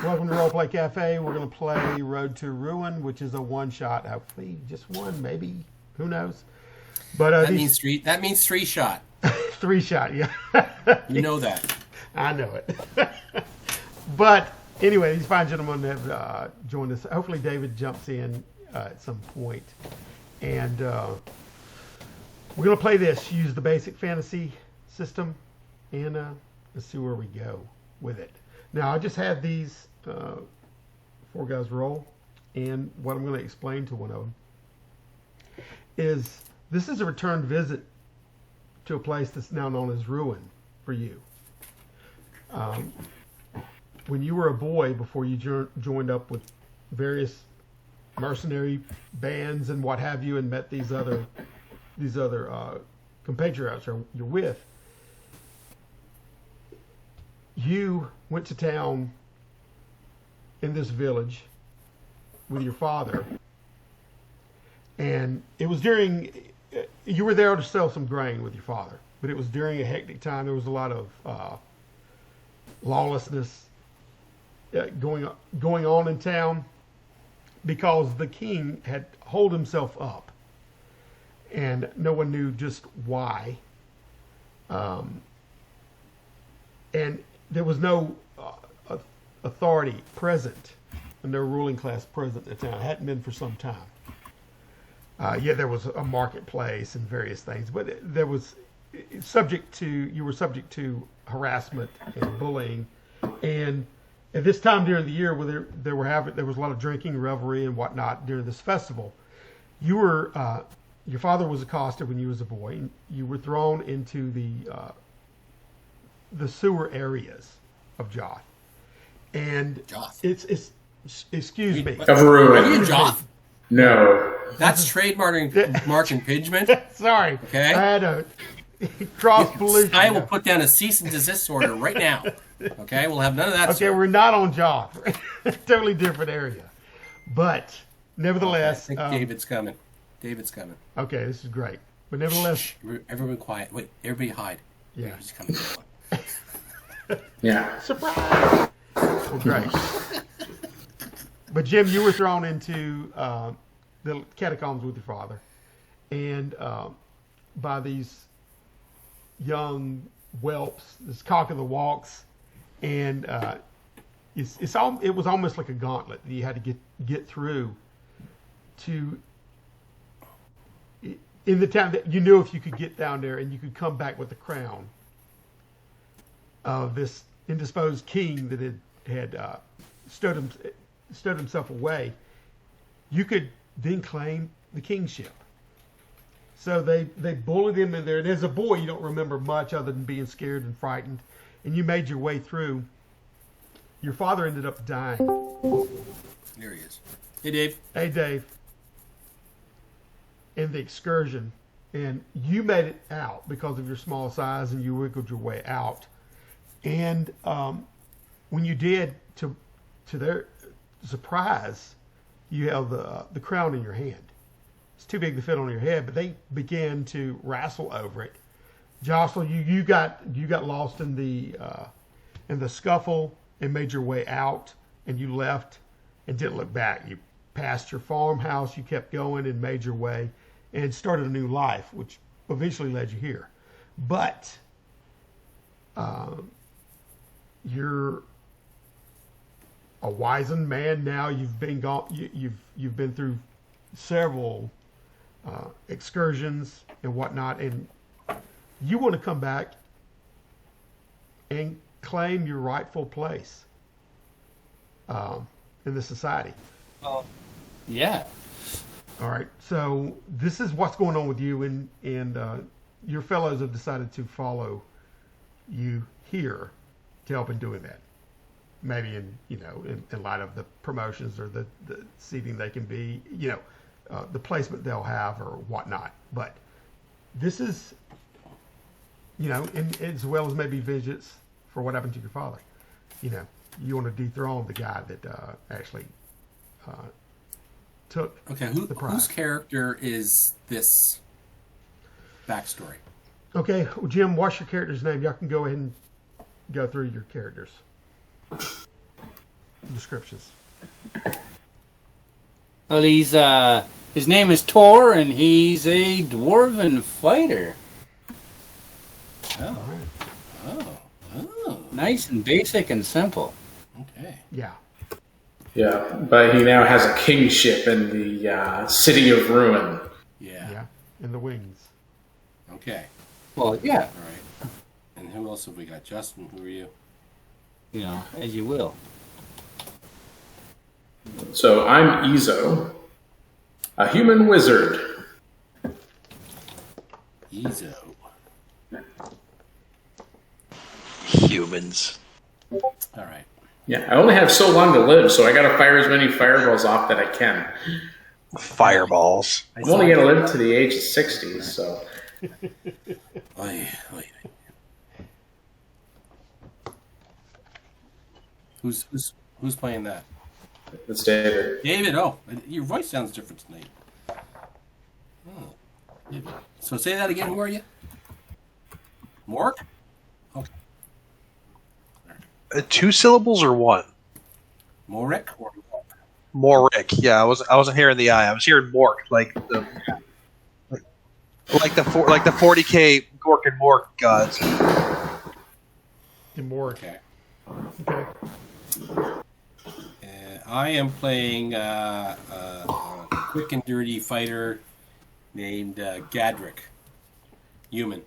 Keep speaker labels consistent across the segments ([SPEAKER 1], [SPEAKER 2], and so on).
[SPEAKER 1] Welcome to Roleplay Cafe. We're going to play Road to Ruin, which is a one-shot. Hopefully, just one, maybe. Who knows? But
[SPEAKER 2] that means three. That means 3-shot.
[SPEAKER 1] 3-shot, yeah.
[SPEAKER 2] You know that.
[SPEAKER 1] I know it. But anyway, these fine gentlemen have joined us. Hopefully, David jumps in at some point, and we're going to play this. Use the basic fantasy system, and let's see where we go with it. Now, I just had these 4 guys roll, and what I'm going to explain to one of them is this is a return visit to a place that's now known as Ruin for you. When you were a boy, before you joined up with various mercenary bands and what have you, and met these other compatriots you're with, you went to town in this village with your father, and it was during, you were there to sell some grain with your father, but it was during a hectic time. There was a lot of lawlessness going on in town because the king had holed himself up, and no one knew just why. And there was no authority present, and no ruling class present in the town. It hadn't been for some time. Yet there was a marketplace and various things, but you were subject to harassment and bullying. And at this time during the year, where there was a lot of drinking, revelry, and whatnot during this festival, your father was accosted when you was a boy, and you were thrown into the sewer areas of Joth. And it's excuse me.
[SPEAKER 3] Of Ruin.
[SPEAKER 2] Are you Joth?
[SPEAKER 3] No.
[SPEAKER 2] That's trademark mark impingement.
[SPEAKER 1] Sorry.
[SPEAKER 2] Okay.
[SPEAKER 1] I had a cross pollution.
[SPEAKER 2] I will put down a cease and desist order right now. Okay, we'll have none of that.
[SPEAKER 1] Okay, we're not on Joth. Totally different area. But nevertheless,
[SPEAKER 2] I think David's coming.
[SPEAKER 1] Okay, this is great. But nevertheless,
[SPEAKER 2] shh, everyone quiet. Wait, everybody hide.
[SPEAKER 1] Yeah.
[SPEAKER 2] He's coming.
[SPEAKER 3] Yeah.
[SPEAKER 1] Surprise! Well, great. But Jim, you were thrown into the catacombs with your father, and by these young whelps, this cock of the walks, and it was almost like a gauntlet that you had to get through to. In the town that you knew, if you could get down there and you could come back with the crown of this indisposed king that had stood himself away, you could then claim the kingship. So they bullied him in there, and as a boy you don't remember much other than being scared and frightened, and you made your way through. Your father ended up dying.
[SPEAKER 2] Here he is. Hey, Dave.
[SPEAKER 1] Hey, Dave. In the excursion, and you made it out because of your small size, and you wiggled your way out. And when you did, to their surprise, you held the crown in your hand. It's too big to fit on your head, but they began to wrestle over it, jostle you. You got lost in the scuffle and made your way out, and you left and didn't look back. You passed your farmhouse, you kept going and made your way and started a new life, which eventually led you here. But you're a wizened man now. You've been you've been through several excursions and whatnot, and you want to come back and claim your rightful place in the society.
[SPEAKER 2] Yeah.
[SPEAKER 1] All right. So this is what's going on with you, and your fellows have decided to follow you here to help in doing that. Maybe in light of the promotions or the seating they can be, the placement they'll have or whatnot. But this is, and as well as maybe vengeance for what happened to your father. You want to dethrone the guy that actually took the prize.
[SPEAKER 2] Whose character is this backstory?
[SPEAKER 1] Okay, well, Jim, what's your character's name? Y'all can go ahead and go through your characters. descriptions.
[SPEAKER 3] Well, he's his name is Tor, and he's a dwarven fighter.
[SPEAKER 2] Oh. Oh. Oh.
[SPEAKER 3] Nice and basic and simple.
[SPEAKER 2] Okay.
[SPEAKER 1] Yeah.
[SPEAKER 4] Yeah, but he now has a kingship in the city of ruin.
[SPEAKER 2] Yeah.
[SPEAKER 1] Yeah. And the wings.
[SPEAKER 2] Okay.
[SPEAKER 3] Well, yeah,
[SPEAKER 2] All right. And who else have we got? Justin, who are you?
[SPEAKER 3] you know, as you will.
[SPEAKER 4] So I'm Ezo, a human wizard.
[SPEAKER 2] Ezo.
[SPEAKER 5] Humans.
[SPEAKER 2] All right.
[SPEAKER 4] Yeah, I only have so long to live, so I gotta fire as many fireballs off that I can.
[SPEAKER 5] Fireballs.
[SPEAKER 4] I'm only gonna live to the age of 60, so.
[SPEAKER 2] Oy, oy. Who's playing that?
[SPEAKER 4] It's David.
[SPEAKER 2] David. Oh, your voice sounds different tonight. Oh, David. So say that again. Who are you? Mork? Okay.
[SPEAKER 5] 2 syllables or 1?
[SPEAKER 2] Morik or
[SPEAKER 5] Morik. Yeah, I wasn't hearing the I. I was hearing Mork, like the 40K Gork and Mork gods.
[SPEAKER 1] And more.
[SPEAKER 2] Okay.
[SPEAKER 1] Okay.
[SPEAKER 2] I am playing a quick and dirty fighter named Gadrick. Human.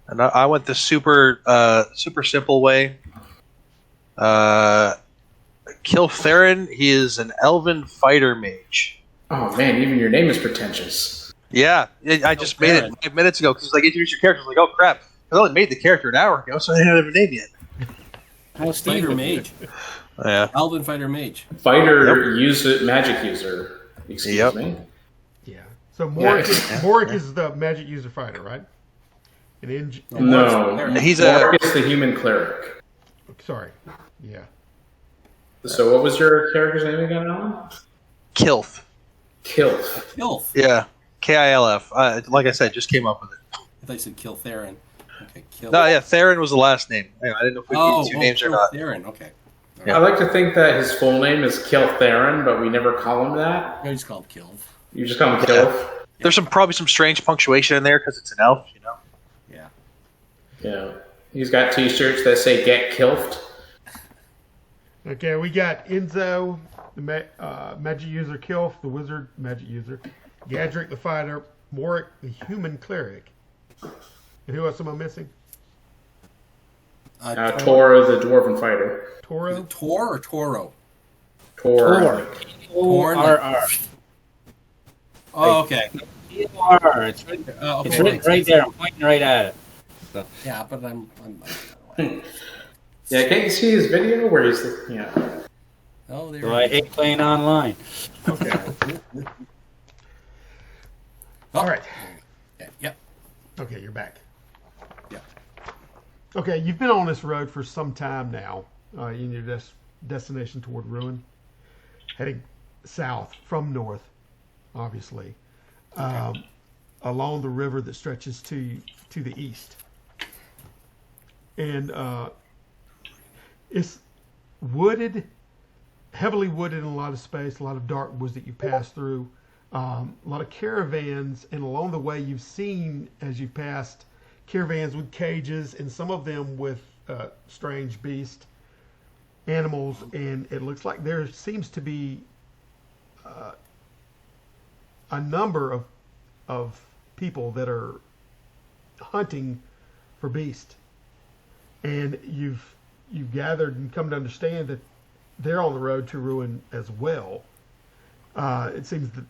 [SPEAKER 5] And I went the super simple way. Kiltherin, he is an elven fighter mage.
[SPEAKER 4] Oh man, even your name is pretentious.
[SPEAKER 5] Yeah, I just made it 5 minutes ago because like introduce your character. I was like, oh crap, I only made the character an hour ago, so I didn't have a name yet.
[SPEAKER 3] How's Steve?
[SPEAKER 2] Fighter mage.
[SPEAKER 5] Yeah.
[SPEAKER 2] Elven fighter mage.
[SPEAKER 4] Fighter magic user. Excuse me.
[SPEAKER 1] Yeah. So Morik,
[SPEAKER 4] Yeah.
[SPEAKER 1] Morik is the magic user fighter, right?
[SPEAKER 4] No,
[SPEAKER 5] He's
[SPEAKER 4] Mork is the human cleric.
[SPEAKER 1] Sorry. Yeah.
[SPEAKER 4] So what was your character's name again, Alan?
[SPEAKER 5] Kilth.
[SPEAKER 4] Kilth.
[SPEAKER 2] Kilth.
[SPEAKER 5] Yeah, Kilf. Like I said, just came up with it.
[SPEAKER 2] I thought you said Kiltherin. Okay, Kilth.
[SPEAKER 5] No, yeah, Theron was the last name. I didn't know if we could use 2 names or not.
[SPEAKER 2] Kiltherin. Okay.
[SPEAKER 5] Yeah.
[SPEAKER 4] I like to think that his full name is Kiltherin, but we never call him that.
[SPEAKER 2] No, he's called Kilth.
[SPEAKER 4] You just call him
[SPEAKER 5] Yeah.
[SPEAKER 4] Kilth.
[SPEAKER 5] There's probably some strange punctuation in there because it's an elf, you know.
[SPEAKER 2] Yeah.
[SPEAKER 4] Yeah. He's got T-shirts that say "Get Kilfed."
[SPEAKER 1] Okay, we got Enzo, the magic user, Kilf, the wizard magic user, Gadrick, the fighter, Morik, the human cleric. And who else am I missing?
[SPEAKER 4] Tor, the dwarven fighter.
[SPEAKER 1] Toro?
[SPEAKER 2] Tor or Toro?
[SPEAKER 4] Tor.
[SPEAKER 3] O-R-R.
[SPEAKER 2] Oh, okay.
[SPEAKER 3] T-O-R. It's right,
[SPEAKER 2] Okay.
[SPEAKER 3] it's written right there. I'm pointing right at it. So.
[SPEAKER 2] Yeah, but I'm
[SPEAKER 4] Yeah, can't you see his video where he's
[SPEAKER 2] Oh, there.
[SPEAKER 3] So I hate playing online.
[SPEAKER 1] Okay.
[SPEAKER 2] Oh,
[SPEAKER 1] All right.
[SPEAKER 2] yeah, yep.
[SPEAKER 1] Okay, you're back.
[SPEAKER 2] Yeah.
[SPEAKER 1] Okay, you've been on this road for some time now in your destination toward ruin, heading south from north, obviously, along the river that stretches to the east. And it's wooded, heavily wooded in a lot of space, a lot of dark woods that you pass through, a lot of caravans, and along the way you've seen, as you passed, caravans with cages and some of them with strange beast animals, and it looks like there seems to be a number of people that are hunting for beast, and you've gathered and come to understand that they're on the road to ruin as well. It seems that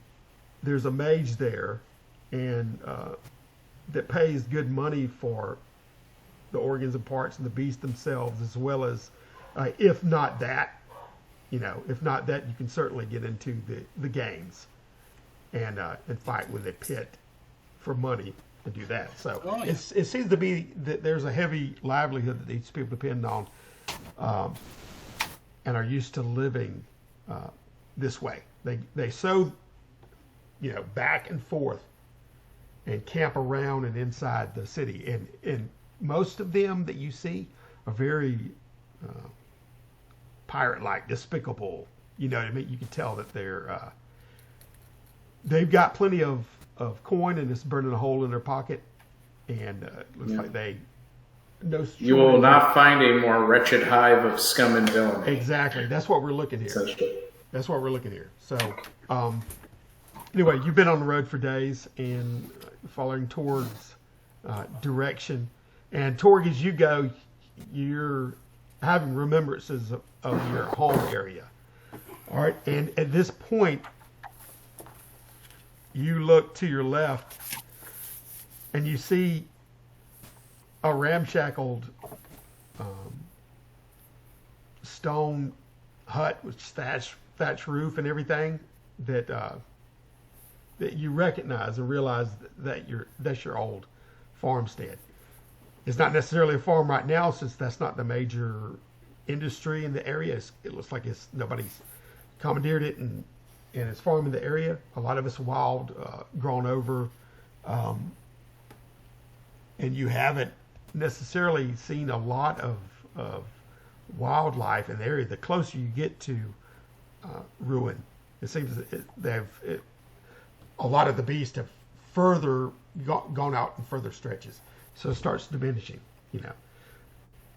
[SPEAKER 1] there's a mage there, and that pays good money for the organs and parts of the beast themselves, as well as, if not that, you can certainly get into the games and fight with a pit for money to do that. So it seems to be that there's a heavy livelihood that these people depend on, and are used to living this way. They sow, back and forth, and camp around and inside the city. And most of them that you see are very pirate-like, despicable. You know what I mean? You can tell that they've got plenty of coin and it's burning a hole in their pocket, and it looks like they no.
[SPEAKER 4] You will not find a more wretched hive of scum and villainy.
[SPEAKER 1] Exactly. That's what we're looking here.
[SPEAKER 4] Essentially.
[SPEAKER 1] That's what we're looking here. So, anyway, you've been on the road for days and following Torg's direction. And Torg, as you go, you're having remembrances of your home area. All right. And at this point, you look to your left and you see a ramshackled stone hut with thatch roof and everything that you recognize and realize that's your old farmstead. It's not necessarily a farm right now since that's not the major industry in the area. It looks like nobody's commandeered it and it's farm in the area. A lot of it's wild, grown over, and you haven't necessarily seen a lot of wildlife in the area. The closer you get to Ruin, it seems that a lot of the beasts have further gone out in further stretches, so it starts diminishing.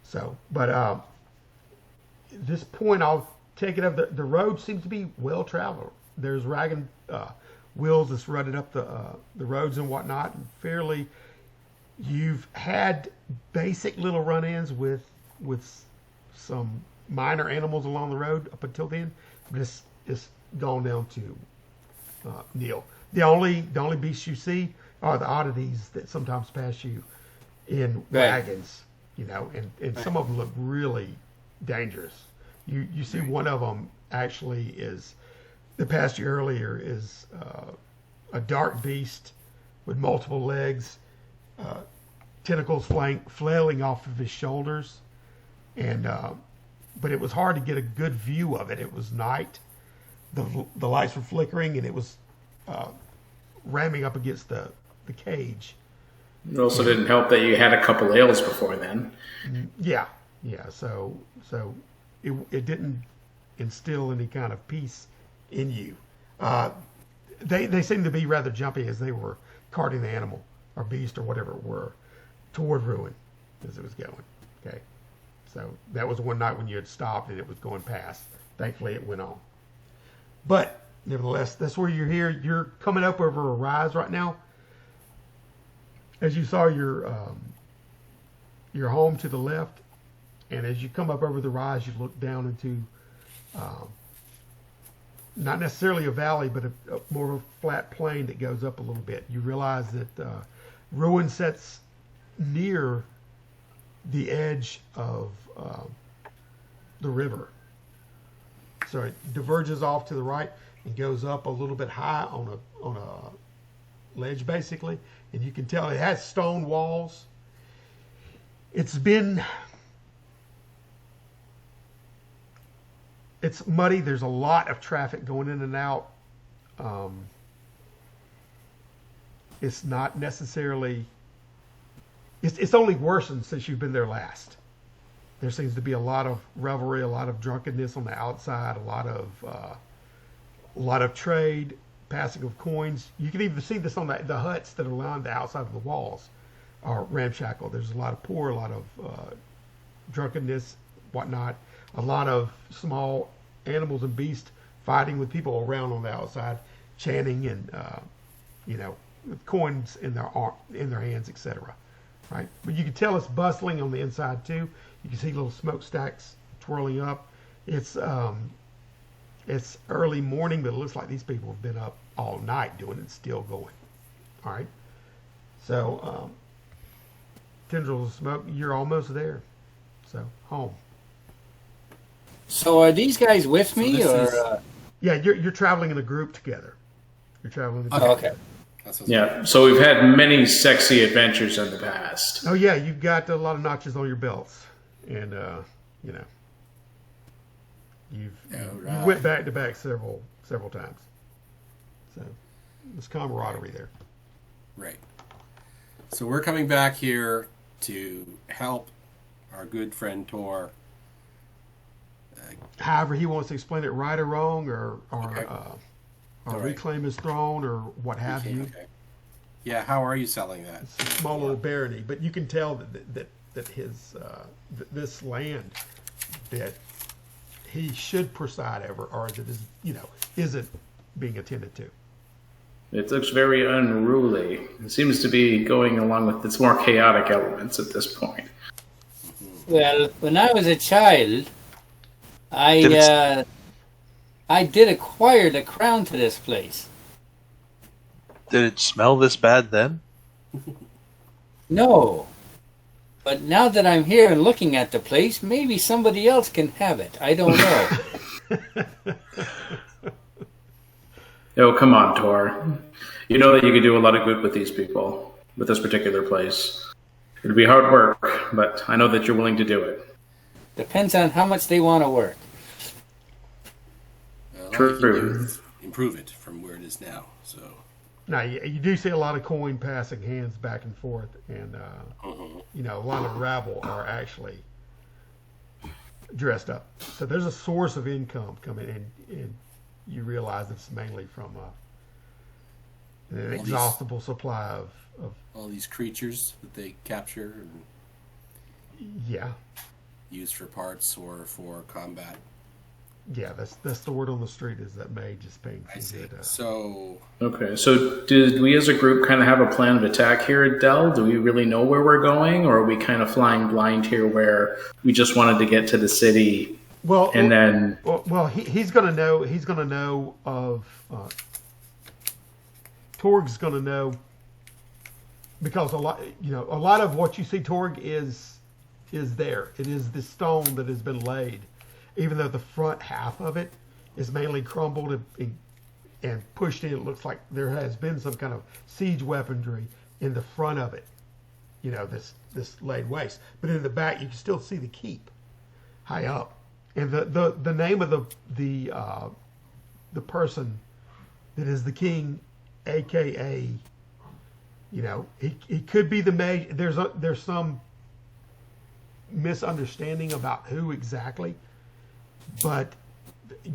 [SPEAKER 1] So, but at this point, I'll take it up. The road seems to be well traveled. There's wagon wheels that's running up the roads and whatnot, and you've had basic little run-ins with some minor animals along the road up until then, but it's gone down to nil. The only beasts you see are the oddities that sometimes pass you in wagons, and some of them look really dangerous. You see one of them actually that passed you earlier is a dark beast with multiple legs, tentacles flailing off of his shoulders, and but it was hard to get a good view of it. It was night, the lights were flickering, and it was ramming up against the cage.
[SPEAKER 4] It also didn't help that you had a couple ales before then.
[SPEAKER 1] Yeah. So it didn't instill any kind of peace in you. They seemed to be rather jumpy as they were carting the animal or beast or whatever it were toward Ruin as it was going. Okay, so that was one night when you had stopped and it was going past. Thankfully, it went on. But nevertheless, that's where you're here. You're coming up over a rise right now. As you saw your home to the left, and as you come up over the rise, you look down into not necessarily a valley, but a more of a flat plain that goes up a little bit. You realize that Ruin sets near the edge of the river. So it diverges off to the right and goes up a little bit high on a ledge, basically. And you can tell it has stone walls. It's muddy. There's a lot of traffic going in and out. It's not necessarily... It's only worsened since you've been there last. There seems to be a lot of revelry, a lot of drunkenness on the outside, a lot of trade, passing of coins. You can even see this on the huts that are lined the outside of the walls are ramshackle. There's a lot of poor, a lot of drunkenness, whatnot. A lot of small animals and beasts fighting with people around on the outside, chanting and with coins in their hands, etc. Right, but you can tell it's bustling on the inside too. You can see little smokestacks twirling up. It's early morning, but it looks like these people have been up all night doing it, still going. All right, so tendrils of smoke. You're almost there. So home.
[SPEAKER 3] So are these guys with me, or?
[SPEAKER 1] Yeah, you're traveling in a group together. You're traveling together.
[SPEAKER 3] Oh, okay.
[SPEAKER 4] Yeah, so we've had many sexy adventures in the past.
[SPEAKER 1] Oh yeah, you've got a lot of notches on your belts, and you went back to back several times. So there's camaraderie there.
[SPEAKER 2] Right. So we're coming back here to help our good friend Tor.
[SPEAKER 1] However he wants to explain it, right or wrong, or
[SPEAKER 2] Okay. All right.
[SPEAKER 1] reclaim his throne, or what have you.
[SPEAKER 2] Okay. Yeah, how are you selling that?
[SPEAKER 1] It's a small little barony, but you can tell that his this land that he should preside over, or that is isn't being attended to.
[SPEAKER 4] It looks very unruly. It seems to be going along with its more chaotic elements at this point.
[SPEAKER 3] Well, when I was a child, I did acquire the crown to this place.
[SPEAKER 5] Did it smell this bad then?
[SPEAKER 3] No. But now that I'm here and looking at the place, maybe somebody else can have it. I don't know.
[SPEAKER 4] Oh, come on, Tor. You know that you could do a lot of good with these people, with this particular place. It'd be hard work, but I know that you're willing to do it.
[SPEAKER 3] Depends on how much they want to work.
[SPEAKER 2] Well,
[SPEAKER 4] True.
[SPEAKER 2] Improve it from where it is now. So.
[SPEAKER 1] Now you do see a lot of coin passing hands back and forth, and a lot of rabble are actually dressed up. So there's a source of income coming in, and you realize it's mainly from an inexhaustible supply of
[SPEAKER 2] all these creatures that they capture and use for parts or for combat.
[SPEAKER 1] Yeah, that's the word on the street, is that Mage is paying
[SPEAKER 2] I see.
[SPEAKER 1] good.
[SPEAKER 4] Okay, so did we as a group kind of have a plan of attack here at Dell? Do we really know where we're going, or are we kind of flying blind here where we just wanted to get to the city?
[SPEAKER 1] Well,
[SPEAKER 4] and then
[SPEAKER 1] he's going to know. He's going to know of. Torg's going to know, because a lot of what you see, Torg is there. It is the stone that has been laid, even though the front half of it is mainly crumbled and pushed in. It looks like there has been some kind of siege weaponry in the front of it. This laid waste, but in the back you can still see the keep high up. And the name of the person that is the king, aka, he could be the Mage. There's some misunderstanding about who exactly, but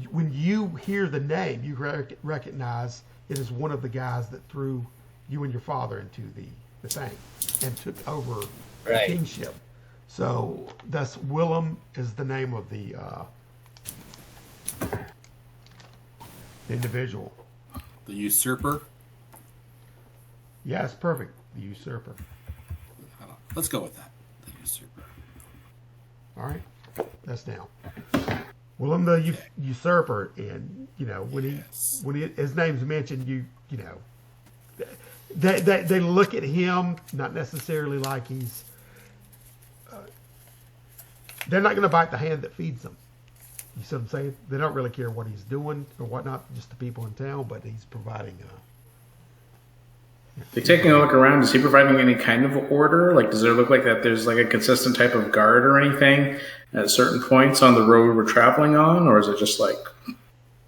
[SPEAKER 1] when you hear the name, you recognize it is one of the guys that threw you and your father into the thing and took over the kingship. So that's Willem is the name of the individual.
[SPEAKER 2] The usurper?
[SPEAKER 1] Yeah, it's perfect. The usurper.
[SPEAKER 2] Let's go with that. The usurper.
[SPEAKER 1] All right, that's down. Willem the usurper, and when his name's mentioned, they look at him not necessarily like he's. They're not going to bite the hand that feeds them. You see what I'm saying? They don't really care what he's doing or whatnot, just the people in town, but he's providing.
[SPEAKER 4] Like, taking a look around, is he providing any kind of order? Like, does it look like that there's like a consistent type of guard or anything at certain points on the road we're traveling on? Or is it just like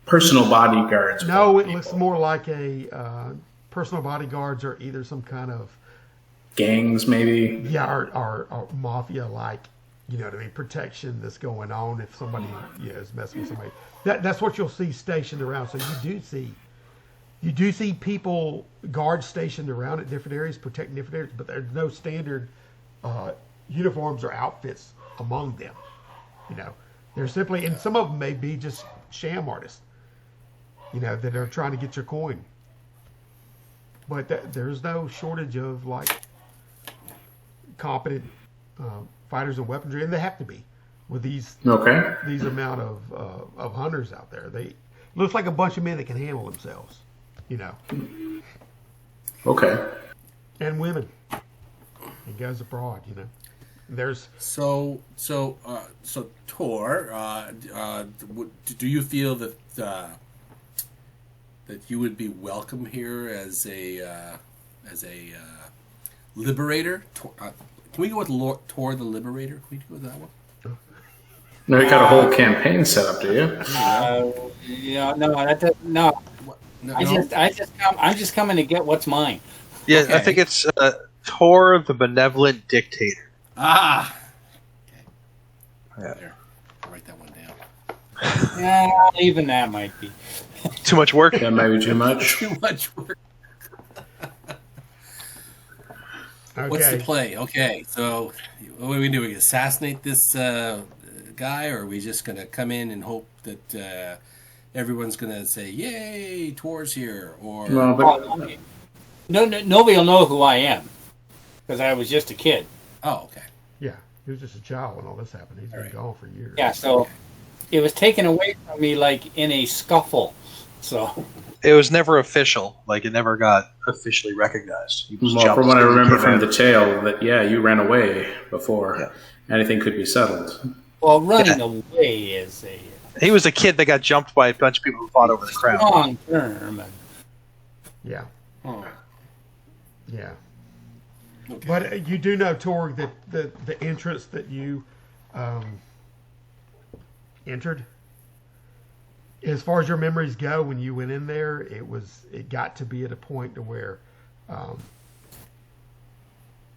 [SPEAKER 4] personal bodyguards?
[SPEAKER 1] No, it looks more like a personal bodyguards, or either some kind of
[SPEAKER 4] gangs, maybe?
[SPEAKER 1] Yeah, or mafia-like. You know what I mean? Protection that's going on if somebody is messing with somebody. That's what you'll see stationed around. So you do see people, guards stationed around at different areas, protecting different areas, but there's no standard uniforms or outfits among them. They're simply, and some of them may be just sham artists, that are trying to get your coin. But there's no shortage of competent fighters and weaponry, and they have to be with these amount of hunters out there. They looks like a bunch of men that can handle themselves,
[SPEAKER 4] Okay.
[SPEAKER 1] and women. It goes abroad, There's
[SPEAKER 2] so Tor. Do you feel that that you would be welcome here as a liberator? Can we go with Tor the Liberator? Can we go with that one?
[SPEAKER 4] No, you got a whole campaign set up, do you?
[SPEAKER 3] No. I'm just coming to get what's mine.
[SPEAKER 5] Yeah,
[SPEAKER 2] Okay.
[SPEAKER 5] I think it's Tor the Benevolent Dictator.
[SPEAKER 2] Ah. Okay.
[SPEAKER 5] Yeah.
[SPEAKER 2] There. I'll write that one down.
[SPEAKER 3] Yeah, even that might be.
[SPEAKER 5] Too much work.
[SPEAKER 4] That might be too much.
[SPEAKER 2] Too much work.
[SPEAKER 1] Okay.
[SPEAKER 2] What's the play? Okay, so what are we doing? Assassinate this guy, or are we just going to come in and hope that everyone's going to say, "Yay, Tor's here"? Or
[SPEAKER 4] Well, but
[SPEAKER 3] Nobody will know who I am because I was just a kid.
[SPEAKER 2] oh, okay.
[SPEAKER 1] Yeah, he was just a child when all this happened. He's been
[SPEAKER 2] All right.
[SPEAKER 1] gone for years.
[SPEAKER 3] Yeah, so it was taken away from me like in a scuffle. So
[SPEAKER 5] It was never official. Like, it never got officially recognized. He was
[SPEAKER 4] well, from
[SPEAKER 5] jealous
[SPEAKER 4] what I
[SPEAKER 5] because he
[SPEAKER 4] remember
[SPEAKER 5] came
[SPEAKER 4] from
[SPEAKER 5] out.
[SPEAKER 4] the tale, that you ran away before
[SPEAKER 5] Yeah.
[SPEAKER 4] anything could be settled.
[SPEAKER 3] well, running away is a
[SPEAKER 5] He was a kid that got jumped by a bunch of people who fought over the crown.
[SPEAKER 3] long term.
[SPEAKER 1] Yeah.
[SPEAKER 2] Oh,
[SPEAKER 1] Yeah.
[SPEAKER 2] okay.
[SPEAKER 1] But you do know, Torg, that the entrance that you entered, as far as your memories go, when you went in there, it got to be at a point to where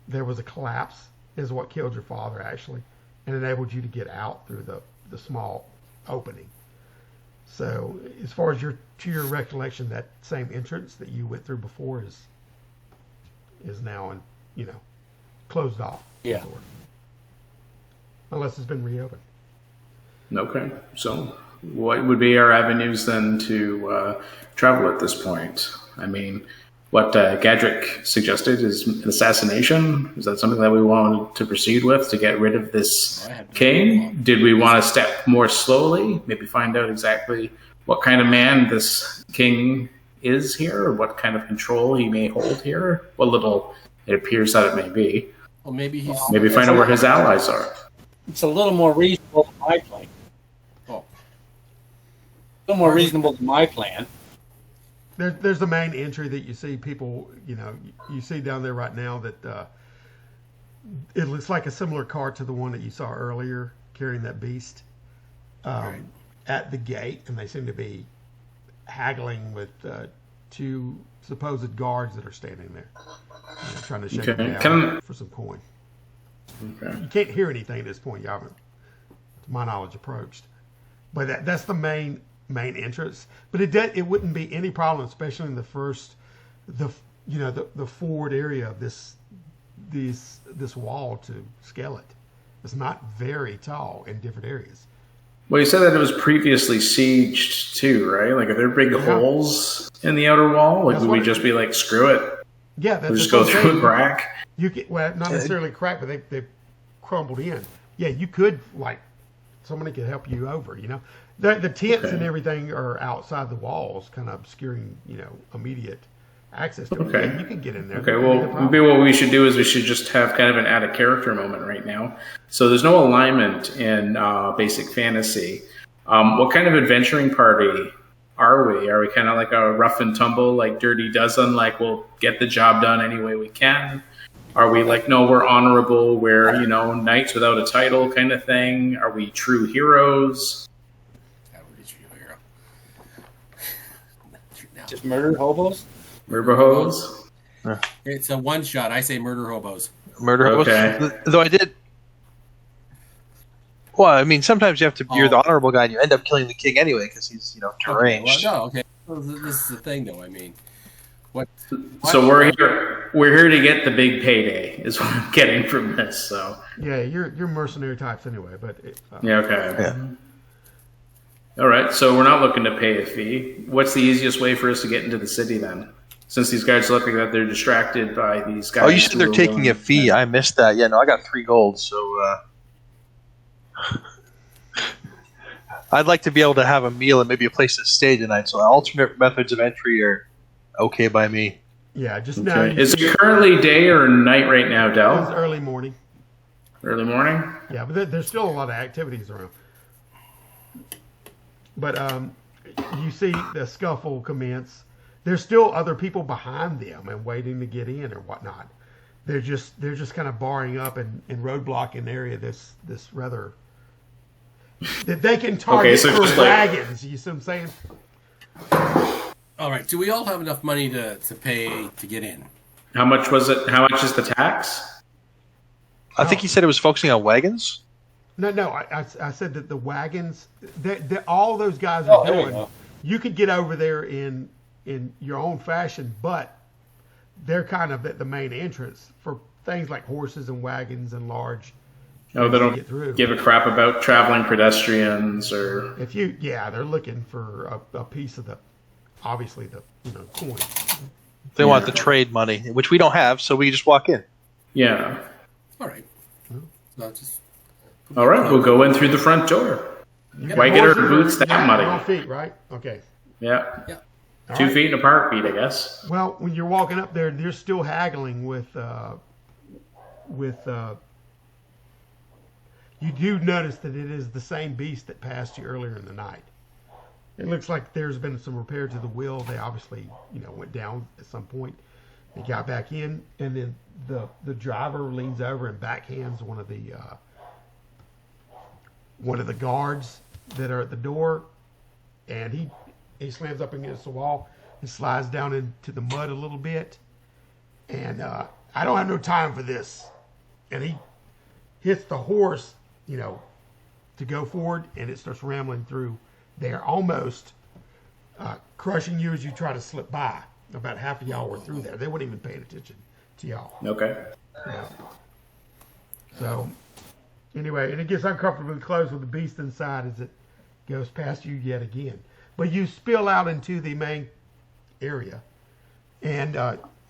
[SPEAKER 1] there was a collapse, is what killed your father actually, and enabled you to get out through the small opening. So, as far as your recollection, that same entrance that you went through before is now closed off.
[SPEAKER 3] Yeah.
[SPEAKER 1] sort of. Unless it's been reopened.
[SPEAKER 4] Okay, so what would be our avenues then to travel at this point? I mean, what Gadrick suggested is an assassination. Is that something that we wanted to proceed with to get rid of this king? Did we want to step more slowly, maybe find out exactly what kind of man this king is here, or what kind of control he may hold here? What little it appears that it may be.
[SPEAKER 2] Well, maybe he's
[SPEAKER 4] Maybe find out where his allies are.
[SPEAKER 3] It's a little more reasonable than my plan.
[SPEAKER 2] Oh,
[SPEAKER 3] A little more reasonable than my plan.
[SPEAKER 1] There's the main entry that you see people, you see down there right now that it looks like a similar car to the one that you saw earlier carrying that beast
[SPEAKER 2] Right.
[SPEAKER 1] at the gate, and they seem to be haggling with two supposed guards that are standing there, trying to shake
[SPEAKER 4] Okay.
[SPEAKER 1] them
[SPEAKER 4] Can
[SPEAKER 1] down
[SPEAKER 4] I-
[SPEAKER 1] for some coin.
[SPEAKER 4] Okay.
[SPEAKER 1] You can't hear anything at this point. You haven't, to my knowledge, approached. But that's the main entrance. But it wouldn't be any problem, especially in the first, the forward area of this wall to scale it. It's not very tall in different areas.
[SPEAKER 4] Well, you said that it was previously sieged too, right? Like, are there big holes in the outer wall? Like,
[SPEAKER 1] That's
[SPEAKER 4] would
[SPEAKER 1] what
[SPEAKER 4] we just be like, screw it?
[SPEAKER 1] Yeah, that's
[SPEAKER 4] We'll just
[SPEAKER 1] what
[SPEAKER 4] go
[SPEAKER 1] I'm
[SPEAKER 4] through
[SPEAKER 1] saying.
[SPEAKER 4] a crack?
[SPEAKER 1] You get, well, not necessarily cracked, but they've crumbled in. Yeah, you could, somebody could help you over, The tents and everything are outside the walls, kind of obscuring, immediate access to it.
[SPEAKER 4] Okay.
[SPEAKER 1] Yeah, you can get in there.
[SPEAKER 4] Okay,
[SPEAKER 1] That wouldn't be the
[SPEAKER 4] well,
[SPEAKER 1] problem.
[SPEAKER 4] maybe what we should do is we should just have kind of an out of character moment right now. So there's no alignment in basic fantasy. What kind of adventuring party are we? Are we kind of like a rough and tumble, like Dirty Dozen, like we'll get the job done any way we can? Are we like, no, we're honorable, we're, knights without a title kind of thing? Are we true heroes?
[SPEAKER 2] that would get you a hero. Now,
[SPEAKER 3] Just murder hobos?
[SPEAKER 4] River hose?
[SPEAKER 2] it's a one shot. I say murder hobos.
[SPEAKER 5] Murder.
[SPEAKER 4] Okay.
[SPEAKER 5] Though I did. Well, I mean, sometimes you have to. You're the honorable guy, and you end up killing the king anyway because he's, deranged.
[SPEAKER 2] Okay, well, no, okay. Well, this is the thing, though. I mean, what?
[SPEAKER 4] So we're here to get the big payday is what I'm getting from this. So
[SPEAKER 1] Yeah, you're mercenary types anyway, but
[SPEAKER 4] yeah, okay.
[SPEAKER 5] Yeah.
[SPEAKER 4] All right. So we're not looking to pay a fee. What's the easiest way for us to get into the city then? Since these guys look like that they're distracted by these guys.
[SPEAKER 5] Oh, you said
[SPEAKER 4] who
[SPEAKER 5] they're
[SPEAKER 4] are
[SPEAKER 5] taking
[SPEAKER 4] willing-
[SPEAKER 5] a fee. I missed that. Yeah, no, I got 3 gold. So I'd like to be able to have a meal and maybe a place to stay tonight. So alternate methods of entry are okay by me.
[SPEAKER 1] yeah, just now.
[SPEAKER 4] Okay. Is it currently day or night right now,
[SPEAKER 1] It's
[SPEAKER 4] Del?
[SPEAKER 1] early morning.
[SPEAKER 4] Early morning.
[SPEAKER 1] Yeah, but there's still a lot of activities around. But you see the scuffle commence. There's still other people behind them and waiting to get in or whatnot. They're just kind of barring up and roadblocking the area. This rather that they can target
[SPEAKER 4] so
[SPEAKER 1] for
[SPEAKER 4] just like-
[SPEAKER 1] wagons. You see what I'm saying?
[SPEAKER 2] All right. Do we all have enough money to pay to get in?
[SPEAKER 4] How much was it? How much is the tax?
[SPEAKER 5] I think he said it was focusing on wagons.
[SPEAKER 1] No. I said that the wagons, that all those guys are
[SPEAKER 3] Oh, there you
[SPEAKER 1] doing.
[SPEAKER 3] go.
[SPEAKER 1] You could get over there in your own fashion, but they're kind of at the main entrance for things like horses and wagons and large.
[SPEAKER 4] Oh, they
[SPEAKER 1] get through.
[SPEAKER 4] don't give a crap about traveling pedestrians or.
[SPEAKER 1] They're looking for a piece of the, obviously the coin.
[SPEAKER 5] They want the trade money, which we don't have, so we just walk in.
[SPEAKER 4] Yeah.
[SPEAKER 2] All right. So just
[SPEAKER 4] All right, we'll go in through the front door. Why get our boots that
[SPEAKER 1] Your
[SPEAKER 4] muddy?
[SPEAKER 1] feet, right? Okay.
[SPEAKER 4] Yeah.
[SPEAKER 2] yeah.
[SPEAKER 4] 2 feet and a park feet, I guess.
[SPEAKER 1] Well, when you're walking up there, they're still haggling with. You do notice that it is the same beast that passed you earlier in the night. It looks like there's been some repair to the wheel. They obviously, went down at some point. They got back in, and then the driver leans over and backhands one of the guards that are at the door, and he slams up against the wall and slides down into the mud a little bit. And I don't have no time for this. And he hits the horse, to go forward, and it starts rambling through there, almost crushing you as you try to slip by. About half of y'all were through there. They weren't even paying attention to y'all.
[SPEAKER 4] Okay.
[SPEAKER 1] So, anyway, and it gets uncomfortably close with the beast inside as it goes past you yet again. But you spill out into the main area, and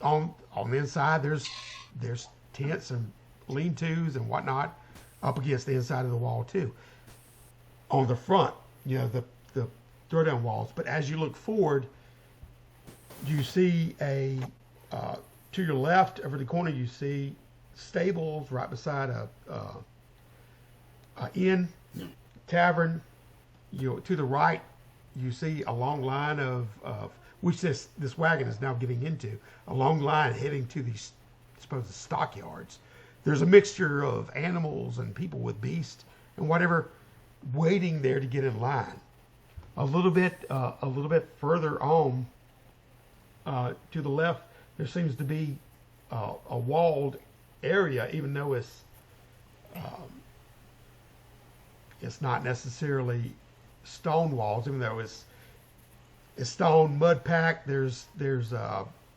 [SPEAKER 1] on the inside there's tents and lean-tos and whatnot up against the inside of the wall too. On the front, the throwdown walls. But as you look forward, you see to your left over the corner, you see stables right beside a inn, tavern. To the right, you see a long line of which this wagon is now getting into, a long line heading to these supposed stockyards. There's a mixture of animals and people with beasts and whatever waiting there to get in line. A little bit further on to the left, there seems to be a walled area, even though it's not necessarily stone walls, even though it's stone mud packed. There's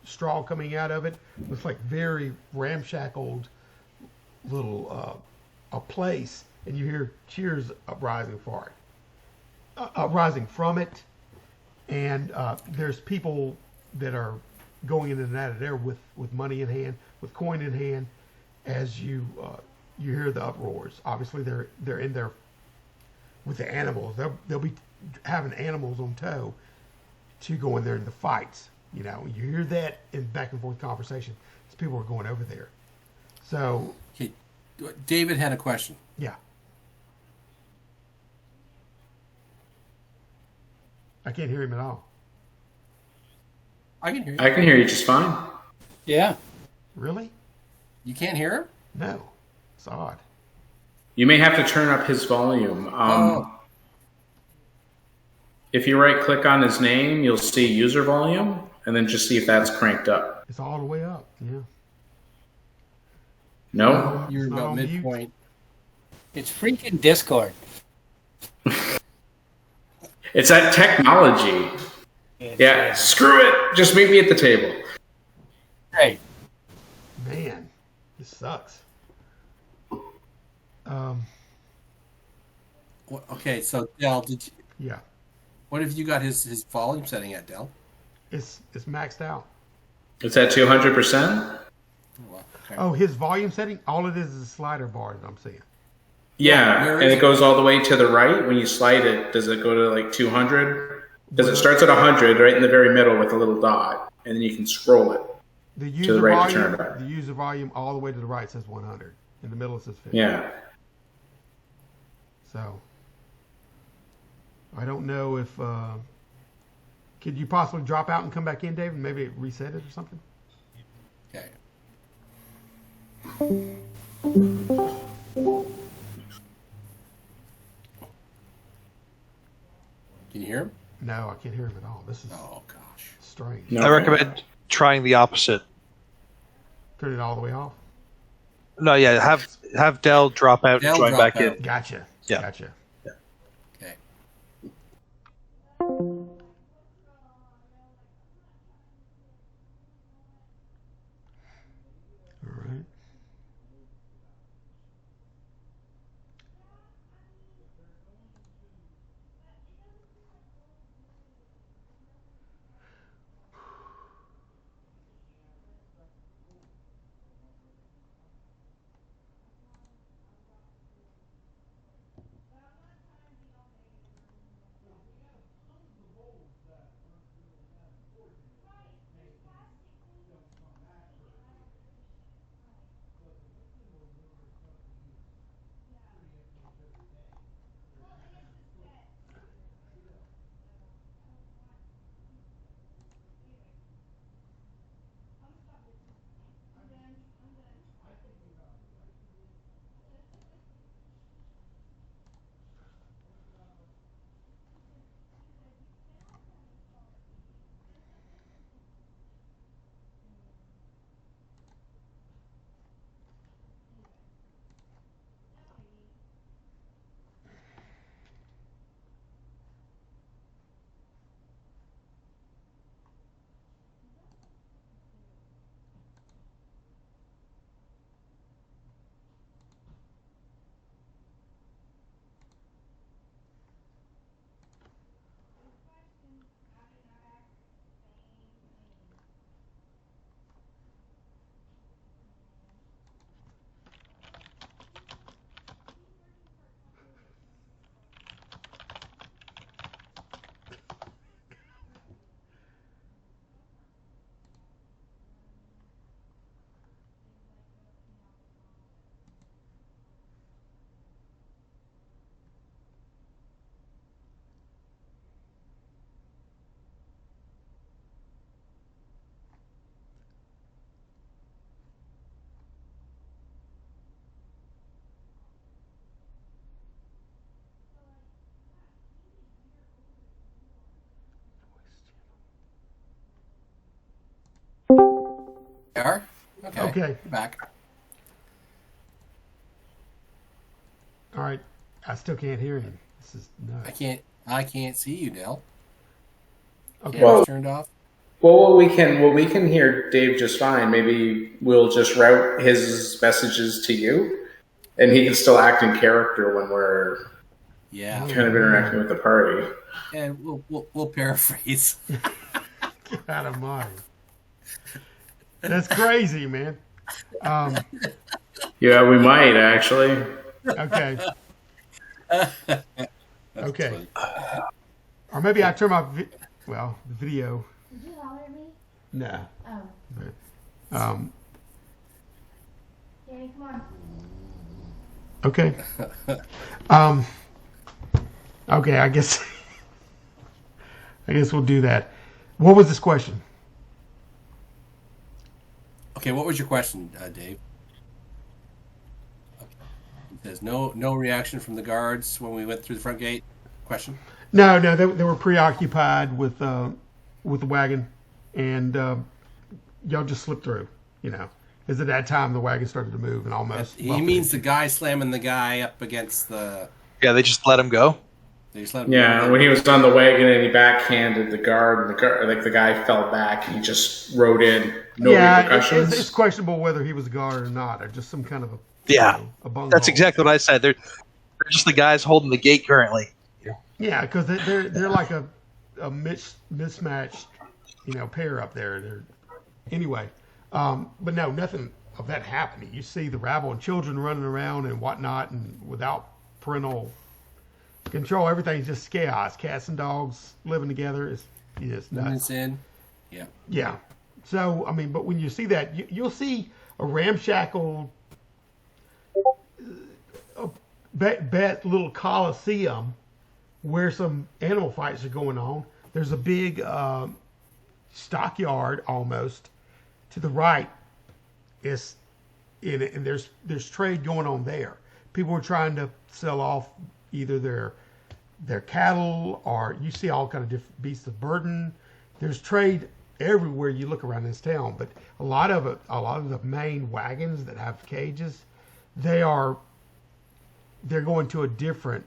[SPEAKER 1] straw coming out of it. Looks like very ramshackled little a place, and you hear cheers uprising for it, uprising from it, and there's people that are going in and out of there with money in hand, with coin in hand, as you hear the uproars. Obviously, they're in there with the animals. They'll be having animals on tow to go in there in the fights. You hear that in back and forth conversation as people are going over there. So,
[SPEAKER 2] Okay. David had a question.
[SPEAKER 1] yeah. I can't hear him at all.
[SPEAKER 2] I can hear you.
[SPEAKER 4] I can hear you just fine.
[SPEAKER 3] Yeah.
[SPEAKER 1] Really?
[SPEAKER 2] You can't hear him?
[SPEAKER 1] No. It's odd.
[SPEAKER 4] You may have to turn up his volume. If you right-click on his name, you'll see user volume, and then just see if that's cranked up.
[SPEAKER 1] It's all the way up. Yeah.
[SPEAKER 4] No?
[SPEAKER 2] You're
[SPEAKER 1] It's not
[SPEAKER 2] about
[SPEAKER 1] on mute.
[SPEAKER 2] midpoint.
[SPEAKER 3] It's freaking Discord.
[SPEAKER 4] It's that technology. Yeah, screw it. Just meet me at the table.
[SPEAKER 3] Right.
[SPEAKER 1] Man, this sucks.
[SPEAKER 2] Okay, so Dell,
[SPEAKER 1] Yeah.
[SPEAKER 2] what have you got his volume setting at, Dell?
[SPEAKER 1] It's maxed out.
[SPEAKER 4] It's at 200%?
[SPEAKER 2] Oh, well, okay.
[SPEAKER 1] Oh, his volume setting? All it is a slider bar that I'm seeing.
[SPEAKER 4] Yeah,
[SPEAKER 2] Where
[SPEAKER 4] and
[SPEAKER 2] is
[SPEAKER 4] it
[SPEAKER 2] it?
[SPEAKER 4] goes all the way to the right. When you slide it, does it go to like 200? Because it starts at 100 right in the very middle with a little dot, and then you can scroll it.
[SPEAKER 1] The
[SPEAKER 4] the
[SPEAKER 1] user
[SPEAKER 4] right
[SPEAKER 1] volume,
[SPEAKER 4] turn back.
[SPEAKER 1] the user volume all the way to the right says 100. In the middle it says 50.
[SPEAKER 4] Yeah.
[SPEAKER 1] So I don't know if could you possibly drop out and come back in, Dave, and maybe reset it or something?
[SPEAKER 2] Okay. Can you hear him?
[SPEAKER 1] No, I can't hear him at all. This is
[SPEAKER 2] Oh gosh.
[SPEAKER 1] strange.
[SPEAKER 4] No.
[SPEAKER 5] I recommend trying the opposite.
[SPEAKER 1] Turn it all the way off.
[SPEAKER 5] No, yeah, have Dell drop out
[SPEAKER 2] Dell
[SPEAKER 5] and join
[SPEAKER 2] drop
[SPEAKER 5] back
[SPEAKER 2] out.
[SPEAKER 5] in.
[SPEAKER 1] Gotcha.
[SPEAKER 5] Yeah.
[SPEAKER 1] Gotcha.
[SPEAKER 2] Okay.
[SPEAKER 1] All right.
[SPEAKER 2] Are? Okay.
[SPEAKER 1] Okay.
[SPEAKER 2] You're back.
[SPEAKER 1] All right. I still can't hear him. This is nuts.
[SPEAKER 2] I can't see you, Dell.
[SPEAKER 1] Okay.
[SPEAKER 2] Camera's turned off.
[SPEAKER 4] Well, we can hear Dave just fine. Maybe we'll just route his messages to you, and he can still act in character when we're
[SPEAKER 2] Yeah.
[SPEAKER 4] kind of interacting with the party.
[SPEAKER 2] And we'll paraphrase.
[SPEAKER 1] Get out of mind. That's crazy, man.
[SPEAKER 4] Yeah, we might actually.
[SPEAKER 1] Okay.
[SPEAKER 2] That's
[SPEAKER 1] Okay.
[SPEAKER 2] funny.
[SPEAKER 1] Or maybe I turn my the video.
[SPEAKER 6] Did you holler at me?
[SPEAKER 1] No.
[SPEAKER 6] Oh.
[SPEAKER 1] But,
[SPEAKER 6] Danny, come on.
[SPEAKER 1] okay. Okay. I guess we'll do that. What was this question?
[SPEAKER 2] Okay, what was your question, Dave? Okay. It says no reaction from the guards when we went through the front gate. Question?
[SPEAKER 1] No, they were preoccupied with the wagon, and y'all just slipped through. You know, because at that time the wagon started to move and almost.
[SPEAKER 2] He means the guy slamming the guy up against the.
[SPEAKER 5] Yeah, they just let him go.
[SPEAKER 2] They just let him
[SPEAKER 4] Yeah,
[SPEAKER 2] go.
[SPEAKER 4] when he was on the wagon and he backhanded the guard, and the guy fell back. He just rode in. No repercussions.
[SPEAKER 1] It's questionable whether he was a guard or not, or just some kind of a a bunghole.
[SPEAKER 5] That's exactly what I said. They're just the guys holding the gate currently.
[SPEAKER 1] Yeah, because they're like a mismatched, pair up there. Anyway, but no, nothing of that happening. You see the rabble and children running around and whatnot, and without parental control, everything's just chaos. Cats and dogs living together is nuts.
[SPEAKER 2] Women's in. Yeah.
[SPEAKER 1] Yeah. So I mean, but when you see that, you'll see a ramshackle, bet little coliseum where some animal fights are going on. There's a big stockyard almost to the right. Is in it, and there's trade going on there. People are trying to sell off either their cattle, or you see all kind of different beasts of burden. There's trade everywhere you look around this town, but a lot of the main wagons that have cages they're going to a different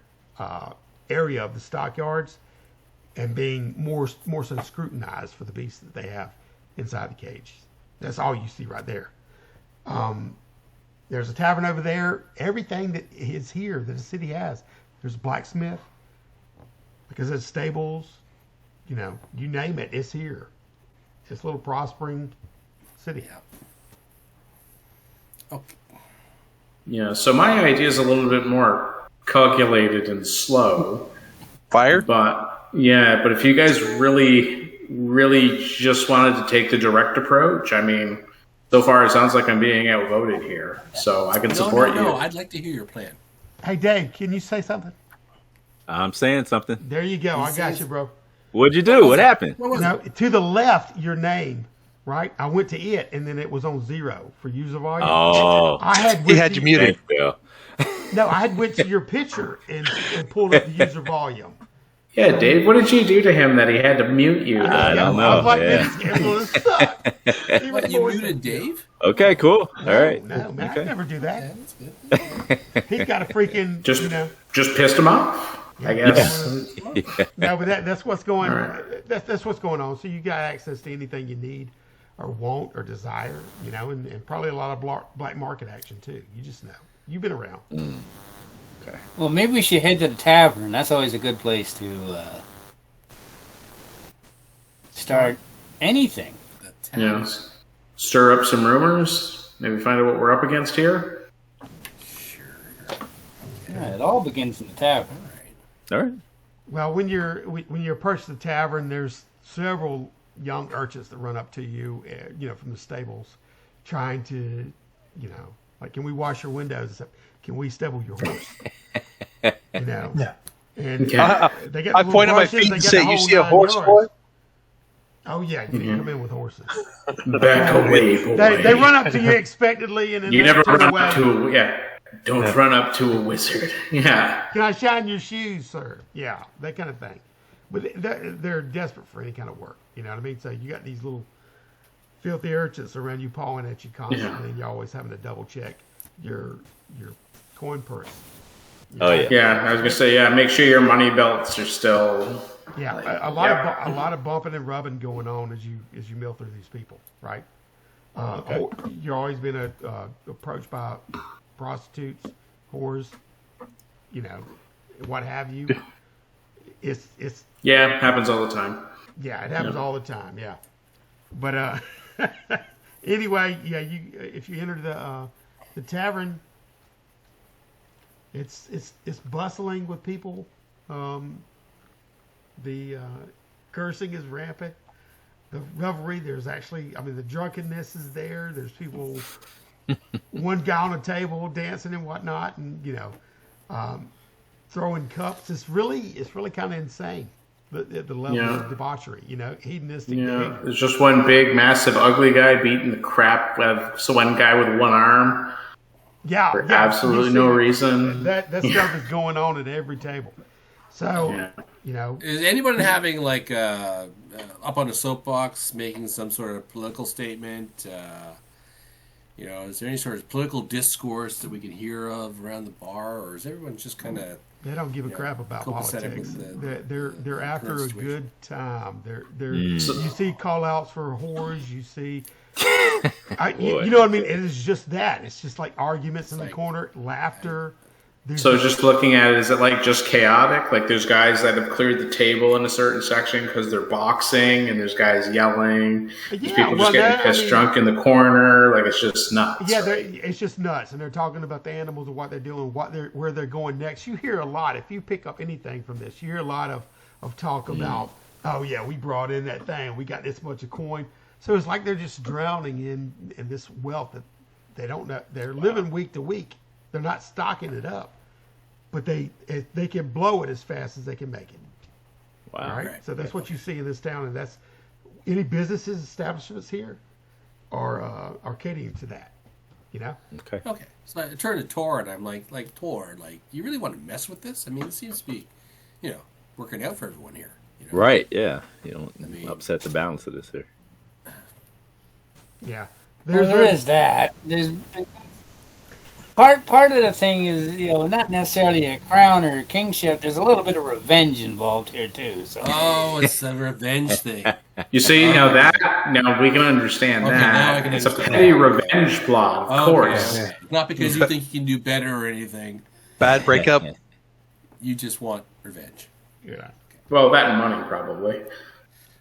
[SPEAKER 1] area of the stockyards and being more so scrutinized for the beasts that they have inside the cage. That's all you see right there. There's a tavern over there. Everything that is here that the city has. There's a blacksmith. Because there's stables. You know, you name it, it's here. It's a little prospering city.
[SPEAKER 2] Okay.
[SPEAKER 4] Yeah, so my idea is a little bit more calculated and slow.
[SPEAKER 5] Fire?
[SPEAKER 4] But if you guys really, really just wanted to take the direct approach, I mean, so far it sounds like I'm being outvoted here. So I can support you.
[SPEAKER 2] No, I'd like to hear your plan.
[SPEAKER 1] Hey, Dave, can you say something?
[SPEAKER 6] I'm saying something.
[SPEAKER 1] There you go. I got you, bro.
[SPEAKER 6] What'd you do? What happened?
[SPEAKER 2] What was
[SPEAKER 1] Now,
[SPEAKER 2] it?
[SPEAKER 1] to the left, your name, right? I went to it, and then it was on 0 for user volume.
[SPEAKER 6] Oh,
[SPEAKER 1] I had
[SPEAKER 5] He
[SPEAKER 1] went
[SPEAKER 5] had
[SPEAKER 1] to-
[SPEAKER 5] you muted.
[SPEAKER 6] Bill.
[SPEAKER 1] No, I had went to your picture and pulled up the user volume.
[SPEAKER 4] Yeah, Dave, what did you do to him that he had to mute you?
[SPEAKER 6] I don't
[SPEAKER 1] I was
[SPEAKER 6] know.
[SPEAKER 1] like,
[SPEAKER 6] Yeah.
[SPEAKER 1] this game's gonna suck. Even
[SPEAKER 2] What, you
[SPEAKER 1] more
[SPEAKER 2] muted
[SPEAKER 1] so-
[SPEAKER 2] Dave?
[SPEAKER 6] Okay, cool. All right.
[SPEAKER 1] No, man, I
[SPEAKER 6] Okay.
[SPEAKER 1] never do
[SPEAKER 2] Yeah,
[SPEAKER 1] that.
[SPEAKER 2] that's good.
[SPEAKER 1] He's got a freaking,
[SPEAKER 4] Just,
[SPEAKER 1] you know.
[SPEAKER 4] just pissed him off, I guess.
[SPEAKER 1] No, but that's what's going.
[SPEAKER 4] All right.
[SPEAKER 1] That's what's going on. So you got access to anything you need, or want, or desire. You know, and probably a lot of black market action too. You just know. You've been around.
[SPEAKER 3] Well, maybe we should head to the tavern. That's always a good place to start anything.
[SPEAKER 2] The
[SPEAKER 4] Yeah.
[SPEAKER 2] town.
[SPEAKER 4] Stir up some rumors. Maybe find out what we're up against here.
[SPEAKER 2] Sure.
[SPEAKER 3] Yeah, it all begins in the tavern.
[SPEAKER 2] All right.
[SPEAKER 6] All right.
[SPEAKER 1] Well, when you approach the tavern, there's several young urchins that run up to you, you know, from the stables, trying to, you know, like, can we wash your windows? And stuff? Can we stable your horse? You know.
[SPEAKER 5] Yeah.
[SPEAKER 1] And
[SPEAKER 4] Okay.
[SPEAKER 1] they get
[SPEAKER 5] I
[SPEAKER 1] the
[SPEAKER 5] point at
[SPEAKER 1] little
[SPEAKER 5] my
[SPEAKER 1] brushes,
[SPEAKER 5] feet
[SPEAKER 1] they
[SPEAKER 5] and
[SPEAKER 1] got
[SPEAKER 5] say,
[SPEAKER 1] the
[SPEAKER 5] "You
[SPEAKER 1] whole
[SPEAKER 5] see a
[SPEAKER 1] 9
[SPEAKER 5] horse,
[SPEAKER 1] yards.
[SPEAKER 5] boy?"
[SPEAKER 1] Oh yeah, you can come in with horses.
[SPEAKER 4] Back away, boy.
[SPEAKER 1] They run up to you expectantly, and then
[SPEAKER 4] You
[SPEAKER 1] they
[SPEAKER 4] never
[SPEAKER 1] turn
[SPEAKER 4] run
[SPEAKER 1] away.
[SPEAKER 4] up to Don't run up to a wizard. Yeah.
[SPEAKER 1] Can I shine your shoes, sir? Yeah, that kind of thing. But they're desperate for any kind of work. You know what I mean? So you got these little filthy urchins around you pawing at you constantly, and you're always having to double check your coin purse.
[SPEAKER 6] Oh yeah.
[SPEAKER 4] Yeah, I was gonna say, yeah, make sure your money belts are still.
[SPEAKER 1] Yeah,
[SPEAKER 4] Like,
[SPEAKER 1] a lot of bumping and rubbing going on as you mill through these people, right? You're always being approached by prostitutes, whores, you know, what have you. It's
[SPEAKER 4] Yeah, happens all the time.
[SPEAKER 1] yeah, it happens all the time. Yeah, but anyway, yeah, if you enter the tavern, it's bustling with people. The cursing is rampant. The revelry, there's actually, I mean, the drunkenness is there. There's people, one guy on a table dancing and whatnot, and you know, throwing cups. It's really kind of insane. The level of debauchery, you know, hedonistic
[SPEAKER 4] Yeah,
[SPEAKER 1] behavior.
[SPEAKER 4] there's just one big, massive, ugly guy beating the crap out of one guy with one arm
[SPEAKER 1] Yeah,
[SPEAKER 4] for
[SPEAKER 1] yeah,
[SPEAKER 4] absolutely
[SPEAKER 1] you
[SPEAKER 4] no
[SPEAKER 1] see
[SPEAKER 4] reason.
[SPEAKER 1] That stuff is going on at every table. So,
[SPEAKER 4] Yeah.
[SPEAKER 1] you know,
[SPEAKER 2] Is anyone having like up on a soapbox making some sort of political statement? You know, is there any sort of political discourse that we can hear of around the bar, or is everyone just kind of
[SPEAKER 1] they don't give a crap about
[SPEAKER 2] copacetic
[SPEAKER 1] politics.
[SPEAKER 2] with
[SPEAKER 1] They're after
[SPEAKER 2] current
[SPEAKER 1] a
[SPEAKER 2] situation.
[SPEAKER 1] good time. You see call outs for whores. You see, you know what I mean. It is just that. It's just like arguments in the corner, laughter. There's
[SPEAKER 4] So just looking at it, is it like just chaotic? Like there's guys that have cleared the table in a certain section because they're boxing, and there's guys yelling. There's
[SPEAKER 1] Yeah,
[SPEAKER 4] people
[SPEAKER 1] well,
[SPEAKER 4] just getting pissed drunk in the corner. Like it's just nuts.
[SPEAKER 1] Yeah,
[SPEAKER 4] right?
[SPEAKER 1] it's just nuts, and they're talking about the animals and what they're doing, where they're going next. You hear a lot. If you pick up anything from this, you hear a lot of talk about, oh yeah, we brought in that thing, we got this much of coin. So it's like they're just drowning in this wealth that they don't know. They're living week to week. They're not stocking it up, but they can blow it as fast as they can make it.
[SPEAKER 6] Wow.
[SPEAKER 1] All right.
[SPEAKER 2] Right.
[SPEAKER 1] So that's what you see in this town, and that's any businesses, establishments here are catering to that. You know.
[SPEAKER 6] Okay.
[SPEAKER 2] Okay, so I turn to Tor and I'm like Tor, like, you really want to mess with this? I mean, it seems to be, you know, working out for everyone here. You know?
[SPEAKER 6] Right. Yeah. You don't
[SPEAKER 2] I mean-
[SPEAKER 6] upset the balance of this here.
[SPEAKER 1] Yeah.
[SPEAKER 3] Well, there is that. There's part of the thing is, not necessarily a crown or a kingship. There's a little bit of revenge involved here too. So
[SPEAKER 2] Oh, it's a revenge thing.
[SPEAKER 4] You see, now we can understand
[SPEAKER 2] Okay,
[SPEAKER 4] that.
[SPEAKER 2] now I can
[SPEAKER 4] It's a
[SPEAKER 2] understand
[SPEAKER 4] petty
[SPEAKER 2] that.
[SPEAKER 4] revenge plot, of course.
[SPEAKER 2] Okay. Not because you think you can do better or anything.
[SPEAKER 5] Bad breakup.
[SPEAKER 2] You just want revenge.
[SPEAKER 1] Yeah.
[SPEAKER 4] Well, that and money, probably.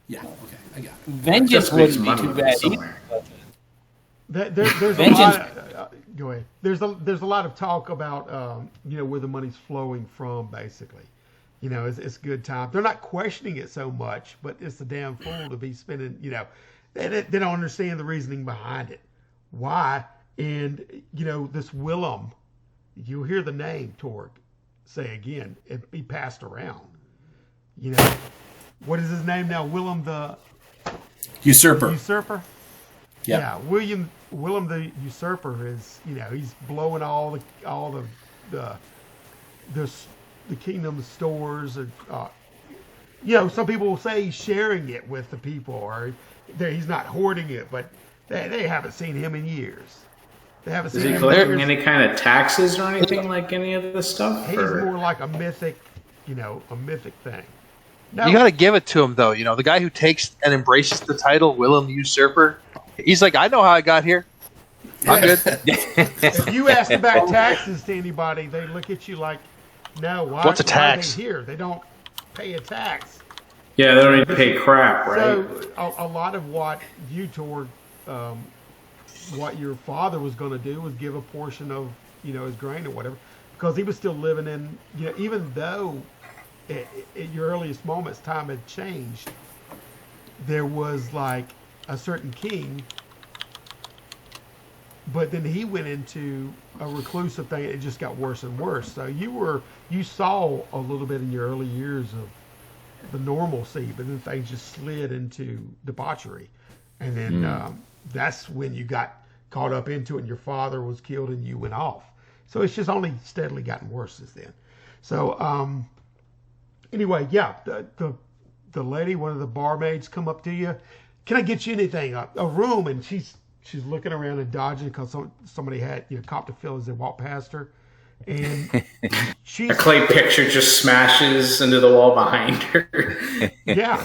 [SPEAKER 2] Yeah, okay, I got it.
[SPEAKER 3] vengeance
[SPEAKER 4] Just makes
[SPEAKER 3] wouldn't be
[SPEAKER 4] money
[SPEAKER 3] too bad
[SPEAKER 4] somewhere.
[SPEAKER 3] either.
[SPEAKER 1] There's a
[SPEAKER 3] Vengeance.
[SPEAKER 1] lot. Go ahead. There's a lot of talk about where the money's flowing from. Basically, it's good time. They're not questioning it so much, but it's a damn fool to be spending. They don't understand the reasoning behind it. Why? And this Willem, you'll hear the name Torg say again and be passed around. What is his name now? Willem the
[SPEAKER 2] Usurper.
[SPEAKER 1] Usurper.
[SPEAKER 2] Yeah.
[SPEAKER 1] Yeah, Willem the Usurper is, he's blowing all the kingdom stores, and some people will say he's sharing it with the people, or he's not hoarding it, but they haven't seen him in years. They haven't
[SPEAKER 4] Is
[SPEAKER 1] seen
[SPEAKER 4] he
[SPEAKER 1] him
[SPEAKER 4] collecting
[SPEAKER 1] in years.
[SPEAKER 4] any kind of taxes or anything like any of this stuff?
[SPEAKER 1] He's
[SPEAKER 4] or-
[SPEAKER 1] more like a mythic thing. No,
[SPEAKER 5] You got to give it to him, though. The guy who takes and embraces the title, Willem the Usurper, he's like, I know how I got here. I'm good.
[SPEAKER 1] if you ask about taxes to anybody, they look at you like, no, why,
[SPEAKER 5] What's a
[SPEAKER 1] why
[SPEAKER 5] tax?
[SPEAKER 1] are they here? They don't pay a tax.
[SPEAKER 4] Yeah, they don't need to pay crap, right?
[SPEAKER 1] So a lot of what you toward what your father was going to do was give a portion of his grain or whatever, because he was still living in even though at your earliest moments time had changed, there was like a certain king, but then he went into a reclusive thing. It just got worse and worse. So you saw a little bit in your early years of the normalcy, but then things just slid into debauchery, and then that's when you got caught up into it. And your father was killed, and you went off. So it's just only steadily gotten worse since then. So anyway, yeah, the lady, one of the barmaids, come up to you. Can I get you anything? A room, and she's looking around and dodging because somebody had copped a feel as they walked past her, and she's
[SPEAKER 4] A clay picture just smashes into the wall behind her.
[SPEAKER 1] yeah.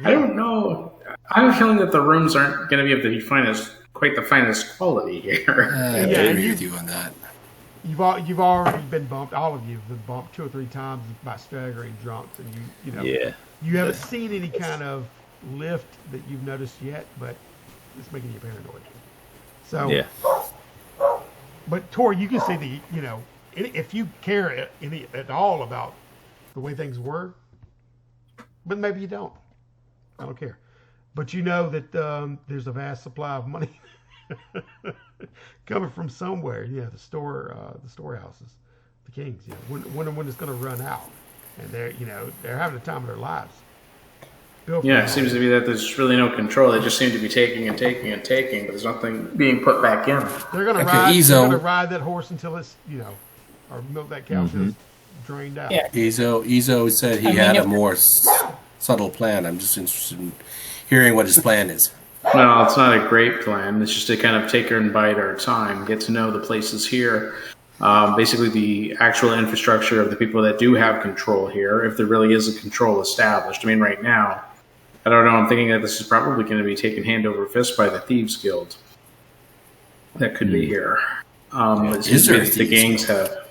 [SPEAKER 4] I don't know. I have a feeling that the rooms aren't going to be of quite the finest quality here.
[SPEAKER 2] I
[SPEAKER 1] Yeah,
[SPEAKER 2] agree
[SPEAKER 1] you-
[SPEAKER 2] with you on that.
[SPEAKER 1] You've already been bumped. All of you have been bumped 2 or 3 times by staggering drunks, and
[SPEAKER 6] Yeah.
[SPEAKER 1] you haven't seen any kind of lift that you've noticed yet, but it's making you paranoid. So
[SPEAKER 6] Yeah.
[SPEAKER 1] But Tori, you can see if you care any at all about the way things were, but maybe you don't. I don't care. But you know that there's a vast supply of money coming from somewhere. The storehouses, the kings. When it's going to run out, and they're having the time of their lives.
[SPEAKER 4] Yeah, it seems to be that there's really no control. They just seem to be taking and taking and taking, but there's nothing being put back in.
[SPEAKER 1] They're going to
[SPEAKER 2] Okay,
[SPEAKER 1] ride.
[SPEAKER 2] Ezo.
[SPEAKER 1] They're going to ride that horse until it's or milk that cow until it's drained out.
[SPEAKER 3] Yeah.
[SPEAKER 2] Izo said he
[SPEAKER 3] I mean,
[SPEAKER 2] had a
[SPEAKER 3] if-
[SPEAKER 2] more subtle plan. I'm just interested in hearing what his plan is.
[SPEAKER 4] No, it's not a great plan. It's just to kind of take her and bide our time, get to know the places here. Basically, the actual infrastructure of the people that do have control here, if there really is a control established. I mean, right now, I don't know. I'm thinking that this is probably going to be taken hand over fist by the Thieves Guild. That could be here. It seems
[SPEAKER 2] Is there
[SPEAKER 4] to
[SPEAKER 2] a
[SPEAKER 4] be that the
[SPEAKER 2] Thieves
[SPEAKER 4] gangs
[SPEAKER 2] Guild?
[SPEAKER 4] have.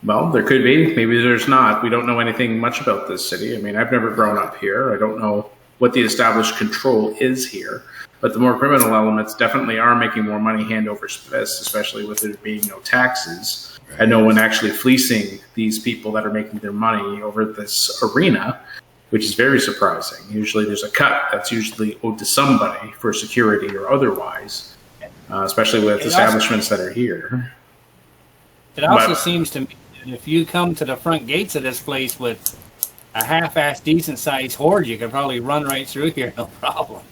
[SPEAKER 4] Well, there could be. Maybe there's not. We don't know anything much about this city. I mean, I've never grown up here. I don't know what the established control is here. But the more criminal elements definitely are making more money hand over fist, especially with there being no taxes and no one actually fleecing these people that are making their money over this arena, which is very surprising. Usually there's a cut that's usually owed to somebody for security or otherwise, especially with establishments that are here.
[SPEAKER 3] It also
[SPEAKER 4] But-
[SPEAKER 3] seems to me that if you come to the front gates of this place with a half-assed decent-sized horde, you could probably run right through here, no problem.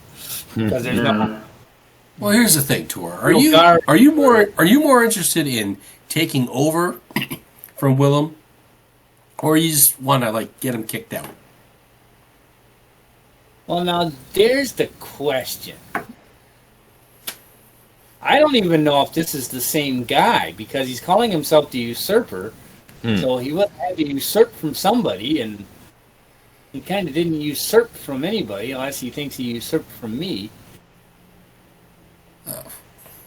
[SPEAKER 3] Because there's no.
[SPEAKER 2] Well, here's the thing, Tor. Are
[SPEAKER 3] No
[SPEAKER 2] you
[SPEAKER 3] guard.
[SPEAKER 2] are you more interested in taking over from Willem, or you just want to get him kicked out?
[SPEAKER 3] Well, now there's the question. I don't even know if this is the same guy because he's calling himself the usurper. So he would have to usurp from somebody, and he kind of didn't usurp from anybody unless he thinks he usurped from me.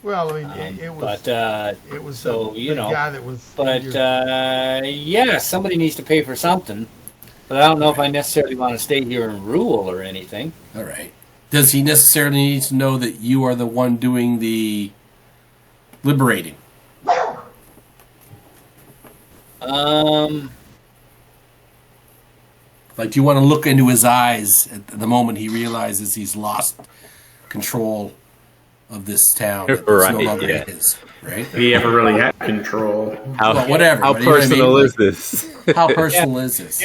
[SPEAKER 1] Well, I mean, it was.
[SPEAKER 3] But
[SPEAKER 1] It was
[SPEAKER 3] so,
[SPEAKER 1] the
[SPEAKER 3] you know,
[SPEAKER 1] guy that was.
[SPEAKER 3] but yeah, somebody needs to pay for something. But I don't know if I necessarily want to stay here and rule or anything.
[SPEAKER 2] All right. Does he necessarily need to know that you are the one doing the liberating? Like, do you want to look into his eyes at the moment he realizes he's lost control of this town? That it's no
[SPEAKER 6] Right,
[SPEAKER 2] longer
[SPEAKER 6] yeah.
[SPEAKER 2] his, right?
[SPEAKER 4] If he ever really had control.
[SPEAKER 2] Well, whatever.
[SPEAKER 6] How
[SPEAKER 2] but you know what I mean?
[SPEAKER 6] personal
[SPEAKER 2] Like,
[SPEAKER 6] is this?
[SPEAKER 2] How personal is this?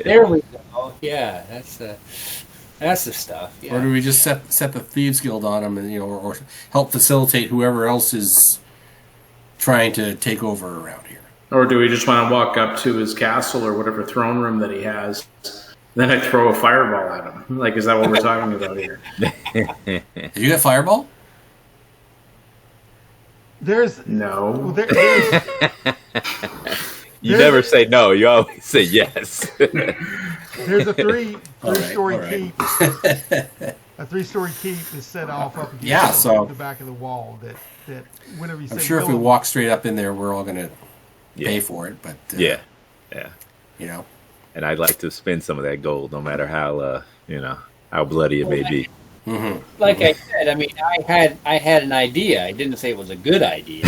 [SPEAKER 3] There we go. Yeah, that's the stuff. Yeah.
[SPEAKER 2] Or do we just set the thieves guild on him, and or help facilitate whoever else is trying to take over around here?
[SPEAKER 4] Or do we just want to walk up to his castle or whatever throne room that he has? Then I throw a fireball at him. Like, is that what we're talking about here?
[SPEAKER 2] Did you get fireball?
[SPEAKER 1] There's
[SPEAKER 4] No.
[SPEAKER 1] well, there's
[SPEAKER 6] You never say no. You always say yes.
[SPEAKER 1] there's a three-story
[SPEAKER 2] all right.
[SPEAKER 1] keep. A three-story keep is set off up against
[SPEAKER 2] Yeah, so-
[SPEAKER 1] the back of the wall. That whenever you say
[SPEAKER 2] I'm sure if we
[SPEAKER 1] Willem-
[SPEAKER 2] walk straight up in there, we're all going to pay
[SPEAKER 6] Yeah.
[SPEAKER 2] for it. But
[SPEAKER 6] Yeah.
[SPEAKER 2] And
[SPEAKER 6] I'd like to spend some of that gold, no matter how how bloody it may be.
[SPEAKER 3] Like I said, I mean, I had an idea. I didn't say it was a good idea.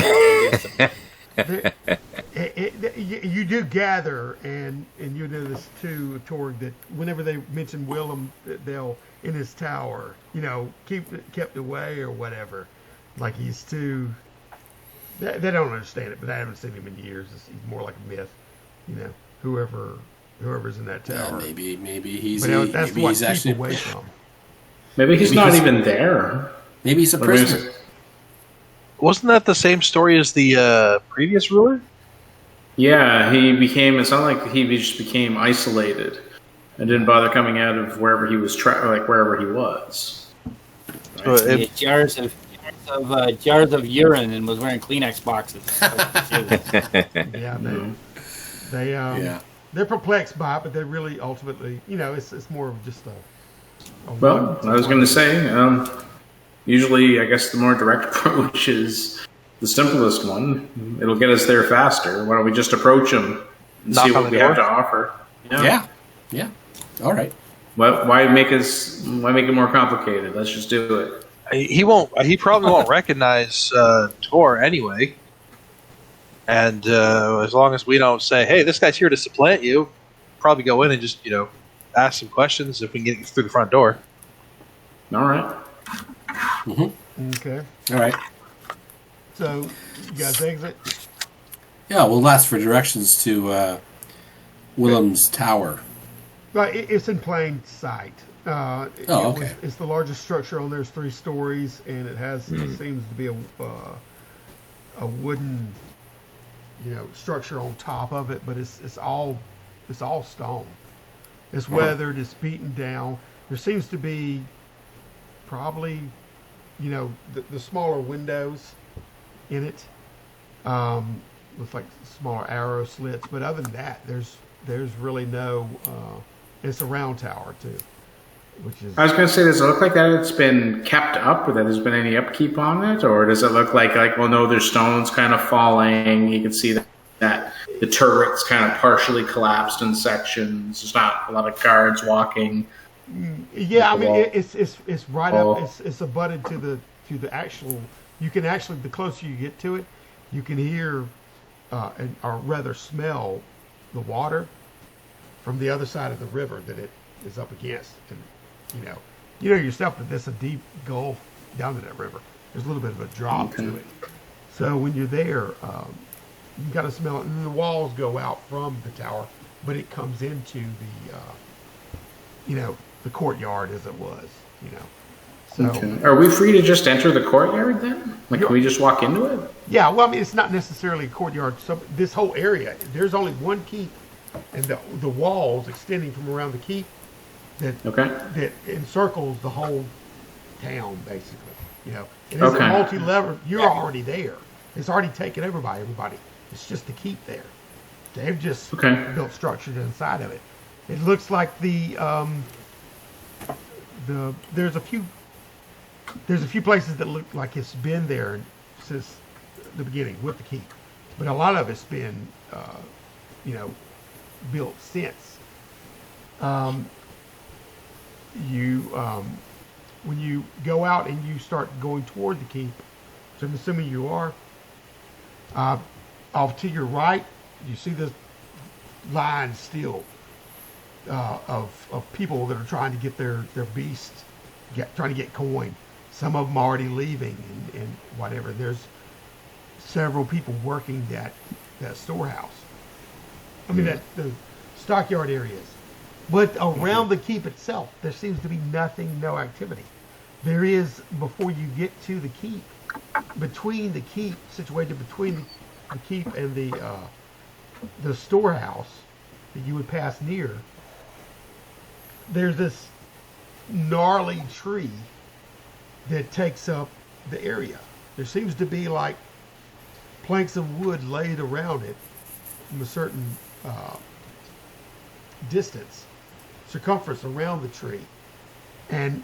[SPEAKER 1] you do gather, and you know this too, Torg, that whenever they mention Willem, they'll in his tower, keep it kept away or whatever. Like he's too. They don't understand it, but I haven't seen him in years. He's more like a myth, whoever's in that tower.
[SPEAKER 2] maybe he's
[SPEAKER 1] But that's
[SPEAKER 2] maybe
[SPEAKER 1] what
[SPEAKER 2] he's
[SPEAKER 1] keep
[SPEAKER 2] actually
[SPEAKER 1] away from.
[SPEAKER 4] Maybe he's not even there.
[SPEAKER 2] maybe he's a
[SPEAKER 4] Like, maybe
[SPEAKER 2] prisoner.
[SPEAKER 5] Wasn't that the same story as the previous ruler?
[SPEAKER 4] Yeah, it's not like he just became isolated and didn't bother coming out of wherever he was, wherever he was.
[SPEAKER 5] So it-
[SPEAKER 3] Jars of urine and was wearing Kleenex boxes.
[SPEAKER 1] Yeah, they they're perplexed by it, but they're really ultimately, it's more of just a
[SPEAKER 4] Well, I was going to say, usually, I guess the more direct approach is the simplest one. It'll get us there faster. Why don't we just approach him and
[SPEAKER 5] Knock
[SPEAKER 4] see
[SPEAKER 5] on
[SPEAKER 4] what
[SPEAKER 5] the
[SPEAKER 4] we have
[SPEAKER 5] door?
[SPEAKER 4] to offer?
[SPEAKER 2] Yeah. All right.
[SPEAKER 4] Why make it more complicated? Let's just do it.
[SPEAKER 5] He won't. He probably won't recognize Tor anyway. And as long as we don't say, "Hey, this guy's here to supplant you," probably go in and just ask some questions if we can get through the front door.
[SPEAKER 4] All right.
[SPEAKER 1] Okay.
[SPEAKER 2] All right.
[SPEAKER 1] So you guys exit.
[SPEAKER 2] Yeah, we'll ask for directions to Willem's tower.
[SPEAKER 1] Right, it's in plain sight.
[SPEAKER 2] Okay.
[SPEAKER 1] It's the largest structure on there. It's 3 stories, and it has it seems to be a wooden, structure on top of it. But it's all stone. It's weathered. It's beaten down. There seems to be probably, the smaller windows in it. With like smaller arrow slits. But other than that, there's really no. It's a round tower too, which is.
[SPEAKER 4] I was going to say, does it look like that it's been kept up, or that there's been any upkeep on it, or does it look like well, no, there's stones kind of falling. You can see that the turret's kind of partially collapsed in sections. There's not a lot of guards walking.
[SPEAKER 1] Yeah, I mean
[SPEAKER 4] wall.
[SPEAKER 1] it's right
[SPEAKER 4] Wall.
[SPEAKER 1] up. It's abutted to the actual. You can actually, the closer you get to it, you can hear, or rather smell, the water from the other side of the river that it is up against. And you know yourself that there's a deep gulf down to that river. There's a little bit of a drop to it. So when you're there, you got to smell it. And the walls go out from the tower, but it comes into the courtyard as it was. So
[SPEAKER 4] Okay. Are we free to just enter the courtyard then? Like, can we just walk into it?
[SPEAKER 1] yeah, well, I mean, it's not necessarily a courtyard. So this whole area, there's only one keep, and the walls extending from around the keep that
[SPEAKER 4] Okay.
[SPEAKER 1] that encircles the whole town, basically. You know, it isn't
[SPEAKER 4] Okay.
[SPEAKER 1] multi-level. You're already there. It's already taken over by everybody. It's just to keep there. They've just built structures inside of it. It looks like there's a few places that look like it's been there since the beginning with the keep, but a lot of it's been built since. When you go out and you start going toward the keep, which I'm assuming you are, off to your right, you see this line still of people that are trying to get their beasts, trying to get coin. Some of them already leaving and whatever. There's several people working that storehouse. I mean, the stockyard areas. But around the keep itself, there seems to be nothing, no activity. There is, before you get to the keep, situated between the keep and the storehouse that you would pass near, there's this gnarly tree that takes up the area. There seems to be like planks of wood laid around it from a certain circumference around the tree. And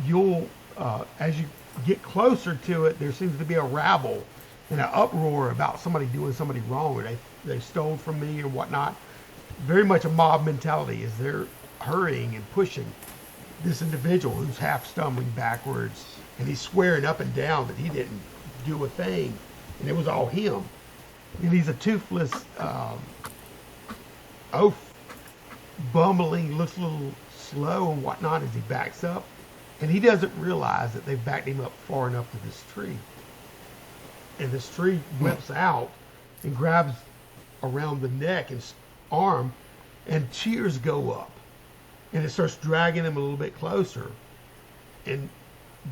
[SPEAKER 1] you'll, as you get closer to it, there seems to be a rabble and an uproar about somebody doing somebody wrong, or they stole from me or whatnot. Very much a mob mentality as they're hurrying and pushing this individual who's half stumbling backwards, and he's swearing up and down that he didn't do a thing, and it was all him. And he's a toothless, bumbling, looks a little slow and whatnot as he backs up, and he doesn't realize that they've backed him up far enough to this tree. And this tree whips out and grabs around the neck and arm, and cheers go up. And it starts dragging him a little bit closer and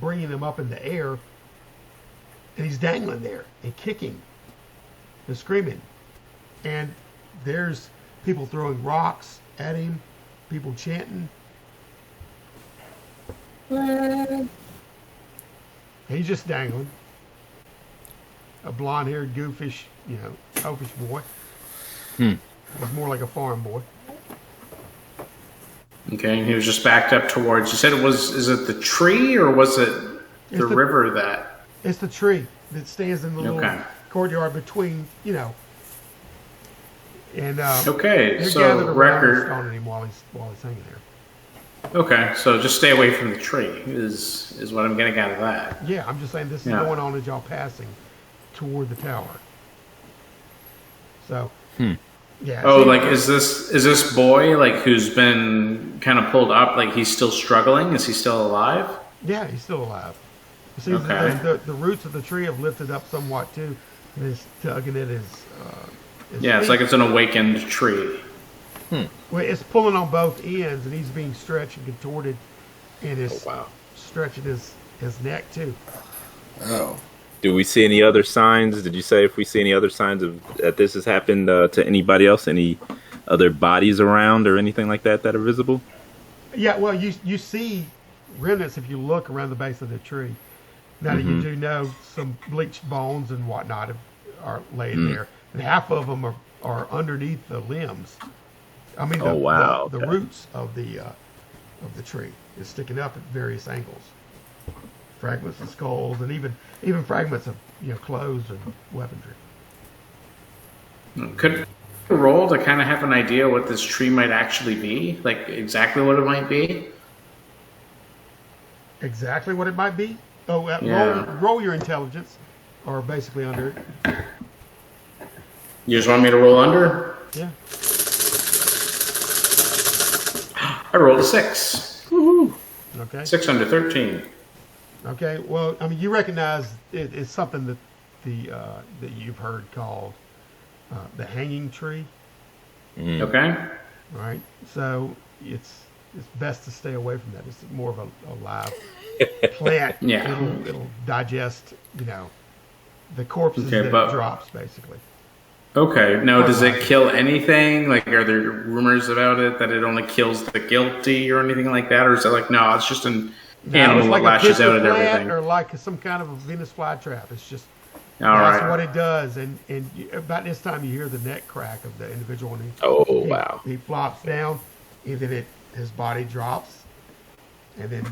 [SPEAKER 1] bringing him up in the air. And he's dangling there and kicking and screaming. And there's people throwing rocks at him, people chanting. And he's just dangling. A blonde-haired, goofish, oafish boy. He's more like a farm boy.
[SPEAKER 4] Okay, and he was just backed up towards. You said is it the tree or was it the river that?
[SPEAKER 1] It's the tree that stands in the little courtyard between, and
[SPEAKER 4] okay,
[SPEAKER 1] they're
[SPEAKER 4] so
[SPEAKER 1] gathered around
[SPEAKER 4] record.
[SPEAKER 1] and stoning him while he's hanging there.
[SPEAKER 4] Okay, so just stay away from the tree is what I'm getting out of that.
[SPEAKER 1] Yeah, I'm just saying this is going on as y'all passing toward the tower. So, yeah.
[SPEAKER 4] Oh, like is this boy like who's been kind of pulled up? Like he's still struggling? Is he still alive?
[SPEAKER 1] Yeah, he's still alive. It seems that the roots of the tree have lifted up somewhat too, and is tugging at his
[SPEAKER 4] yeah, it's like it's an awakened tree.
[SPEAKER 1] Well, it's pulling on both ends, and he's being stretched and contorted, and is stretching his neck too.
[SPEAKER 2] Oh.
[SPEAKER 6] Do we see any other signs? Did you say if we see any other signs of that this has happened to anybody else? Any other bodies around or anything like that are visible?
[SPEAKER 1] Yeah, well, you see remnants if you look around the base of the tree. Now that you do know some bleached bones and whatnot are laid there, and half of them are underneath the limbs. I mean, the roots of the tree is sticking up at various angles. Fragments of skulls and even fragments of clothes and weaponry.
[SPEAKER 4] Could I roll to kind of have an idea what this tree might actually be, like exactly what it might be?
[SPEAKER 1] Exactly what it might be. Oh, roll your intelligence, or basically under it.
[SPEAKER 4] You just want me to roll under?
[SPEAKER 1] Yeah.
[SPEAKER 4] I rolled a 6.
[SPEAKER 1] Woohoo! Okay.
[SPEAKER 4] 6 under 13.
[SPEAKER 1] Okay. Well, I mean, you recognize it's something that that you've heard called the hanging tree.
[SPEAKER 4] Okay.
[SPEAKER 1] Right. So it's best to stay away from that. It's more of a live plant.
[SPEAKER 4] Yeah.
[SPEAKER 1] It'll digest, the corpses
[SPEAKER 4] Okay,
[SPEAKER 1] that
[SPEAKER 4] but-
[SPEAKER 1] it drops, basically.
[SPEAKER 4] Okay. Now, does it kill anything? Like, are there rumors about it that it only kills the guilty or anything like that? Or is it like, no, it's just animal
[SPEAKER 1] it's like
[SPEAKER 4] that lashes
[SPEAKER 1] a
[SPEAKER 4] out at
[SPEAKER 1] plant
[SPEAKER 4] everything.
[SPEAKER 1] or like some kind of a Venus flytrap. It's just
[SPEAKER 4] All
[SPEAKER 1] that's
[SPEAKER 4] right.
[SPEAKER 1] what it does. And about this time, you hear the neck crack of the individual, and
[SPEAKER 6] Oh, wow.
[SPEAKER 1] he flops down, and then his body drops, and then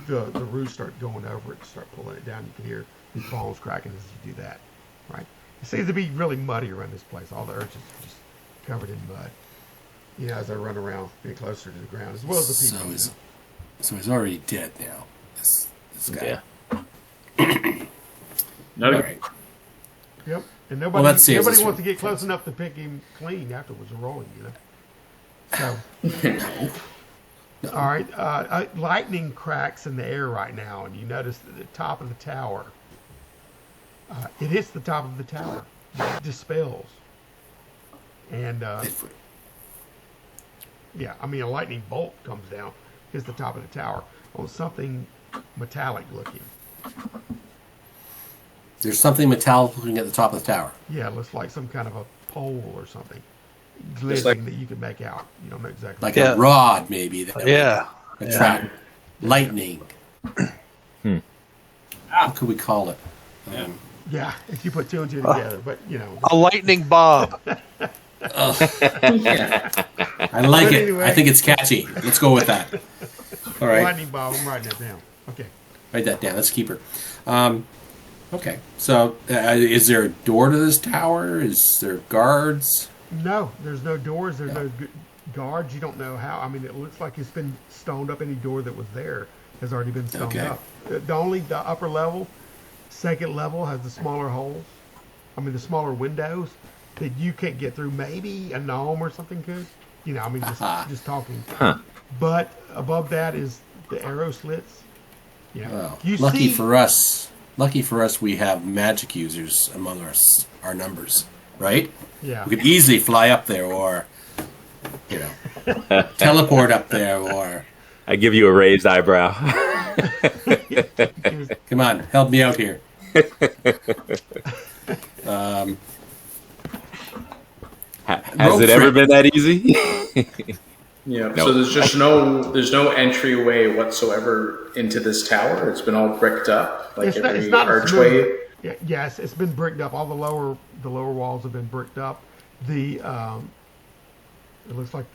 [SPEAKER 1] the roots start going over it, start pulling it down. You can hear his bones cracking as you do that. Right? It seems to be really muddy around this place. All the urchins are just covered in mud. You know, as they run around, getting closer to the ground, as well as the people.
[SPEAKER 2] So he's already dead now. This guy.
[SPEAKER 6] Yeah.
[SPEAKER 4] No,
[SPEAKER 2] All right.
[SPEAKER 1] Yep. And
[SPEAKER 2] Well,
[SPEAKER 1] nobody
[SPEAKER 2] that saves
[SPEAKER 1] nobody
[SPEAKER 2] us
[SPEAKER 1] wants to
[SPEAKER 2] from-
[SPEAKER 1] get close enough to pick him clean afterwards or rolling, So. All right. Lightning cracks in the air right now, and you notice that the top of the tower. It hits the top of the tower. It dispels. And
[SPEAKER 2] Bigfoot.
[SPEAKER 1] yeah, I mean a lightning bolt comes down, hits the top of the tower on something metallic looking.
[SPEAKER 2] There's something metallic looking at the top of the tower.
[SPEAKER 1] Yeah, it looks like some kind of a pole or something, glistening
[SPEAKER 4] like-
[SPEAKER 1] that you can make out. You don't know exactly.
[SPEAKER 2] Like
[SPEAKER 5] Yeah.
[SPEAKER 2] a rod, maybe. That
[SPEAKER 5] Yeah.
[SPEAKER 2] would attract lightning. What could we call it?
[SPEAKER 1] Yeah, if you put two and two together, but you know.
[SPEAKER 5] A lightning bob.
[SPEAKER 2] I like
[SPEAKER 1] But
[SPEAKER 2] it.
[SPEAKER 1] anyway.
[SPEAKER 2] I think it's catchy. Let's go with that. All right.
[SPEAKER 1] Lightning bob. I'm writing that down. Okay.
[SPEAKER 2] Write that down. Let's keep her. Okay. So, is there a door to this tower? Is there guards?
[SPEAKER 1] No, there's no doors. There's no guards. You don't know how. I mean, it looks like it's been stoned up. Any door that was there has already been stoned
[SPEAKER 2] Okay.
[SPEAKER 1] up. The upper level, second level has the smaller holes. I mean, the smaller windows that you can't get through. Maybe a gnome or something could. You know, I mean, just talking.
[SPEAKER 6] Huh.
[SPEAKER 1] But above that is the arrow slits. Yeah.
[SPEAKER 2] Well,
[SPEAKER 1] You
[SPEAKER 2] lucky
[SPEAKER 1] see-
[SPEAKER 2] for us, we have magic users among our numbers, right?
[SPEAKER 1] Yeah.
[SPEAKER 2] We could easily fly up there, or you know, teleport up there, or
[SPEAKER 6] I give you a raised eyebrow.
[SPEAKER 2] come on, help me out here.
[SPEAKER 6] Has it ever been that easy?
[SPEAKER 4] Yeah.
[SPEAKER 6] No.
[SPEAKER 4] So there's no entryway whatsoever into this tower. It's been all bricked up, like every
[SPEAKER 1] it's not a
[SPEAKER 4] archway.
[SPEAKER 1] smooth- Yeah, yes, it's been bricked up. All the lower walls have been bricked up. The it looks like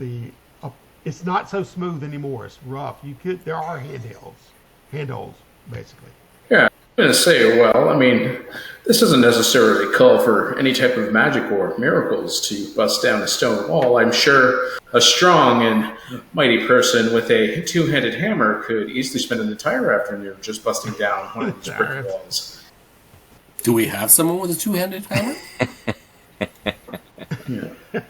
[SPEAKER 1] it's not so smooth anymore. It's rough. There are handholds basically.
[SPEAKER 4] Yeah. I'm gonna say, well, I mean, this doesn't necessarily call for any type of magic or miracles to bust down a stone wall. I'm sure a strong and mighty person with a two-handed hammer could easily spend an entire afternoon just busting down one of these brick walls.
[SPEAKER 2] Do we have someone with a two-handed hammer?
[SPEAKER 4] Yeah.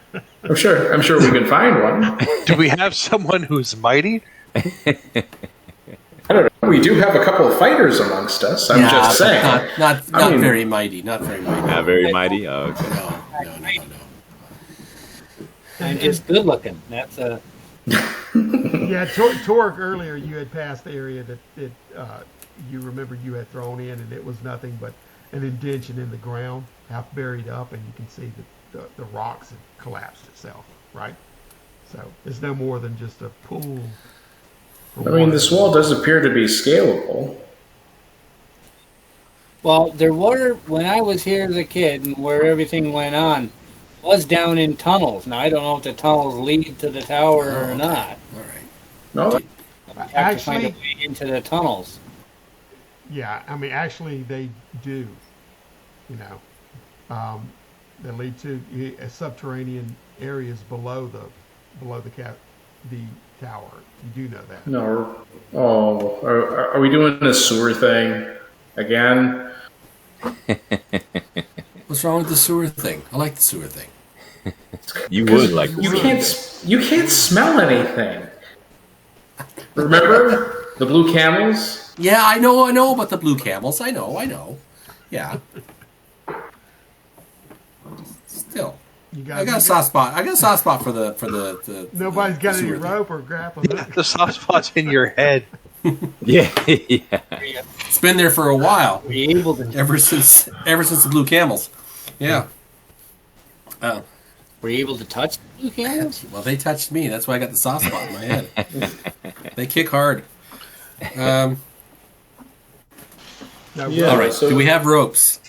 [SPEAKER 4] I'm sure we can find one.
[SPEAKER 5] Do we have someone who's mighty?
[SPEAKER 4] I don't know. We do have a couple of fighters amongst us. I'm just
[SPEAKER 2] but
[SPEAKER 4] saying.
[SPEAKER 2] not
[SPEAKER 4] I mean-
[SPEAKER 2] very mighty. Not very mighty.
[SPEAKER 6] Not very mighty. Oh, okay.
[SPEAKER 2] No.
[SPEAKER 3] I'm just good looking. That's a.
[SPEAKER 1] Yeah, Torque earlier you had passed the area that you remember you had thrown in, and it was nothing but an indention in the ground, half buried up, and you can see that the rocks have collapsed itself, right? So it's no more than just a pool.
[SPEAKER 4] I mean, this wall does appear to be scalable.
[SPEAKER 3] Well, there were when I was here as a kid, and where everything went on was down in tunnels. Now I don't know if the tunnels lead to the tower or not.
[SPEAKER 2] All right.
[SPEAKER 4] No,
[SPEAKER 3] You have to find a
[SPEAKER 1] Actually,
[SPEAKER 3] way into the tunnels.
[SPEAKER 1] yeah, I mean, actually they do, you know, they lead to subterranean areas below the tower. You do know that.
[SPEAKER 4] no. Oh, are we doing this sewer thing again?
[SPEAKER 2] What's wrong with the sewer thing? I like the sewer thing.
[SPEAKER 6] You would like
[SPEAKER 4] You
[SPEAKER 6] this.
[SPEAKER 4] can't smell anything. Remember the blue camels?
[SPEAKER 2] Yeah, I know about the blue camels. I know. Yeah. Still,
[SPEAKER 1] You
[SPEAKER 2] I got a soft spot. I got a soft spot for the
[SPEAKER 1] Nobody's got
[SPEAKER 2] the
[SPEAKER 1] any
[SPEAKER 2] sewer thing.
[SPEAKER 1] rope or grappling hook.
[SPEAKER 5] The soft spot's in your head.
[SPEAKER 6] Yeah, yeah.
[SPEAKER 2] It's been there for a while,
[SPEAKER 3] Were you able to?
[SPEAKER 2] ever since the blue camels. Yeah. Oh.
[SPEAKER 3] Were you able to touch the blue camels?
[SPEAKER 2] Well, they touched me. That's why I got the soft spot in my head. They kick hard.
[SPEAKER 1] No,
[SPEAKER 4] Yeah.
[SPEAKER 2] All right.
[SPEAKER 4] so-
[SPEAKER 2] Do we have ropes?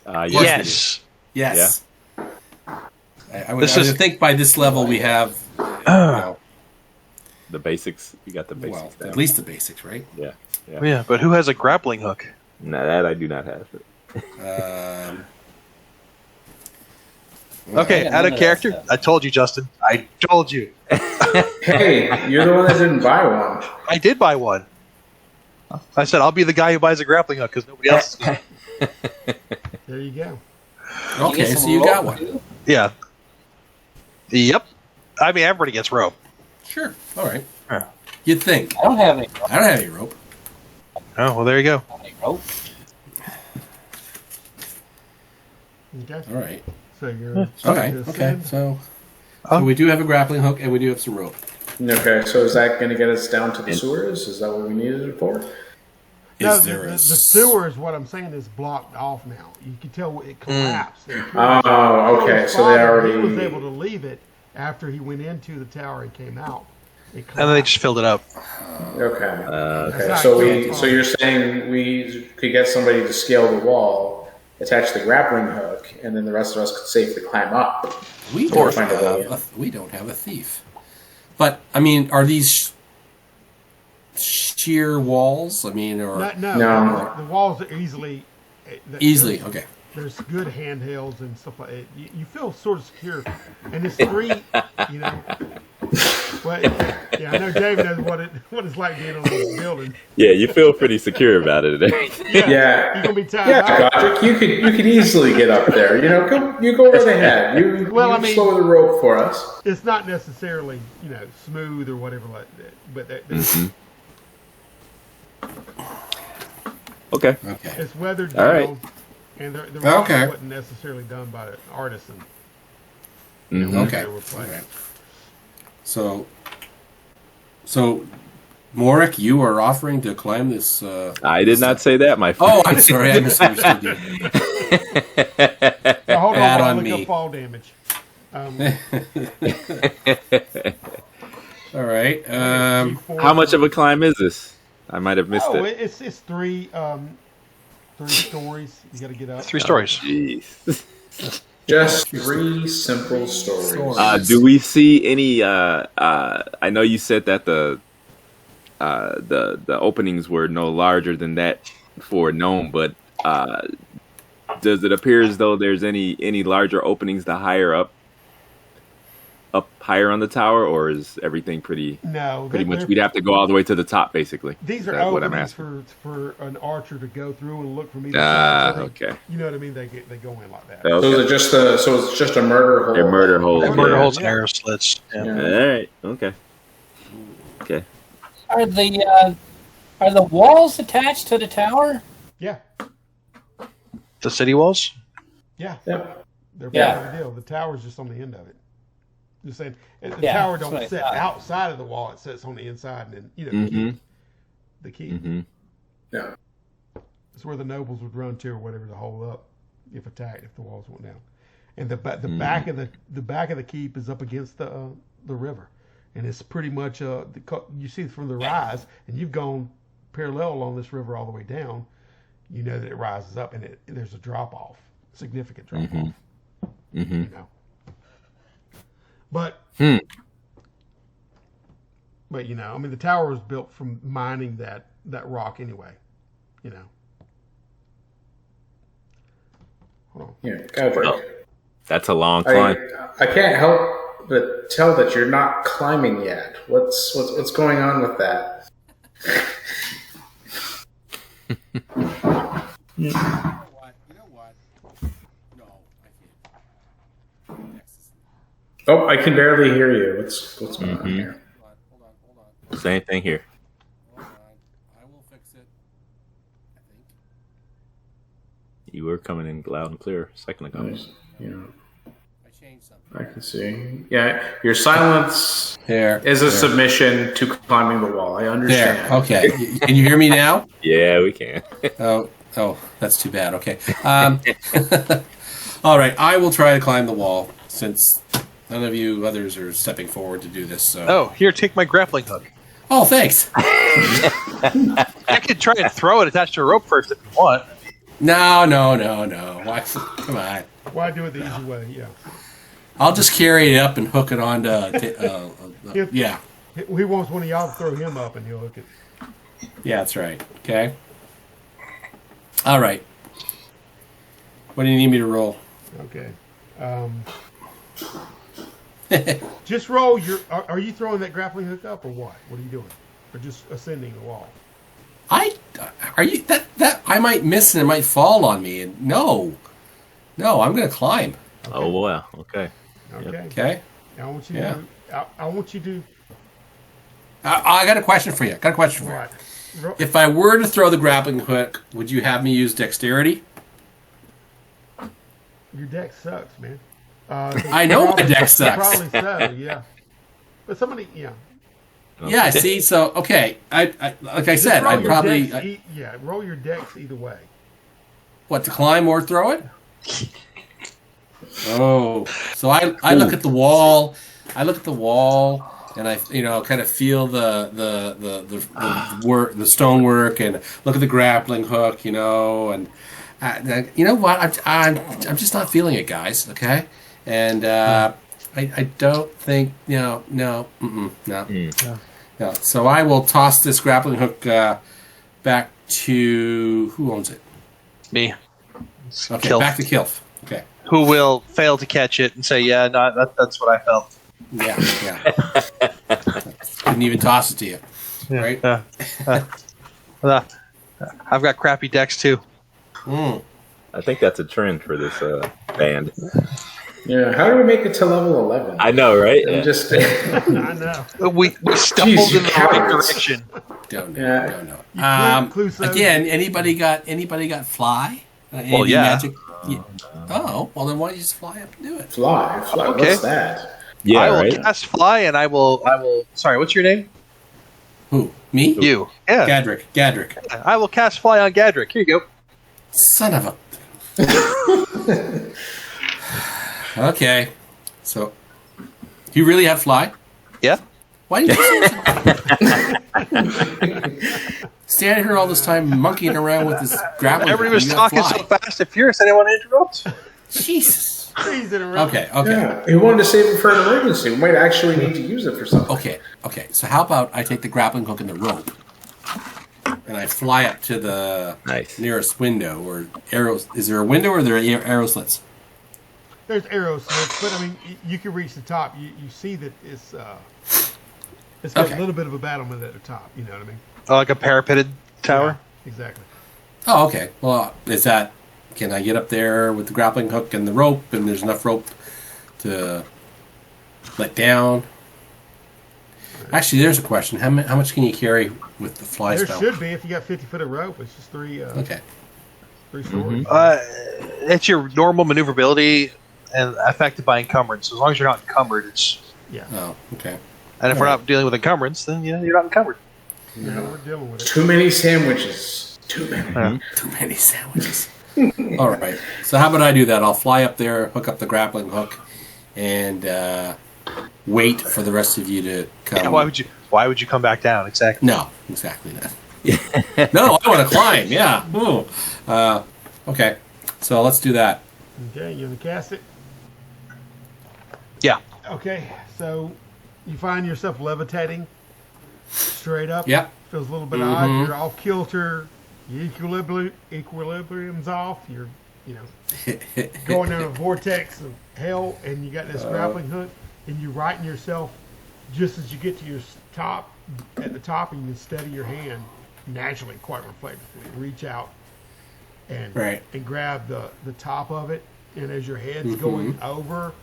[SPEAKER 6] Yes.
[SPEAKER 5] Yes.
[SPEAKER 2] Yes. I would,
[SPEAKER 5] This
[SPEAKER 2] I
[SPEAKER 5] is-
[SPEAKER 2] would think by this level we have, know,
[SPEAKER 6] The basics. You got the
[SPEAKER 2] well,
[SPEAKER 6] basics down.
[SPEAKER 2] at least the basics, right?
[SPEAKER 6] Yeah.
[SPEAKER 5] Yeah, but who has a grappling hook?
[SPEAKER 6] No, that I do not have.
[SPEAKER 5] Okay,
[SPEAKER 3] Yeah,
[SPEAKER 5] out
[SPEAKER 3] none
[SPEAKER 5] of
[SPEAKER 3] of
[SPEAKER 5] character.
[SPEAKER 3] that stuff.
[SPEAKER 5] I told you, Justin. I told you.
[SPEAKER 4] Hey, you're the one that didn't buy one.
[SPEAKER 5] I did buy one. I said I'll be the guy who buys a grappling hook because nobody else is going to.
[SPEAKER 1] There you go.
[SPEAKER 2] Okay,
[SPEAKER 3] get
[SPEAKER 2] so
[SPEAKER 3] some
[SPEAKER 2] you got
[SPEAKER 3] rope,
[SPEAKER 2] one.
[SPEAKER 3] too?
[SPEAKER 5] Yeah. Yep. I mean, everybody gets rope.
[SPEAKER 2] Sure. All right.
[SPEAKER 5] Yeah.
[SPEAKER 2] You'd think.
[SPEAKER 3] I don't have any rope.
[SPEAKER 2] I don't have any rope.
[SPEAKER 5] Oh, well, there you go.
[SPEAKER 3] I don't have any rope.
[SPEAKER 1] Okay.
[SPEAKER 2] All right.
[SPEAKER 1] So you're
[SPEAKER 2] Okay.
[SPEAKER 1] starting to
[SPEAKER 2] Okay.
[SPEAKER 1] ascend.
[SPEAKER 2] So we do have a grappling hook and we do have some rope.
[SPEAKER 4] Okay, so is that going to get us down to the sewers? Is that what we needed it for?
[SPEAKER 1] No,
[SPEAKER 2] Is there
[SPEAKER 1] the
[SPEAKER 2] a
[SPEAKER 1] sewers, what I'm saying, is blocked off now. You can tell it collapsed.
[SPEAKER 4] Oh, okay.
[SPEAKER 1] His
[SPEAKER 4] So they
[SPEAKER 1] father, He was
[SPEAKER 4] already.
[SPEAKER 1] able to leave it after he went into the tower and came out. It
[SPEAKER 5] And then they just
[SPEAKER 1] collapsed.
[SPEAKER 5] filled it up.
[SPEAKER 4] Okay.
[SPEAKER 1] That's
[SPEAKER 4] Okay.
[SPEAKER 1] not
[SPEAKER 4] So
[SPEAKER 1] good.
[SPEAKER 4] so you're saying we could get somebody to scale the wall, attach the grappling hook, and then the rest of us could safely climb up.
[SPEAKER 2] We
[SPEAKER 4] Or
[SPEAKER 2] don't
[SPEAKER 4] find a way in.
[SPEAKER 2] we don't have a thief. But I mean, are these sheer walls? I mean, or
[SPEAKER 4] No.
[SPEAKER 1] The walls are easily.
[SPEAKER 2] easily? Okay.
[SPEAKER 1] There's good handhelds and stuff like that. You feel sort of secure, and it's three. You know. Well, yeah, I know David knows what it's like being on this building.
[SPEAKER 6] Yeah, you feel pretty secure about it.
[SPEAKER 4] Yeah.
[SPEAKER 1] You're gonna be tied
[SPEAKER 4] Yeah,
[SPEAKER 1] up.
[SPEAKER 4] Godric, you could easily get up there. You know, go right ahead. You slow the rope for us.
[SPEAKER 1] It's not necessarily smooth or whatever like that, but
[SPEAKER 6] Okay.
[SPEAKER 2] Okay.
[SPEAKER 1] it's weathered
[SPEAKER 6] All
[SPEAKER 1] down,
[SPEAKER 6] right.
[SPEAKER 1] and the rock
[SPEAKER 2] Okay.
[SPEAKER 1] wasn't necessarily done by an artisan.
[SPEAKER 2] Okay.
[SPEAKER 1] They were playing.
[SPEAKER 2] Okay. So, Morik, you are offering to climb this.
[SPEAKER 6] I did not say that, my friend.
[SPEAKER 2] Oh, I'm sorry, I misunderstood you.
[SPEAKER 1] Now, hold
[SPEAKER 2] Bad
[SPEAKER 1] on,
[SPEAKER 2] on
[SPEAKER 1] I'll look
[SPEAKER 2] me.
[SPEAKER 1] up fall damage.
[SPEAKER 2] All right.
[SPEAKER 6] How much of a climb is this? I might have missed
[SPEAKER 1] Oh,
[SPEAKER 6] it.
[SPEAKER 1] it's three stories. You got to get up.
[SPEAKER 5] 3 stories.
[SPEAKER 6] Jeez.
[SPEAKER 4] Just 3 simple stories.
[SPEAKER 6] Do we see any? I know you said that the openings were no larger than that for a gnome, but does it appear as though there's any larger openings the higher up higher on the tower, or is everything pretty
[SPEAKER 1] No,
[SPEAKER 6] much? We'd have to go all the way to the top, basically.
[SPEAKER 1] These
[SPEAKER 6] Is
[SPEAKER 1] are
[SPEAKER 6] that what I'm
[SPEAKER 1] openings
[SPEAKER 6] asking?
[SPEAKER 1] for an archer to go through and look from either side. So they-
[SPEAKER 6] Okay.
[SPEAKER 1] You know what I mean? They go in like that.
[SPEAKER 6] Okay.
[SPEAKER 4] So it's just a murder hole.
[SPEAKER 6] A murder hole.
[SPEAKER 5] And murder
[SPEAKER 6] Yeah.
[SPEAKER 5] holes and arrow slits. Yeah.
[SPEAKER 4] Yeah.
[SPEAKER 6] All right. Okay. Okay.
[SPEAKER 3] Are the walls attached to the tower?
[SPEAKER 1] Yeah,
[SPEAKER 5] The city walls?
[SPEAKER 1] yeah.
[SPEAKER 4] Yep.
[SPEAKER 1] They're
[SPEAKER 3] Yeah.
[SPEAKER 1] part of the deal. The tower's just on the end of it. Just saying, the
[SPEAKER 3] Yeah,
[SPEAKER 1] tower
[SPEAKER 3] that's what I
[SPEAKER 1] don't sit
[SPEAKER 3] thought.
[SPEAKER 1] outside of the wall. It sits on the inside, and then
[SPEAKER 6] Mm-hmm.
[SPEAKER 1] the key.
[SPEAKER 6] Mm-hmm.
[SPEAKER 4] Yeah.
[SPEAKER 1] It's where the nobles would run to or whatever to hold up if attacked, if the walls went down. And the
[SPEAKER 6] Mm-hmm.
[SPEAKER 1] back of the keep is up against the river, and it's pretty much you see from the rise, and you've gone parallel along this river all the way down. You know that it rises up, and there's a drop off, significant drop off.
[SPEAKER 6] Mm-hmm.
[SPEAKER 1] You know, but
[SPEAKER 6] Hmm.
[SPEAKER 1] but I mean, the tower was built from mining that rock anyway. You know. Hold on.
[SPEAKER 4] Yeah, Godric.
[SPEAKER 6] That's a long climb.
[SPEAKER 4] I can't help but tell that you're not climbing yet. What's going on with that?
[SPEAKER 2] You know what? No, I can't.
[SPEAKER 4] Oh, I can barely hear you. What's going on here?
[SPEAKER 2] Hold on.
[SPEAKER 6] Same thing here.
[SPEAKER 2] Hold on. I will fix it. I think.
[SPEAKER 6] You were coming in loud and clear a second ago.
[SPEAKER 4] Yeah,
[SPEAKER 2] I changed something.
[SPEAKER 4] I can see. Yeah, your silence
[SPEAKER 2] There.
[SPEAKER 4] is a submission to climbing the wall. I
[SPEAKER 2] There.
[SPEAKER 4] understand.
[SPEAKER 2] Okay. Can you hear me now?
[SPEAKER 6] Yeah, we can.
[SPEAKER 2] Oh, that's too bad. Okay. All right. I will try to climb the wall since none of you others are stepping forward to do this. So.
[SPEAKER 5] Oh, here, take my grappling hook.
[SPEAKER 2] Oh, thanks.
[SPEAKER 5] I could try and throw it attached to a rope first if you want.
[SPEAKER 2] No. Why? Come on.
[SPEAKER 1] Why do it the easy way? Yeah.
[SPEAKER 2] I'll just carry it up and hook it onto. Yeah.
[SPEAKER 1] He wants one of y'all to throw him up and he'll hook it.
[SPEAKER 2] Yeah, that's right. Okay. All right. What do you need me to roll?
[SPEAKER 1] Okay. Just roll your. Are you throwing that grappling hook up or what? What are you doing? Or just ascending the wall?
[SPEAKER 2] Are you that I might miss and it might fall on me? And no, I'm gonna climb.
[SPEAKER 1] Okay.
[SPEAKER 6] Oh wow. Okay.
[SPEAKER 1] Okay.
[SPEAKER 2] Okay.
[SPEAKER 1] Now I want you
[SPEAKER 2] Yeah.
[SPEAKER 1] to. I want you to.
[SPEAKER 2] I got a question for you.
[SPEAKER 1] Right.
[SPEAKER 2] If I were to throw the grappling hook, would you have me use dexterity?
[SPEAKER 1] Your deck sucks, man.
[SPEAKER 2] I know my deck sucks.
[SPEAKER 1] Probably so, yeah. But somebody, yeah.
[SPEAKER 2] Yeah, I see. So okay, I like I said,
[SPEAKER 1] Roll
[SPEAKER 2] I'd
[SPEAKER 1] your
[SPEAKER 2] probably
[SPEAKER 1] decks roll your decks either way.
[SPEAKER 2] what to climb or throw it. Oh, so I look at the wall. I look at the wall, and I kind of feel the work, the stonework, and look at the grappling hook, and you know what? I'm just not feeling it, guys. Okay, and I don't think no. So I will toss this grappling hook back to who owns it.
[SPEAKER 5] Me.
[SPEAKER 2] Okay,
[SPEAKER 5] Kilf.
[SPEAKER 2] back to Kilf. Okay.
[SPEAKER 5] Who will fail to catch it and say, "Yeah, no, that's what I felt."
[SPEAKER 2] Yeah. Couldn't even toss it to you, right?
[SPEAKER 5] I've got crappy decks too.
[SPEAKER 2] Mm.
[SPEAKER 6] I think that's a trend for this band.
[SPEAKER 4] Yeah, how do we make it to level 11?
[SPEAKER 6] I know, right?
[SPEAKER 4] I'm
[SPEAKER 6] Yeah.
[SPEAKER 4] just.
[SPEAKER 1] I know.
[SPEAKER 5] We stumbled
[SPEAKER 4] Jeez, you
[SPEAKER 5] in the right
[SPEAKER 4] cowards.
[SPEAKER 5] direction.
[SPEAKER 2] Don't know.
[SPEAKER 4] Yeah.
[SPEAKER 2] Don't know.
[SPEAKER 1] Clue says-
[SPEAKER 2] Again, anybody got fly? Any
[SPEAKER 5] yeah.
[SPEAKER 2] Magic? Oh, well then why don't you just fly up and do it?
[SPEAKER 4] Fly.
[SPEAKER 5] Okay.
[SPEAKER 4] What's that?
[SPEAKER 6] Yeah,
[SPEAKER 5] I will
[SPEAKER 6] right.
[SPEAKER 5] cast fly, and I will. Sorry, what's your name?
[SPEAKER 2] Who? Me?
[SPEAKER 5] You. Yeah.
[SPEAKER 2] Gadrick.
[SPEAKER 5] I will cast fly on Gadrick. Here you go.
[SPEAKER 2] Son of a. Okay. So, you really have fly?
[SPEAKER 5] Yeah.
[SPEAKER 2] Why didn't you stand here all this time monkeying around with this grappling?
[SPEAKER 5] Everybody was
[SPEAKER 2] You got
[SPEAKER 5] talking
[SPEAKER 2] fly.
[SPEAKER 5] so fast and furious. I didn't want to interrupt.
[SPEAKER 2] Jesus.
[SPEAKER 1] Trees in a row.
[SPEAKER 2] Okay.
[SPEAKER 4] Yeah, he wanted to save it for an emergency. We might actually need to use it for something.
[SPEAKER 2] Okay. So how about I take the grappling hook and the rope, and I fly up to the
[SPEAKER 6] Nice.
[SPEAKER 2] nearest window or arrows. Is there a window or are there arrow slits?
[SPEAKER 1] There's arrows, but I mean, you can reach the top. You see that it's got
[SPEAKER 2] Okay.
[SPEAKER 1] a little bit of a battlement at the top. You know what I mean?
[SPEAKER 5] Like a parapeted tower.
[SPEAKER 1] Yeah, exactly.
[SPEAKER 2] Oh, okay. Well, can I get up there with the grappling hook and the rope, and there's enough rope to let down? Actually, there's a question. How much can you carry with the fly
[SPEAKER 1] There
[SPEAKER 2] spell?
[SPEAKER 1] should be if you got 50 foot of rope. It's just three
[SPEAKER 2] Okay.
[SPEAKER 1] stories.
[SPEAKER 5] It's your normal maneuverability and affected by encumbrance. As long as you're not encumbered, it's.
[SPEAKER 1] Yeah,
[SPEAKER 2] Oh, okay.
[SPEAKER 5] And if we're not dealing with encumbrance, then you're not encumbered.
[SPEAKER 1] we're dealing with it.
[SPEAKER 4] Too many sandwiches. Too many.
[SPEAKER 2] Too many sandwiches. All right. So how about I do that? I'll fly up there, hook up the grappling hook, and wait for the rest of you to come.
[SPEAKER 5] Yeah, why would you come back down? Exactly.
[SPEAKER 2] No, exactly that. No, I want to climb. Yeah. Ooh. Okay. So let's do that.
[SPEAKER 1] Okay, you want to cast it?
[SPEAKER 5] Yeah.
[SPEAKER 1] Okay, so you find yourself levitating straight up.
[SPEAKER 2] Yep.
[SPEAKER 1] Feels a little bit odd. You're off kilter. Your equilibrium's off. You're, going down a vortex of hell, and you got this grappling hook, and you're righting yourself just as you get to your top, at the top, and you can steady your hand naturally, quite reflexively. Reach out and grab the top of it, and as your head's going over,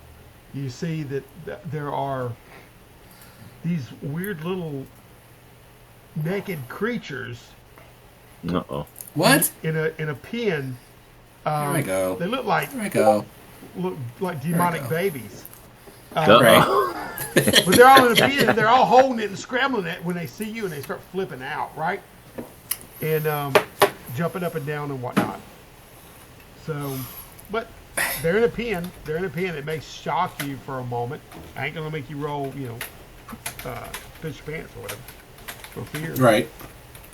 [SPEAKER 1] you see that there are these weird little naked creatures
[SPEAKER 6] Uh-oh.
[SPEAKER 2] What?
[SPEAKER 1] in a pen.
[SPEAKER 2] There I go.
[SPEAKER 1] They look like
[SPEAKER 2] There I go.
[SPEAKER 1] demonic babies.
[SPEAKER 2] Right.
[SPEAKER 1] But they're all in a pen, and they're all holding it and scrambling it when they see you, and they start flipping out, right? And jumping up and down and whatnot. So, but they're in a pen. They're in a pen. It may shock you for a moment. I ain't gonna make you roll, fish your pants or whatever. for fear.
[SPEAKER 2] Right.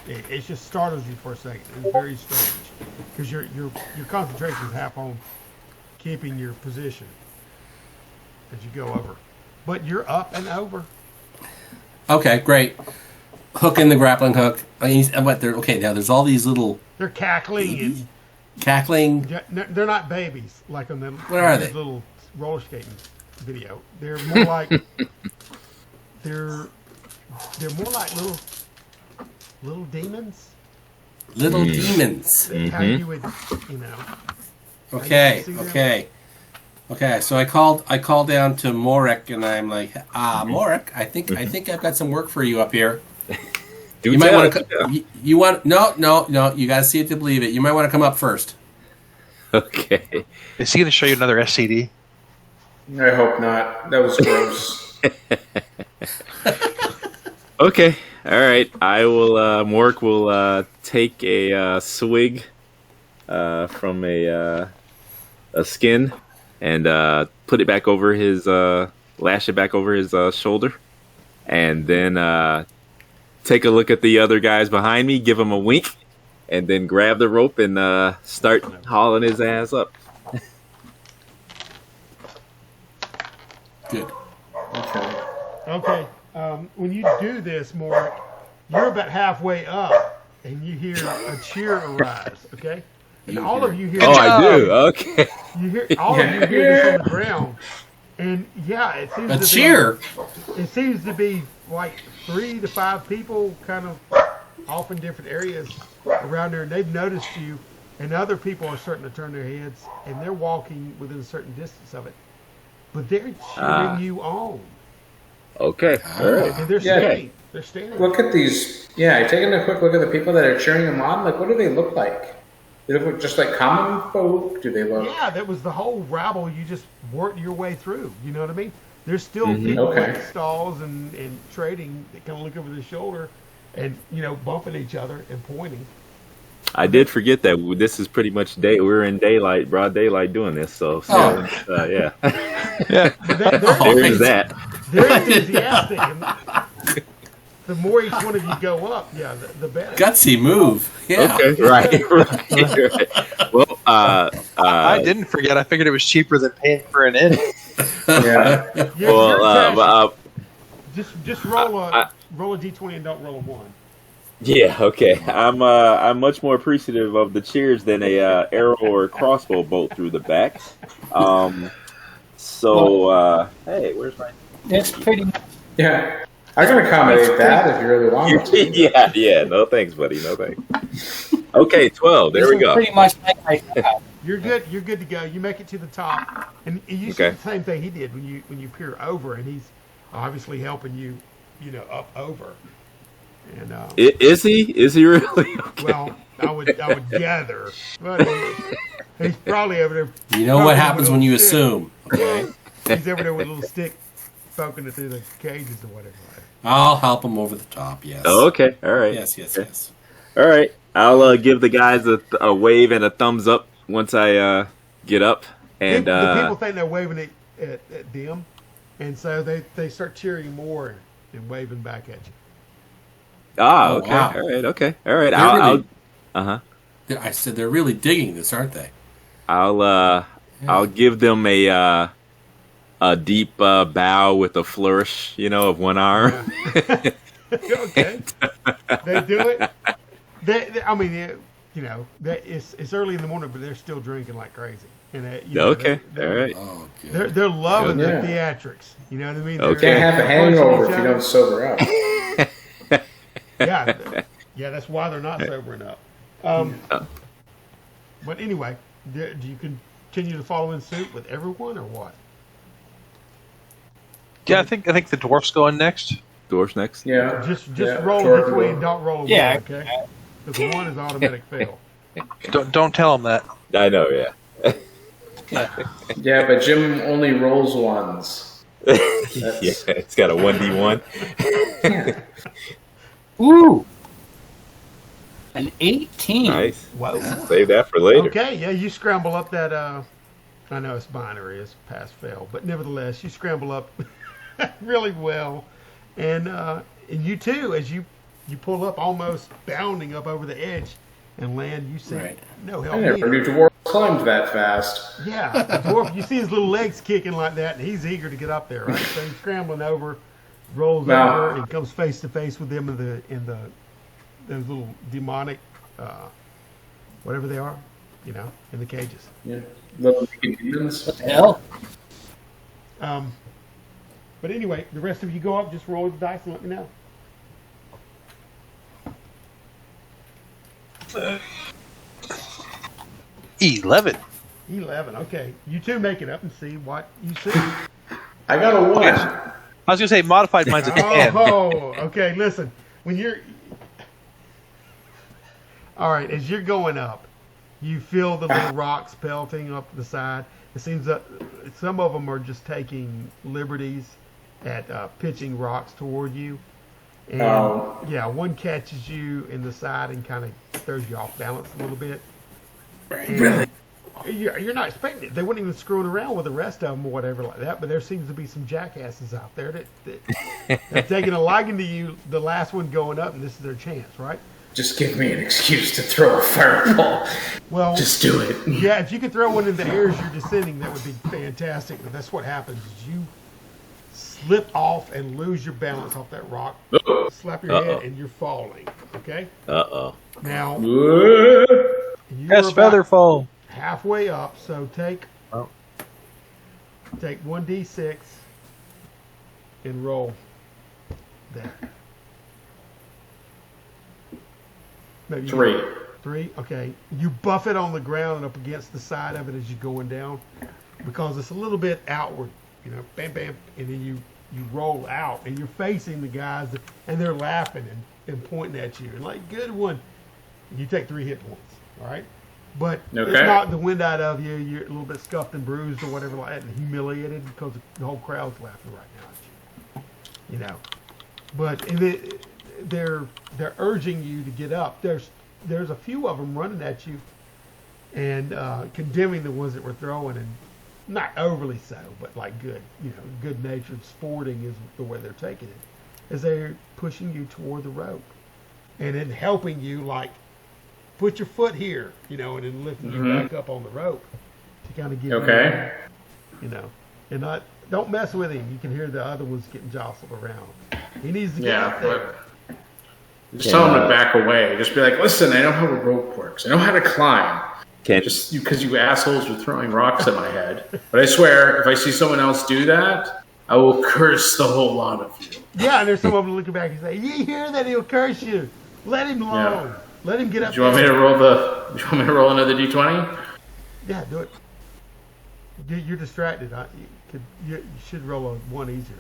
[SPEAKER 1] It just startles you for a second. It's very strange because your concentration is half on keeping your position as you go over, but you're up and over.
[SPEAKER 2] Okay, great. Hook in the grappling hook. But okay. Now there's all these little
[SPEAKER 1] They're cackling and
[SPEAKER 2] cackling.
[SPEAKER 1] they're not babies like on them.
[SPEAKER 2] What are they?
[SPEAKER 1] Little roller skating video. They're more like they're more like little demons.
[SPEAKER 2] Little demons.
[SPEAKER 1] That's how you would, you know.
[SPEAKER 2] Okay.
[SPEAKER 1] see them?
[SPEAKER 2] Okay. So I called down to Morek and I'm like, Morek, I think I've got some work for you up here.
[SPEAKER 6] Do
[SPEAKER 2] You might
[SPEAKER 6] tell.
[SPEAKER 2] want to. You want no. You got to see it to believe it. You might want to come up first.
[SPEAKER 6] Okay.
[SPEAKER 5] Is he going to show you another SCD?
[SPEAKER 4] I hope not. That was gross.
[SPEAKER 6] Okay. All right. I will. Mork will take a swig from a skin and put it back over his lash it back over his shoulder, and then take a look at the other guys behind me, give him a wink, and then grab the rope and start hauling his ass up.
[SPEAKER 2] Good.
[SPEAKER 4] Okay.
[SPEAKER 1] Okay. When you do this, Mark, you're about halfway up, and you hear a cheer arise. Okay, and all of you hear.
[SPEAKER 6] Oh, I do. Okay.
[SPEAKER 1] You hear all of you hear this on the ground, and yeah, it seems
[SPEAKER 2] A
[SPEAKER 1] to
[SPEAKER 2] cheer.
[SPEAKER 1] Be, it seems to be like 3 to 5 people, kind of off in different areas around there, and they've noticed you, and other people are starting to turn their heads, and they're walking within a certain distance of it, but they're cheering you on.
[SPEAKER 6] Okay. All right.
[SPEAKER 1] And they're standing. They're standing.
[SPEAKER 4] Look at these. Yeah, taking a quick look at the people that are cheering them on. Like, what do they look like? They look just like common folk? Do they look?
[SPEAKER 1] Yeah, that was the whole rabble you just worked your way through. You know what I mean? There's still people
[SPEAKER 4] Okay.
[SPEAKER 1] like stalls and trading that kind of look over their shoulder and, you know, bumping each other and pointing.
[SPEAKER 6] I did forget that this is pretty much we're in daylight, broad daylight, doing this. So yeah.
[SPEAKER 5] Yeah.
[SPEAKER 1] But
[SPEAKER 6] There is that.
[SPEAKER 1] they're enthusiastic. And the more each one of you go up, yeah, the better.
[SPEAKER 2] Gutsy move. Yeah.
[SPEAKER 6] Okay. Right. Well,
[SPEAKER 5] I didn't forget. I figured it was cheaper than paying for an inn.
[SPEAKER 4] Yeah.
[SPEAKER 1] Well, just roll a d20 and don't roll a 1.
[SPEAKER 6] yeah. Okay. I'm much more appreciative of the cheers than a arrow or a crossbow bolt through the back. Hey, where's my?
[SPEAKER 3] That's pretty much.
[SPEAKER 4] Yeah. I can accommodate that if you really want to.
[SPEAKER 6] Yeah. No thanks, buddy. No thanks. Okay, 12. There we go.
[SPEAKER 3] Pretty much like my job.
[SPEAKER 1] You're good. You're good to go. You make it to the top, and you see
[SPEAKER 6] Okay.
[SPEAKER 1] the same thing he did when you peer over, and he's obviously helping you, you know, up over. And
[SPEAKER 6] Is he? Is he really? Okay.
[SPEAKER 1] well, I would gather, but he's probably over there.
[SPEAKER 2] You know what
[SPEAKER 1] probably
[SPEAKER 2] happens
[SPEAKER 1] with a
[SPEAKER 2] when you
[SPEAKER 1] little stick.
[SPEAKER 2] assume. Okay.
[SPEAKER 1] He's over there with a little stick, poking it through the cages or whatever.
[SPEAKER 2] I'll help him over the top. Yes.
[SPEAKER 6] Oh, okay. All right.
[SPEAKER 2] Yes.
[SPEAKER 6] All right. I'll give the guys a wave and a thumbs up once I get up. And
[SPEAKER 1] the people think they're waving at them, and so they start cheering more and waving back at you.
[SPEAKER 6] okay.
[SPEAKER 2] wow.
[SPEAKER 6] All right. Okay. All right.
[SPEAKER 2] They're
[SPEAKER 6] I'll
[SPEAKER 2] I said they're really digging this, aren't they?
[SPEAKER 6] I'll give them a deep bow with a flourish, of one arm.
[SPEAKER 1] Yeah. Okay. They do it. I mean, it's early in the morning, but they're still drinking like crazy. And
[SPEAKER 6] Okay. All right.
[SPEAKER 2] Oh, good.
[SPEAKER 1] They're loving
[SPEAKER 4] Yeah.
[SPEAKER 1] the theatrics. You know what I mean?
[SPEAKER 6] Okay.
[SPEAKER 1] They're
[SPEAKER 4] Can't have a
[SPEAKER 1] punching
[SPEAKER 4] hangover
[SPEAKER 1] each
[SPEAKER 4] if you
[SPEAKER 1] other.
[SPEAKER 4] don't sober up.
[SPEAKER 1] Yeah, that's why they're not sobering up. But anyway, do you continue to follow in suit with everyone, or what?
[SPEAKER 5] Yeah, I think the dwarf's going next.
[SPEAKER 6] Dwarf's next.
[SPEAKER 4] Yeah.
[SPEAKER 1] Just
[SPEAKER 4] Yeah,
[SPEAKER 1] roll
[SPEAKER 4] toward
[SPEAKER 1] a
[SPEAKER 4] the
[SPEAKER 1] d20
[SPEAKER 4] door.
[SPEAKER 1] and don't roll a
[SPEAKER 3] Yeah.
[SPEAKER 1] 1, okay? Because 1 is automatic fail.
[SPEAKER 5] Don't tell him that.
[SPEAKER 6] I know. Yeah.
[SPEAKER 4] Yeah, but Jim only rolls ones.
[SPEAKER 6] Yeah. It's got a 1d1.
[SPEAKER 3] Ooh. An 18.
[SPEAKER 6] Nice.
[SPEAKER 1] Whoa.
[SPEAKER 6] Save that for later.
[SPEAKER 1] Okay, yeah, you scramble up that. I know it's binary, it's pass fail, but nevertheless, you scramble up really well, and you too, as you you pull up almost bounding up over the edge and land. You see
[SPEAKER 2] Right.
[SPEAKER 1] no
[SPEAKER 4] I
[SPEAKER 1] help
[SPEAKER 4] never
[SPEAKER 1] needed.
[SPEAKER 4] knew dwarves climbed that fast.
[SPEAKER 1] Yeah, the dwarf. You see his little legs kicking like that, and he's eager to get up there, right? So he's scrambling over, rolls
[SPEAKER 4] Now-
[SPEAKER 1] over, and comes face to face with them in those little demonic, whatever they are, in the cages.
[SPEAKER 4] Yeah. Little demons.
[SPEAKER 3] What the hell?
[SPEAKER 1] But anyway, the rest of you go up, just roll the dice and let me know.
[SPEAKER 5] Uh, 11.
[SPEAKER 1] 11. Okay, you two make it up and see what you see.
[SPEAKER 4] I got a 1.
[SPEAKER 5] I was going to say modified mine's a 10.
[SPEAKER 1] Oh, okay. Listen, when you're all right, as you're going up, you feel the little rocks pelting up the side. It seems that some of them are just taking liberties at pitching rocks toward you. And yeah, one catches you in the side and kind of throws you off balance a little bit. And you're not expecting it. They weren't even screwing around with the rest of them or whatever like that. But there seems to be some jackasses out there that have taken a liking to you. The last one going up, and this is their chance, right?
[SPEAKER 4] Just give me an excuse to throw a fireball.
[SPEAKER 1] Well,
[SPEAKER 4] Just do it.
[SPEAKER 1] yeah, if you could throw one in the air as you're descending, that would be fantastic. But that's what happens: is you slip off and lose your balance off that rock, slap your head, and you're falling. Okay. Now you're
[SPEAKER 5] Yes,
[SPEAKER 1] about
[SPEAKER 5] feather fall.
[SPEAKER 1] halfway up, so take 1d6 and roll that. Maybe
[SPEAKER 4] 3.
[SPEAKER 1] 3? Okay. You buff it on the ground and up against the side of it as you're going down because it's a little bit outward, bam, bam, and then you roll out and you're facing the guys and they're laughing and pointing at you and like, good one. You take 3 hit points, all right? But it's knocked the wind out of you. You're a little bit scuffed and bruised or whatever like that and humiliated because the whole crowd's laughing right now at you, But they're urging you to get up. There's a few of them running at you and condemning the ones that were throwing, and not overly so, but like good-natured sporting is the way they're taking it, as they're pushing you toward the rope and then helping you like put your foot here, and then lifting you back up on the rope to kind of give you, and don't mess with him. You can hear the other ones getting jostled around. He needs to get up there.
[SPEAKER 4] Just tell him to back away. Just be like, listen, I know how a rope works. I know how to climb. Just because you assholes are throwing rocks at my head. But I swear, if I see someone else do that, I will curse the whole lot of you.
[SPEAKER 1] Yeah, and there's some of them looking back and say, you hear that? He'll curse you. Let him alone.
[SPEAKER 4] Yeah.
[SPEAKER 1] Let him get up.
[SPEAKER 4] Do you want me to roll another d20?
[SPEAKER 1] Yeah, do it. You're distracted. You should roll a 1 easier.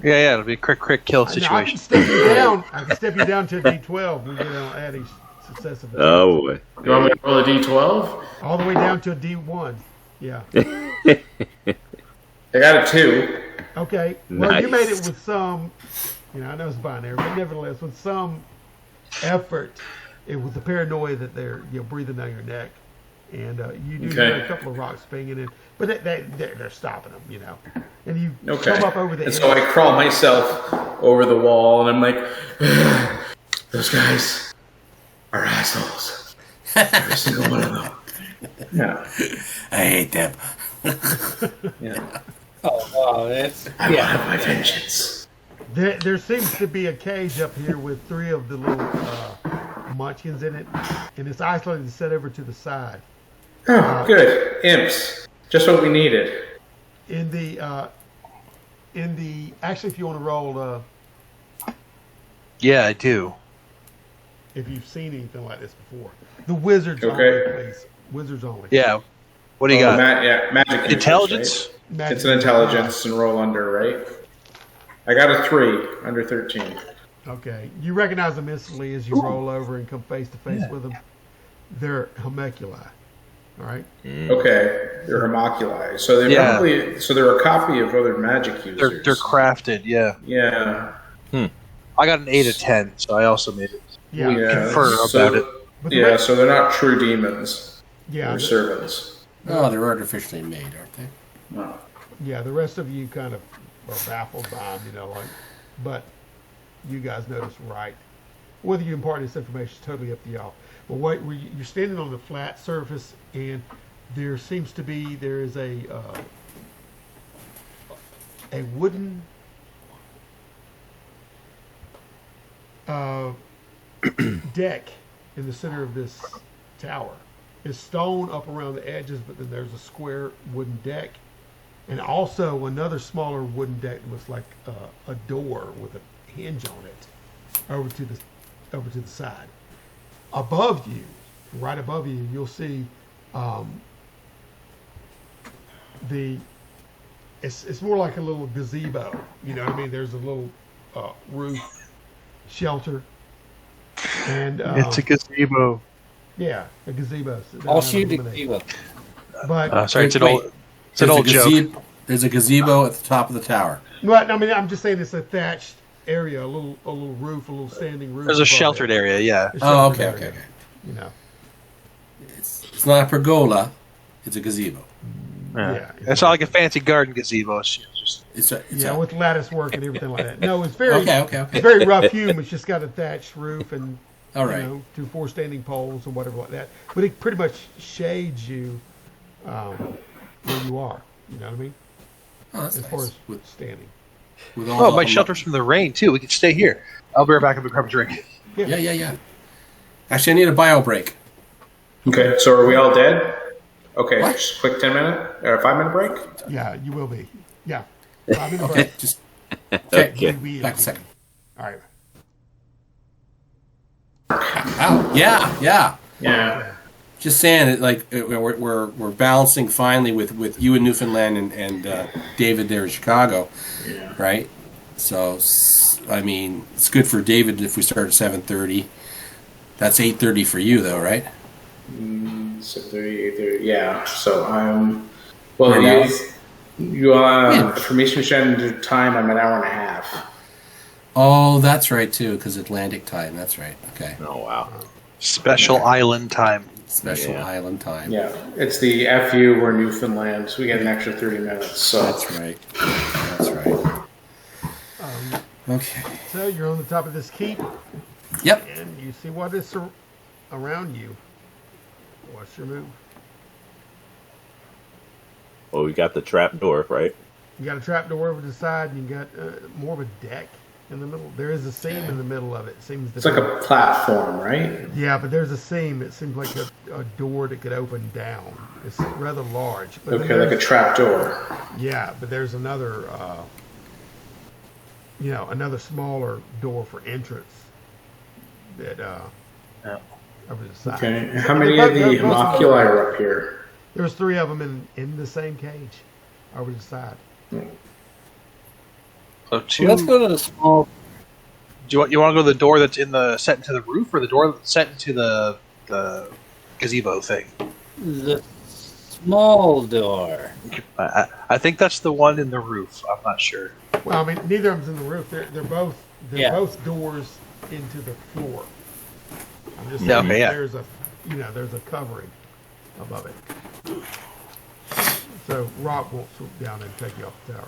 [SPEAKER 5] Yeah, it'll be a quick kill
[SPEAKER 1] Now, I
[SPEAKER 5] situation.
[SPEAKER 1] can step you down. I can step you down to a D12 and get on adding successive.
[SPEAKER 6] Oh boy.
[SPEAKER 4] Do you want me to roll a d12?
[SPEAKER 1] All the way down to a D1. Yeah.
[SPEAKER 4] I got a 2.
[SPEAKER 1] Okay. Well, you
[SPEAKER 6] Nice.
[SPEAKER 1] made it with some, I know it's binary, but nevertheless, with some effort, it was the paranoia that they're breathing down your neck, and you do hear a couple of rocks banging in, but they're stopping them, and you come up over the
[SPEAKER 4] And
[SPEAKER 1] edge.
[SPEAKER 4] so I crawl myself over the wall, and I'm like, those guys are assholes. Every single one of them. Yeah.
[SPEAKER 2] I hate them.
[SPEAKER 4] Yeah.
[SPEAKER 3] Oh, wow, that's
[SPEAKER 4] I will have my vengeance.
[SPEAKER 1] There seems to be a cage up here with 3 of the little munchkins in it, and it's isolated and set over to the side.
[SPEAKER 4] Oh, good. Imps. Just what we needed.
[SPEAKER 1] In the actually, if you want to roll,
[SPEAKER 5] Yeah, I do.
[SPEAKER 1] if you've seen anything like this before, the wizards only, please. Wizards only.
[SPEAKER 5] Yeah. What do you got?
[SPEAKER 4] Magic users,
[SPEAKER 5] Intelligence?
[SPEAKER 4] right?
[SPEAKER 1] Magic.
[SPEAKER 4] It's an intelligence and roll under, right? I got a 3 under 13.
[SPEAKER 1] Okay. You recognize them instantly as you roll over and come face to face with them. They're homunculi. All right.
[SPEAKER 4] Okay, they're homoculi. So they're they're a copy of other magic users.
[SPEAKER 5] They're crafted, yeah.
[SPEAKER 4] Yeah.
[SPEAKER 5] I got an 8 of 10, so I also made it.
[SPEAKER 1] Yeah.
[SPEAKER 5] Confer about it.
[SPEAKER 1] But
[SPEAKER 4] Yeah, so they're not true demons.
[SPEAKER 1] Yeah.
[SPEAKER 4] They're servants.
[SPEAKER 2] Oh, they're artificially made, aren't they?
[SPEAKER 4] No.
[SPEAKER 1] Yeah. The rest of you kind of are baffled by them, but you guys notice right Whether you impart this information is totally up to y'all. But you're standing on the flat surface, and there seems to be a wooden deck in the center of this tower. It's stone up around the edges, but then there's a square wooden deck, and also another smaller wooden deck that looks like a door with a hinge on it over to the side. Above you, right above you, you'll see it's more like a little gazebo. You know what I mean? There's a little roof shelter, and
[SPEAKER 5] It's a gazebo.
[SPEAKER 1] yeah, a gazebo.
[SPEAKER 3] I'll shoot the gazebo.
[SPEAKER 1] But
[SPEAKER 5] Sorry, it's an
[SPEAKER 2] Wait,
[SPEAKER 5] old. It's an old joke.
[SPEAKER 2] There's a gazebo at the top of the tower.
[SPEAKER 1] well, I mean, I'm just saying it's a thatched area, a little roof, a little standing roof.
[SPEAKER 5] There's a
[SPEAKER 1] above
[SPEAKER 5] sheltered
[SPEAKER 1] it.
[SPEAKER 5] area, yeah.
[SPEAKER 1] A
[SPEAKER 2] Oh,
[SPEAKER 1] sheltered
[SPEAKER 2] okay,
[SPEAKER 1] area,
[SPEAKER 2] okay.
[SPEAKER 1] You know,
[SPEAKER 2] It's not a pergola. It's a gazebo.
[SPEAKER 1] yeah.
[SPEAKER 5] It's not like a fancy garden gazebo. It's just
[SPEAKER 2] It's
[SPEAKER 1] Yeah,
[SPEAKER 2] a,
[SPEAKER 1] with lattice work and everything like that. No, it's very
[SPEAKER 2] okay.
[SPEAKER 1] it's very rough hewn. It's just got a thatched roof and
[SPEAKER 2] All right.
[SPEAKER 1] 4 standing poles and whatever like that. But it pretty much shades you where you are. You know what I mean?
[SPEAKER 2] Oh, that's
[SPEAKER 1] As
[SPEAKER 2] nice.
[SPEAKER 1] far as
[SPEAKER 2] With,
[SPEAKER 1] standing.
[SPEAKER 2] with all
[SPEAKER 5] oh,
[SPEAKER 2] the-
[SPEAKER 5] my shelter's from the rain too. We can stay here. I'll be right back and grab a drink.
[SPEAKER 2] Yeah. Actually, I need a bio break.
[SPEAKER 4] Okay, so are we all dead? Okay,
[SPEAKER 2] What?
[SPEAKER 4] just quick 5 minute break.
[SPEAKER 1] Yeah, you will be. Yeah. 5 minute
[SPEAKER 2] Okay,
[SPEAKER 1] break.
[SPEAKER 2] just okay.
[SPEAKER 6] Okay.
[SPEAKER 2] Back a second.
[SPEAKER 1] All right.
[SPEAKER 2] Ow. Yeah.
[SPEAKER 4] Yeah.
[SPEAKER 2] Just saying it. Like we're balancing finally with you in Newfoundland and David there in Chicago,
[SPEAKER 4] Yeah.
[SPEAKER 2] right? So I mean, it's good for David if we start at 7:30. That's 8:30 for you, though, right?
[SPEAKER 4] 7:30, 8:30. Yeah. So I'm. Well,
[SPEAKER 2] Right now.
[SPEAKER 4] for me, Standard Time, I'm an hour and a half.
[SPEAKER 2] Oh, that's right too, because Atlantic time. That's right. Okay,
[SPEAKER 6] Oh wow.
[SPEAKER 5] Special island time.
[SPEAKER 2] special
[SPEAKER 6] Yeah.
[SPEAKER 2] island time.
[SPEAKER 4] Yeah, it's the FU. We're Newfoundland, so we get an extra 30 minutes. So
[SPEAKER 2] That's right. That's right. Okay.
[SPEAKER 1] So you're on the top of this keep,
[SPEAKER 2] Yep.
[SPEAKER 1] and you see what is around you. What's your move?
[SPEAKER 6] Well, we got the trap door, right?
[SPEAKER 1] You got a trap door over the side, and you got more of a deck in the middle. There is a seam in the middle of it. It seems to
[SPEAKER 4] it's like
[SPEAKER 1] be-
[SPEAKER 4] a platform, right?
[SPEAKER 1] Yeah, but there's a seam. It seems like a door that could open down. It's rather large. But then
[SPEAKER 4] Okay, like a
[SPEAKER 1] there's-
[SPEAKER 4] trap door.
[SPEAKER 1] Yeah, but there's another, another smaller door for entrance that over the side.
[SPEAKER 4] Okay, how many of the homoculi are up here?
[SPEAKER 1] There's 3 of them in the same cage over the side.
[SPEAKER 5] So two.
[SPEAKER 3] Let's go to the small.
[SPEAKER 5] Do you want to go to the door that's set into the roof, or the door that's set into the gazebo thing?
[SPEAKER 3] The small door.
[SPEAKER 5] I think that's the one in the roof. I'm not sure.
[SPEAKER 1] Well, I mean, neither of them's in the roof. They're both
[SPEAKER 3] Yeah.
[SPEAKER 1] both doors into the floor. I'm just
[SPEAKER 5] Yeah,
[SPEAKER 1] saying
[SPEAKER 5] okay, yeah.
[SPEAKER 1] there's a covering above it. So rock won't swoop down and take you off the tower.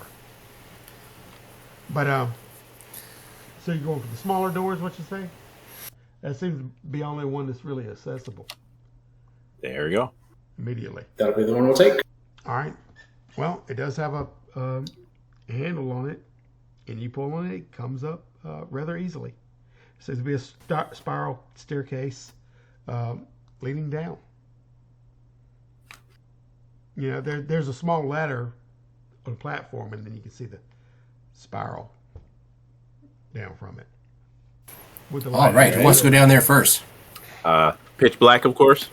[SPEAKER 1] But so you're going for the smaller doors, what you say? That seems to be the only one that's really accessible
[SPEAKER 6] There we go.
[SPEAKER 1] immediately.
[SPEAKER 4] That'll be the one we'll take.
[SPEAKER 1] All right. Well, it does have a handle on it, and you pull on it, it comes up rather easily. It says to be a spiral staircase leading down. You know, there's a small ladder on the platform, and then you can see the spiral down from it. With the
[SPEAKER 2] All
[SPEAKER 1] light
[SPEAKER 2] right. Who wants to go down there first?
[SPEAKER 6] Pitch black, of course.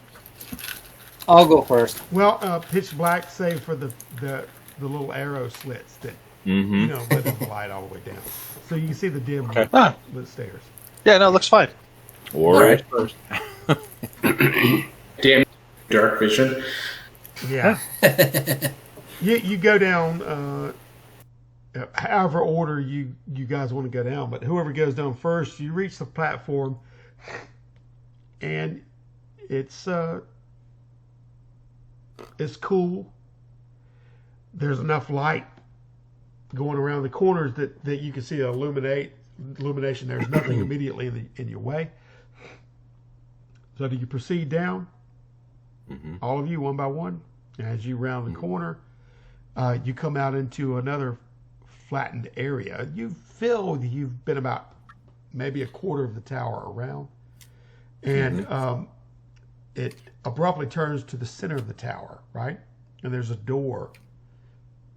[SPEAKER 3] I'll go first.
[SPEAKER 1] Well, pitch black, save for the little arrow slits that
[SPEAKER 6] Mm-hmm.
[SPEAKER 1] let the light all the way down, so you can see the dim
[SPEAKER 5] Ah,
[SPEAKER 1] lit stairs.
[SPEAKER 5] yeah, no, it looks fine.
[SPEAKER 6] Warriors first.
[SPEAKER 4] Damn dark vision.
[SPEAKER 1] Yeah. you go down however order you guys want to go down, but whoever goes down first, you reach the platform, and it's cool. There's enough light going around the corners that you can see illuminate illumination. There's nothing immediately in your way. So do you proceed down? All of you, one by one. As you round the corner, you come out into another flattened area. You feel you've been about maybe a quarter of the tower around. And it abruptly turns to the center of the tower, right? And there's a door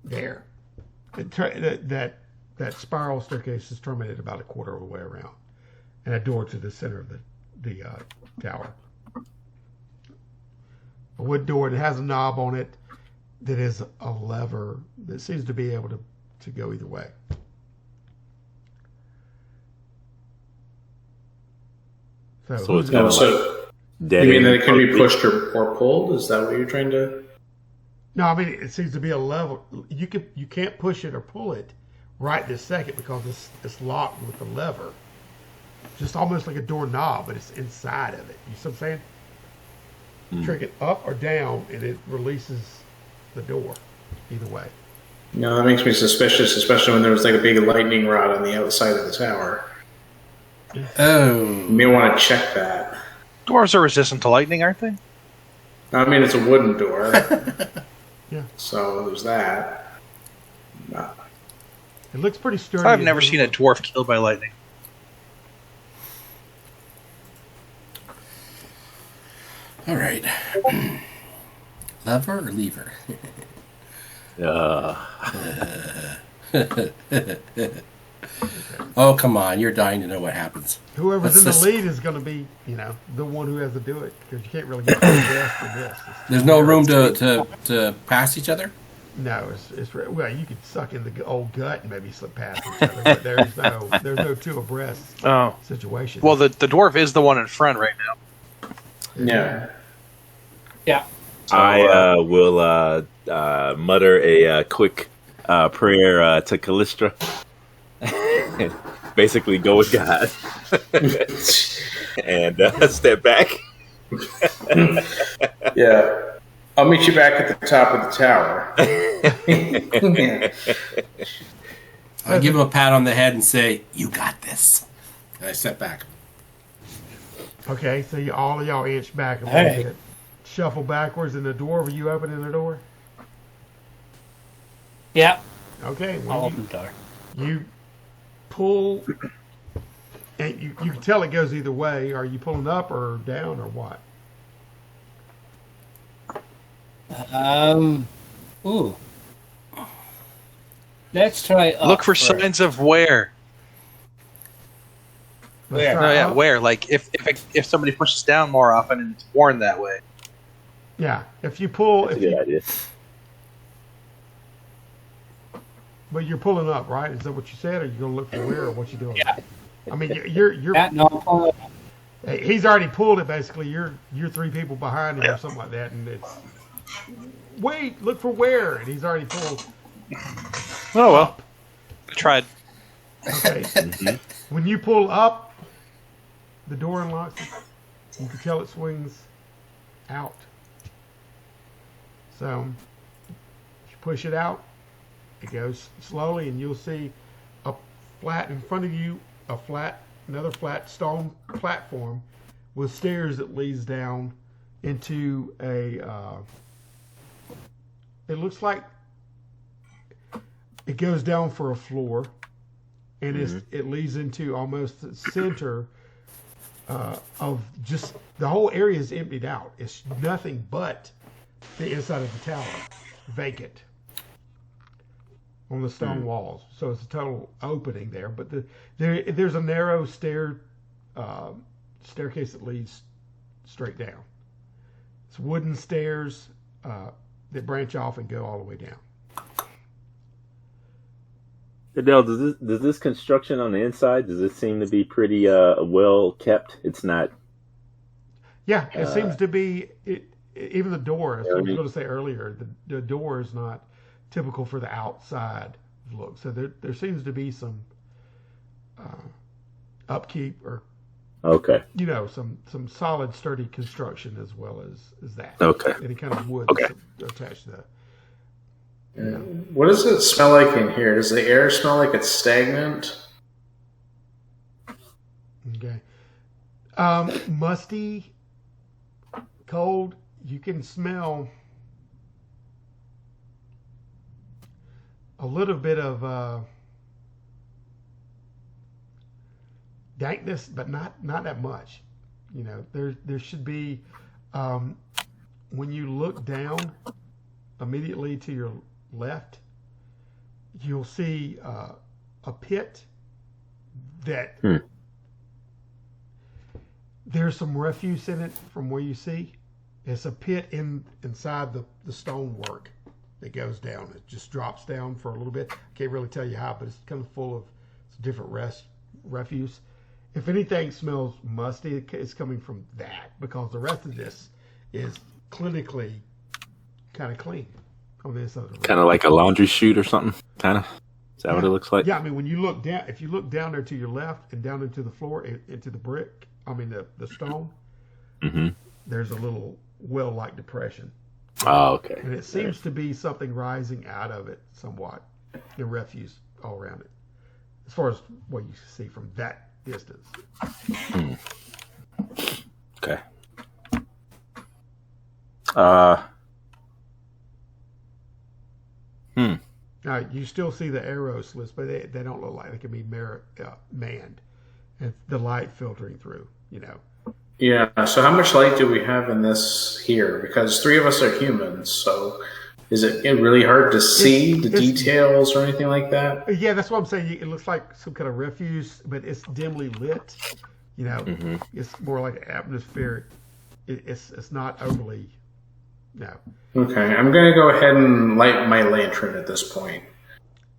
[SPEAKER 1] there. That spiral staircase is terminated about a quarter of the way around. And a door to the center of the tower. A wood door that has a knob on it that is a lever that seems to be able to go either way.
[SPEAKER 6] So it's kind of dead.
[SPEAKER 4] You mean that it can be pushed or pulled? Is that what you're trying to?
[SPEAKER 1] No, I mean it seems to be a lever. You can't push it or pull it right this second because it's locked with the lever. Just almost like a doorknob, but it's inside of it. You see what I'm saying? Trick it up or down, and it releases the door. Either way.
[SPEAKER 4] No, that makes me suspicious, especially when there was like a big lightning rod on the outside of the tower.
[SPEAKER 2] Oh.
[SPEAKER 4] You may want to check that.
[SPEAKER 5] Dwarves are resistant to lightning, aren't they?
[SPEAKER 4] I mean, it's a wooden door.
[SPEAKER 1] Yeah.
[SPEAKER 4] So there's that.
[SPEAKER 1] It looks pretty sturdy.
[SPEAKER 5] I've never seen a dwarf killed by lightning.
[SPEAKER 2] All right. Lever or lever? Oh, come on. You're dying to know what happens.
[SPEAKER 1] Whoever's in the lead is going to be, the one who has to do it because you can't really get the best of this.
[SPEAKER 2] There's no room to pass each other?
[SPEAKER 1] No, well, you could suck in the old gut and maybe slip past each other, but there's no two abreast situation.
[SPEAKER 5] Well, the dwarf is the one in front right now.
[SPEAKER 4] Yeah.
[SPEAKER 3] Yeah.
[SPEAKER 6] I will mutter a quick prayer to Callistra. Basically, go with God. And step back.
[SPEAKER 4] Yeah. I'll meet you back at the top of the tower.
[SPEAKER 2] I give him a pat on the head and say, "You got this." And I step back.
[SPEAKER 1] Okay, so all of y'all inch back a little
[SPEAKER 3] Hey.
[SPEAKER 1] bit. Shuffle backwards in the door. Were you opening the door?
[SPEAKER 3] Yeah.
[SPEAKER 1] Okay.
[SPEAKER 3] I'll
[SPEAKER 1] Well,
[SPEAKER 3] open the door.
[SPEAKER 1] you pull, and you can tell it goes either way. Are you pulling up or down or what?
[SPEAKER 3] Ooh. Let's try up
[SPEAKER 5] Look for
[SPEAKER 3] first.
[SPEAKER 5] signs of wear.
[SPEAKER 1] Let's
[SPEAKER 3] Where?
[SPEAKER 1] try
[SPEAKER 5] No, yeah,
[SPEAKER 1] up.
[SPEAKER 5] wear. Like if somebody pushes down more often and it's worn that way.
[SPEAKER 1] Yeah. If you pull,
[SPEAKER 6] That's a good idea.
[SPEAKER 1] but you're pulling up, right? Is that what you said? Or you gonna look for where or what you doing?
[SPEAKER 3] Yeah.
[SPEAKER 1] I mean, you're
[SPEAKER 3] Yeah, no, I'm pulling up.
[SPEAKER 1] he's already pulled it. Basically, you're three people behind him or something like that, and it's wait, look for where, and he's already pulled.
[SPEAKER 5] Oh well, I tried.
[SPEAKER 1] Okay. When you pull up, the door unlocks. You can tell it swings out. So you push it out. It goes slowly, and you'll see a flat in front of you, another flat stone platform with stairs that leads down into a. It looks like it goes down for a floor, and it leads into almost the center of just the whole area is emptied out. It's nothing but the inside of the tower, vacant on the stone walls. So it's a total opening there. But there's a narrow staircase that leads straight down. It's wooden stairs that branch off and go all the way down.
[SPEAKER 6] Adele, does this construction on the inside, does it seem to be pretty well kept? It's not.
[SPEAKER 1] Yeah, it seems to be. Even the door, as I was going to say earlier, the door is not typical for the outside look. So there seems to be some upkeep or some solid, sturdy construction as well as that.
[SPEAKER 6] Okay.
[SPEAKER 1] Any kind of wood attached to that.
[SPEAKER 4] What does it smell like in here? Does the air smell like it's stagnant?
[SPEAKER 1] Okay. Musty, cold. You can smell a little bit of dankness, but not that much. You know, there should be when you look down immediately to your left, you'll see a pit that there's some refuse in it from where you see. It's a pit inside the stonework that goes down. It just drops down for a little bit. I can't really tell you how, but it's kind of full of different refuse. If anything smells musty, it's coming from that, because the rest of this is clinically kind of clean on the inside of the room.
[SPEAKER 6] Kind of like a laundry chute or something. Kind of. Is that what it looks like?
[SPEAKER 1] Yeah, I mean, when you look down, if you look down there to your left and down into the floor, into the brick, the stone, there's a little well-like depression.
[SPEAKER 6] Oh, okay.
[SPEAKER 1] And it seems to be something rising out of it somewhat. The refuse all around it, as far as what you see from that distance.
[SPEAKER 6] Okay.
[SPEAKER 1] Now, you still see the arrow slits, but they don't look like they can be manned. And the light filtering through, you know.
[SPEAKER 4] Yeah, so how much light do we have in this here? Because 3 of us are humans, so is it really hard to see the details or anything like that?
[SPEAKER 1] Yeah, that's what I'm saying. It looks like some kind of refuse, but it's dimly lit. You know, it's more like atmospheric. It's not overly, no.
[SPEAKER 4] Okay, I'm going to go ahead and light my lantern at this point.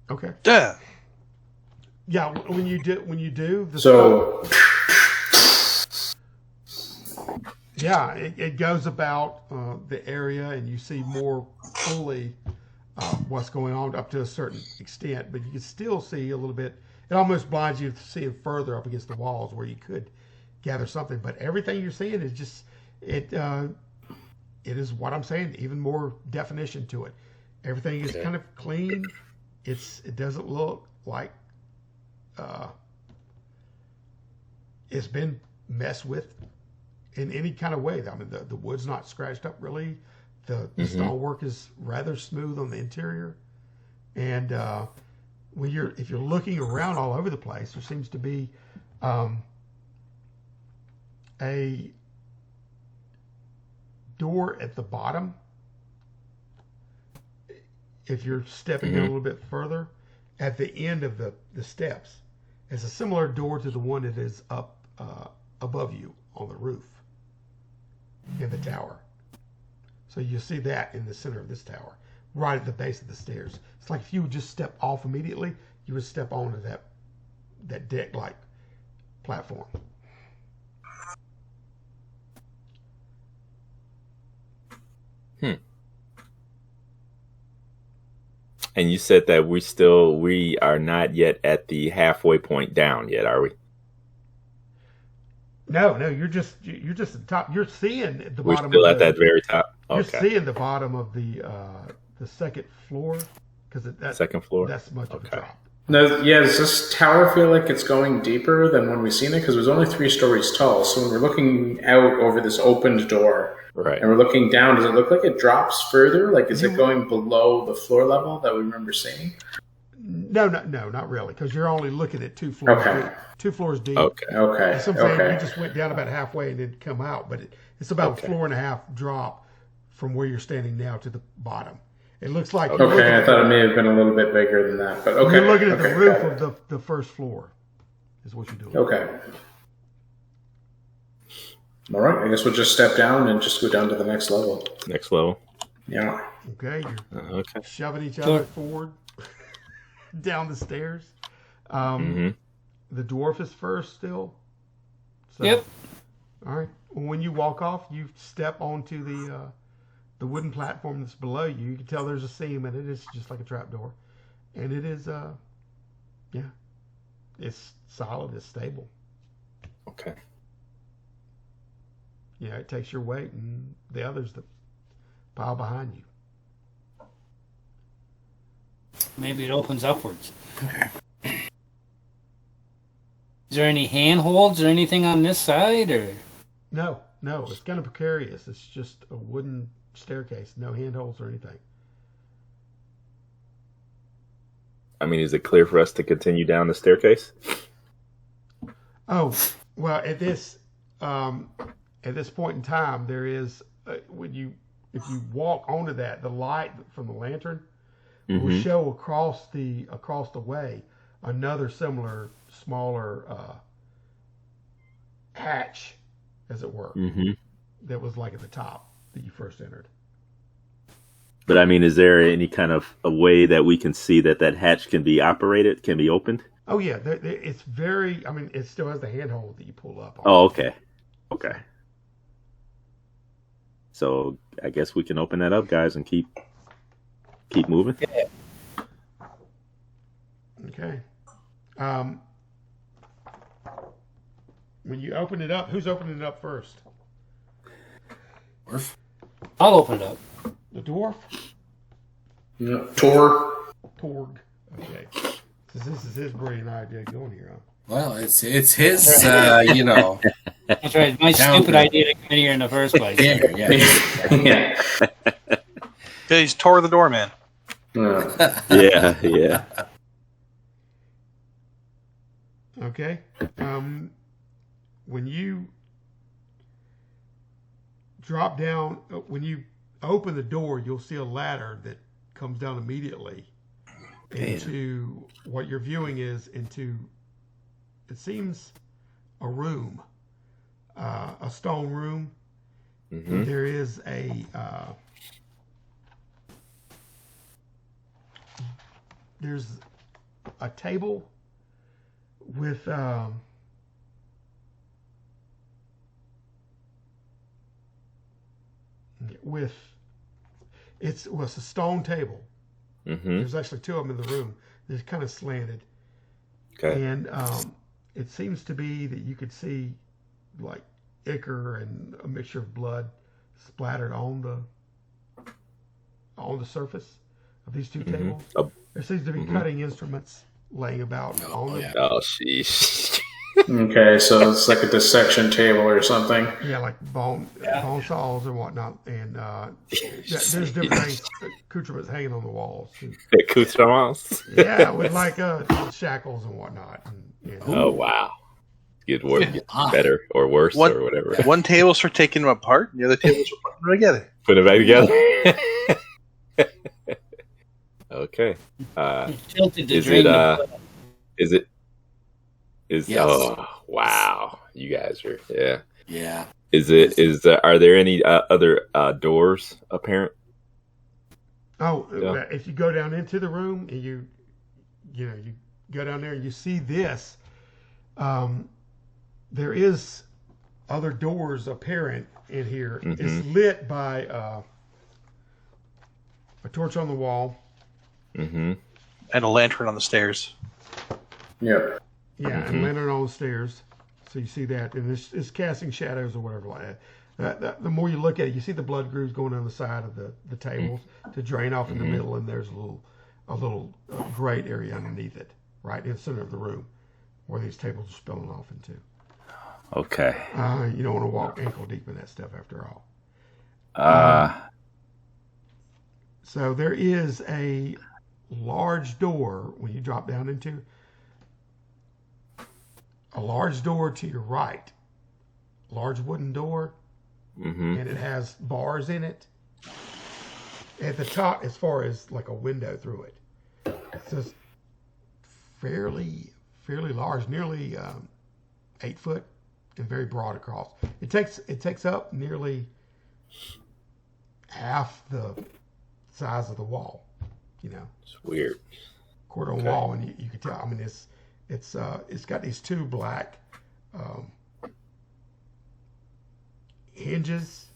[SPEAKER 1] Okay.
[SPEAKER 5] Yeah.
[SPEAKER 1] Yeah, when you do the
[SPEAKER 4] So,
[SPEAKER 1] yeah, it goes about the area, and you see more fully what's going on up to a certain extent, but you can still see a little bit. It almost blinds you to seeing further up against the walls where you could gather something. But everything you're seeing is just it is what I'm saying. Even more definition to it. Everything is kind of clean. It doesn't look like it's been messed with in any kind of way. I mean, the wood's not scratched up really. The stonework is rather smooth on the interior, and if you're looking around all over the place, there seems to be a door at the bottom. If you're stepping in a little bit further, at the end of the steps, it's a similar door to the one that is up above you on the roof in the tower. So you see that in the center of this tower, right at the base of the stairs. It's like if you would just step off immediately, you would step onto that deck-like platform.
[SPEAKER 6] And you said that we are not yet at the halfway point down yet, are we?
[SPEAKER 1] No, you're just at the top. You're seeing the
[SPEAKER 6] We're
[SPEAKER 1] bottom.
[SPEAKER 6] still at that very top.
[SPEAKER 1] You're
[SPEAKER 6] Okay.
[SPEAKER 1] seeing the bottom of the second floor, because that
[SPEAKER 6] Second floor.
[SPEAKER 1] That's much of a
[SPEAKER 6] Okay.
[SPEAKER 1] drop.
[SPEAKER 4] now, yeah, does this tower feel like it's going deeper than when we seen it? Because it was only 3 stories tall. So when we're looking out over this opened door
[SPEAKER 6] Right.
[SPEAKER 4] and we're looking down, does it look like it drops further? Like, is it going below the floor level that we remember seeing?
[SPEAKER 1] No, not really, because you're only looking at 2 floors
[SPEAKER 4] Okay.
[SPEAKER 1] deep. 2 floors deep.
[SPEAKER 6] Okay.
[SPEAKER 4] Okay.
[SPEAKER 1] That's what I'm saying.
[SPEAKER 4] Okay.
[SPEAKER 1] You just went down about halfway and then come out, but it's about a floor and a half drop from where you're standing now to the bottom. It looks like you're looking
[SPEAKER 4] Okay, I
[SPEAKER 1] at
[SPEAKER 4] thought it may have been a little bit bigger than that, but okay.
[SPEAKER 1] You're looking at
[SPEAKER 4] okay,
[SPEAKER 1] the roof
[SPEAKER 4] got it.
[SPEAKER 1] of the first floor, is what you're doing.
[SPEAKER 4] Okay. All right, I guess we'll just step down and just go down to the next level.
[SPEAKER 6] Next level.
[SPEAKER 4] Yeah.
[SPEAKER 1] Okay, you're
[SPEAKER 6] Okay.
[SPEAKER 1] shoving each other forward down the stairs. The dwarf is first still. So,
[SPEAKER 3] Yep.
[SPEAKER 1] All right. When you walk off, you step onto the wooden platform that's below you. You can tell there's a seam in it. It's just like a trap door, and it is it's solid. It's stable.
[SPEAKER 6] Okay.
[SPEAKER 1] Yeah, it takes your weight and the others that pile behind you.
[SPEAKER 3] Maybe it opens upwards. Is there any handholds or anything on this side, or?
[SPEAKER 1] No, it's kind of precarious. It's just a wooden staircase, no handholds or anything.
[SPEAKER 6] I mean, is it clear for us to continue down the staircase?
[SPEAKER 1] Oh, well, at this point in time, there is if you walk onto that, the light from the lantern will show across the way another similar smaller hatch, as it were, that was like at the top that you first entered.
[SPEAKER 6] But I mean, is there any kind of a way that we can see that hatch can be operated, can be opened?
[SPEAKER 1] Oh yeah, it's very. I mean, it still has the handhold that you pull up on.
[SPEAKER 6] Oh, okay. So I guess we can open that up, guys, and keep moving.
[SPEAKER 1] Okay. When you open it up, who's opening it up first?
[SPEAKER 2] Dwarf.
[SPEAKER 3] I'll open it up.
[SPEAKER 1] The dwarf?
[SPEAKER 4] Yeah. Tor.
[SPEAKER 1] Torg. Okay. This is his brilliant idea going here, huh?
[SPEAKER 2] Well, it's his, you know.
[SPEAKER 3] That's right. My stupid idea to come in here in the first place.
[SPEAKER 4] Yeah.
[SPEAKER 5] Yeah, he's tore the doorman.
[SPEAKER 6] Yeah.
[SPEAKER 1] Okay. When you drop down, when you open the door, you'll see a ladder that comes down immediately into what you're viewing is into, it seems, a room, a stone room. There is there's a table with it's a stone table. There's actually two of them in the room. They're kind of slanted.
[SPEAKER 6] Okay.
[SPEAKER 1] And it seems to be that you could see like ichor and a mixture of blood splattered on the surface of these two tables. There seems to be cutting instruments laying about on them.
[SPEAKER 6] Oh, sheesh.
[SPEAKER 4] Okay, so it's like a dissection table or something.
[SPEAKER 1] Yeah, like bone saws and whatnot, and there's different accoutrements hanging on the walls.
[SPEAKER 6] Accoutrements?
[SPEAKER 1] Yeah, with like shackles and whatnot.
[SPEAKER 6] Oh, wow. Get better or worse or whatever.
[SPEAKER 5] One table's for taking them apart, and the other table's for putting them together.
[SPEAKER 6] Put it back together. Okay. Yes. Oh, wow. You guys are,
[SPEAKER 2] Yeah.
[SPEAKER 6] Are there any other doors apparent?
[SPEAKER 1] Oh, if you go down into the room and you go down there and you see this, there is other doors apparent in here. It's lit by a torch on the wall.
[SPEAKER 5] And a lantern on the stairs.
[SPEAKER 4] Yeah.
[SPEAKER 1] Yeah, and lantern on the stairs. So you see that, and it's casting shadows or whatever like that. The more you look at it, you see the blood grooves going down the side of the tables to drain off in the middle, and there's a little grate area underneath it, right in the center of the room, where these tables are spilling off into.
[SPEAKER 6] Okay.
[SPEAKER 1] You don't want to walk ankle deep in that stuff after all. So there is a large door when you drop down into. A large door to your right, large wooden door, and it has bars in it. At the top, as far as like a window through it, it's fairly large, nearly 8 foot, and very broad across. It takes up nearly half the size of the wall.
[SPEAKER 6] It's weird.
[SPEAKER 1] Quarter wall, and you can tell. I mean, it's got these two black hinges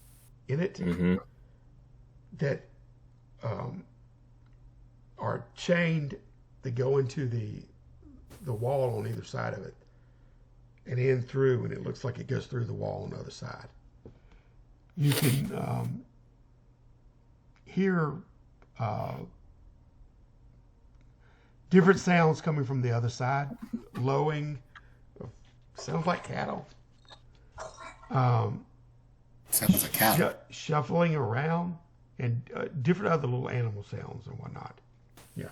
[SPEAKER 1] in it that are chained that go into the wall on either side of it and in through, and it looks like it goes through the wall on the other side. You can hear different sounds coming from the other side, lowing, sounds like cattle.
[SPEAKER 2] Sounds like cattle.
[SPEAKER 1] Shuffling around and different other little animal sounds and whatnot. Yeah.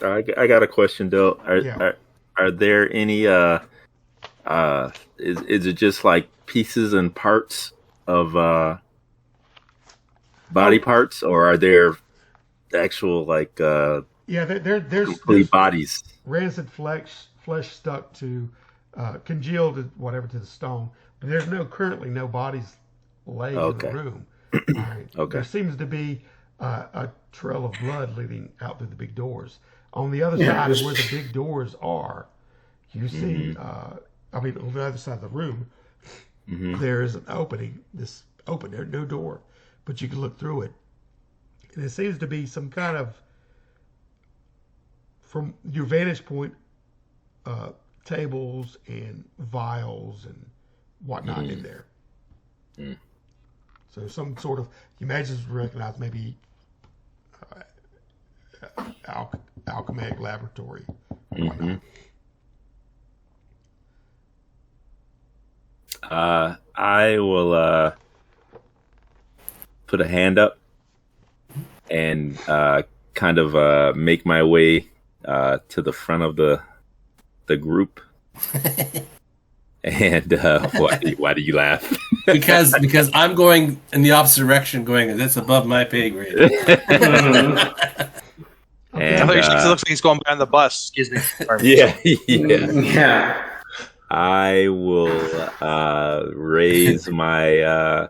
[SPEAKER 6] I got a question though.
[SPEAKER 1] Yeah.
[SPEAKER 6] Are there any is it just like pieces and parts of body parts, or are there actual like
[SPEAKER 1] there's
[SPEAKER 6] complete bodies?
[SPEAKER 1] rancid flesh stuck to congealed whatever to the stone, but there's currently no bodies laying in the room. All right.
[SPEAKER 6] Okay.
[SPEAKER 1] There seems to be a trail of blood leading out through the big doors. On the other side of where the big doors are, you see, on the other side of the room, there is an opening. This open, there's no door, but you can look through it. And it seems to be some kind of, from your vantage point, tables and vials and whatnot in there. So some sort of, you may just recognize maybe alchemic laboratory or whatnot.
[SPEAKER 6] I will put a hand up and kind of make my way to the front of the group. And why do you laugh?
[SPEAKER 2] because I'm going in the opposite direction, going that's above my pay grade.
[SPEAKER 5] I thought you said it looks like he's going behind the bus. Excuse me.
[SPEAKER 6] Yeah. I will raise my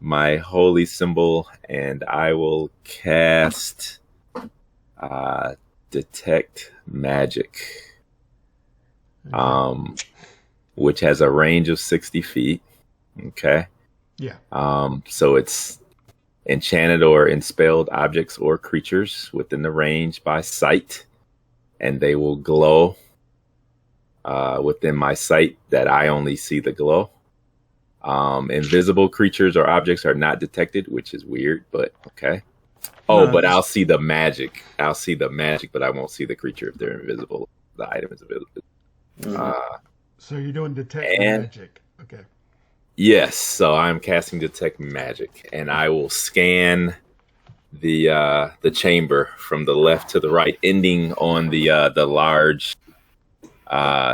[SPEAKER 6] my holy symbol, and I will cast detect magic, which has a range of 60 feet. Okay.
[SPEAKER 1] Yeah.
[SPEAKER 6] So it's enchanted or enspelled objects or creatures within the range by sight, and they will glow within my sight that I only see the glow. Invisible creatures or objects are not detected, which is weird, but okay. Oh, but I'll see the magic. I'll see the magic, but I won't see the creature if they're invisible. The item is invisible.
[SPEAKER 1] So you're doing detect magic. Okay.
[SPEAKER 6] Yes, so I'm casting detect magic, and I will scan the chamber from the left to the right, ending on the large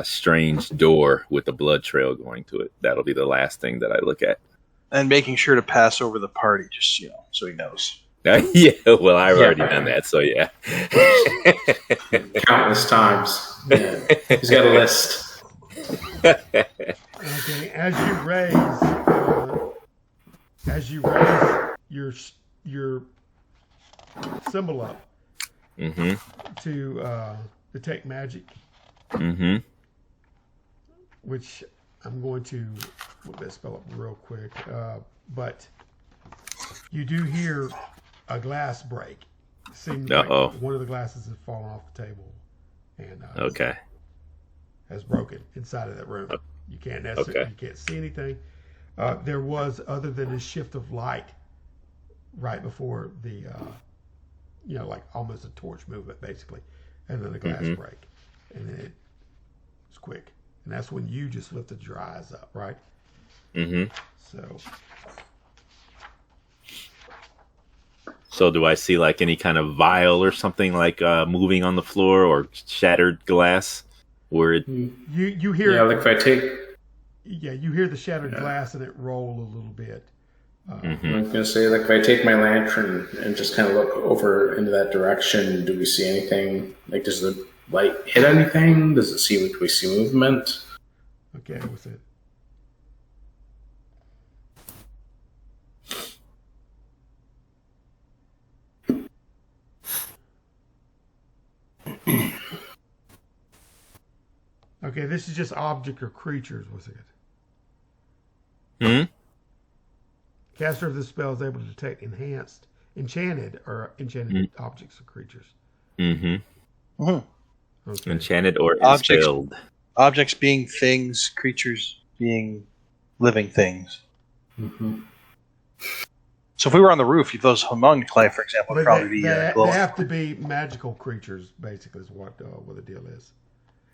[SPEAKER 6] strange door with the blood trail going to it. That'll be the last thing that I look at.
[SPEAKER 5] And making sure to pass over the party, just so he knows.
[SPEAKER 6] Yeah, well, I've already done that, so yeah.
[SPEAKER 4] Countless times. Yeah. He's got a list.
[SPEAKER 1] Okay, as you raise your symbol up to detect magic, which I'm going to look that spell up real quick. But you do hear a glass break. It seems like one of the glasses has fallen off the table and has broken inside of that room. You can't necessarily you can't see anything. There was, other than a shift of light right before the like almost a torch movement basically, and then the glass break, and then it was quick, and that's when you just lifted your eyes up, right?
[SPEAKER 6] So do I see like any kind of vial or something like moving on the floor or shattered glass? Where it...
[SPEAKER 1] you hear
[SPEAKER 4] like if I take
[SPEAKER 1] you hear the shattered glass and it roll a little bit.
[SPEAKER 4] I was gonna say, like, if I take my lantern and just kind of look over into that direction, do we see anything? Like, does the light hit anything? Do we see movement?
[SPEAKER 1] Okay, what's it? Okay, this is just object or creatures, was it? Caster of this spell is able to detect enchanted objects or creatures.
[SPEAKER 6] Okay. Enchanted or
[SPEAKER 5] Objects,
[SPEAKER 6] enspelled.
[SPEAKER 5] Objects being things, creatures being living things. So if we were on the roof, those homunculi, for example, would probably be
[SPEAKER 1] they
[SPEAKER 5] glowing.
[SPEAKER 1] have to be magical creatures, basically, is what the deal is.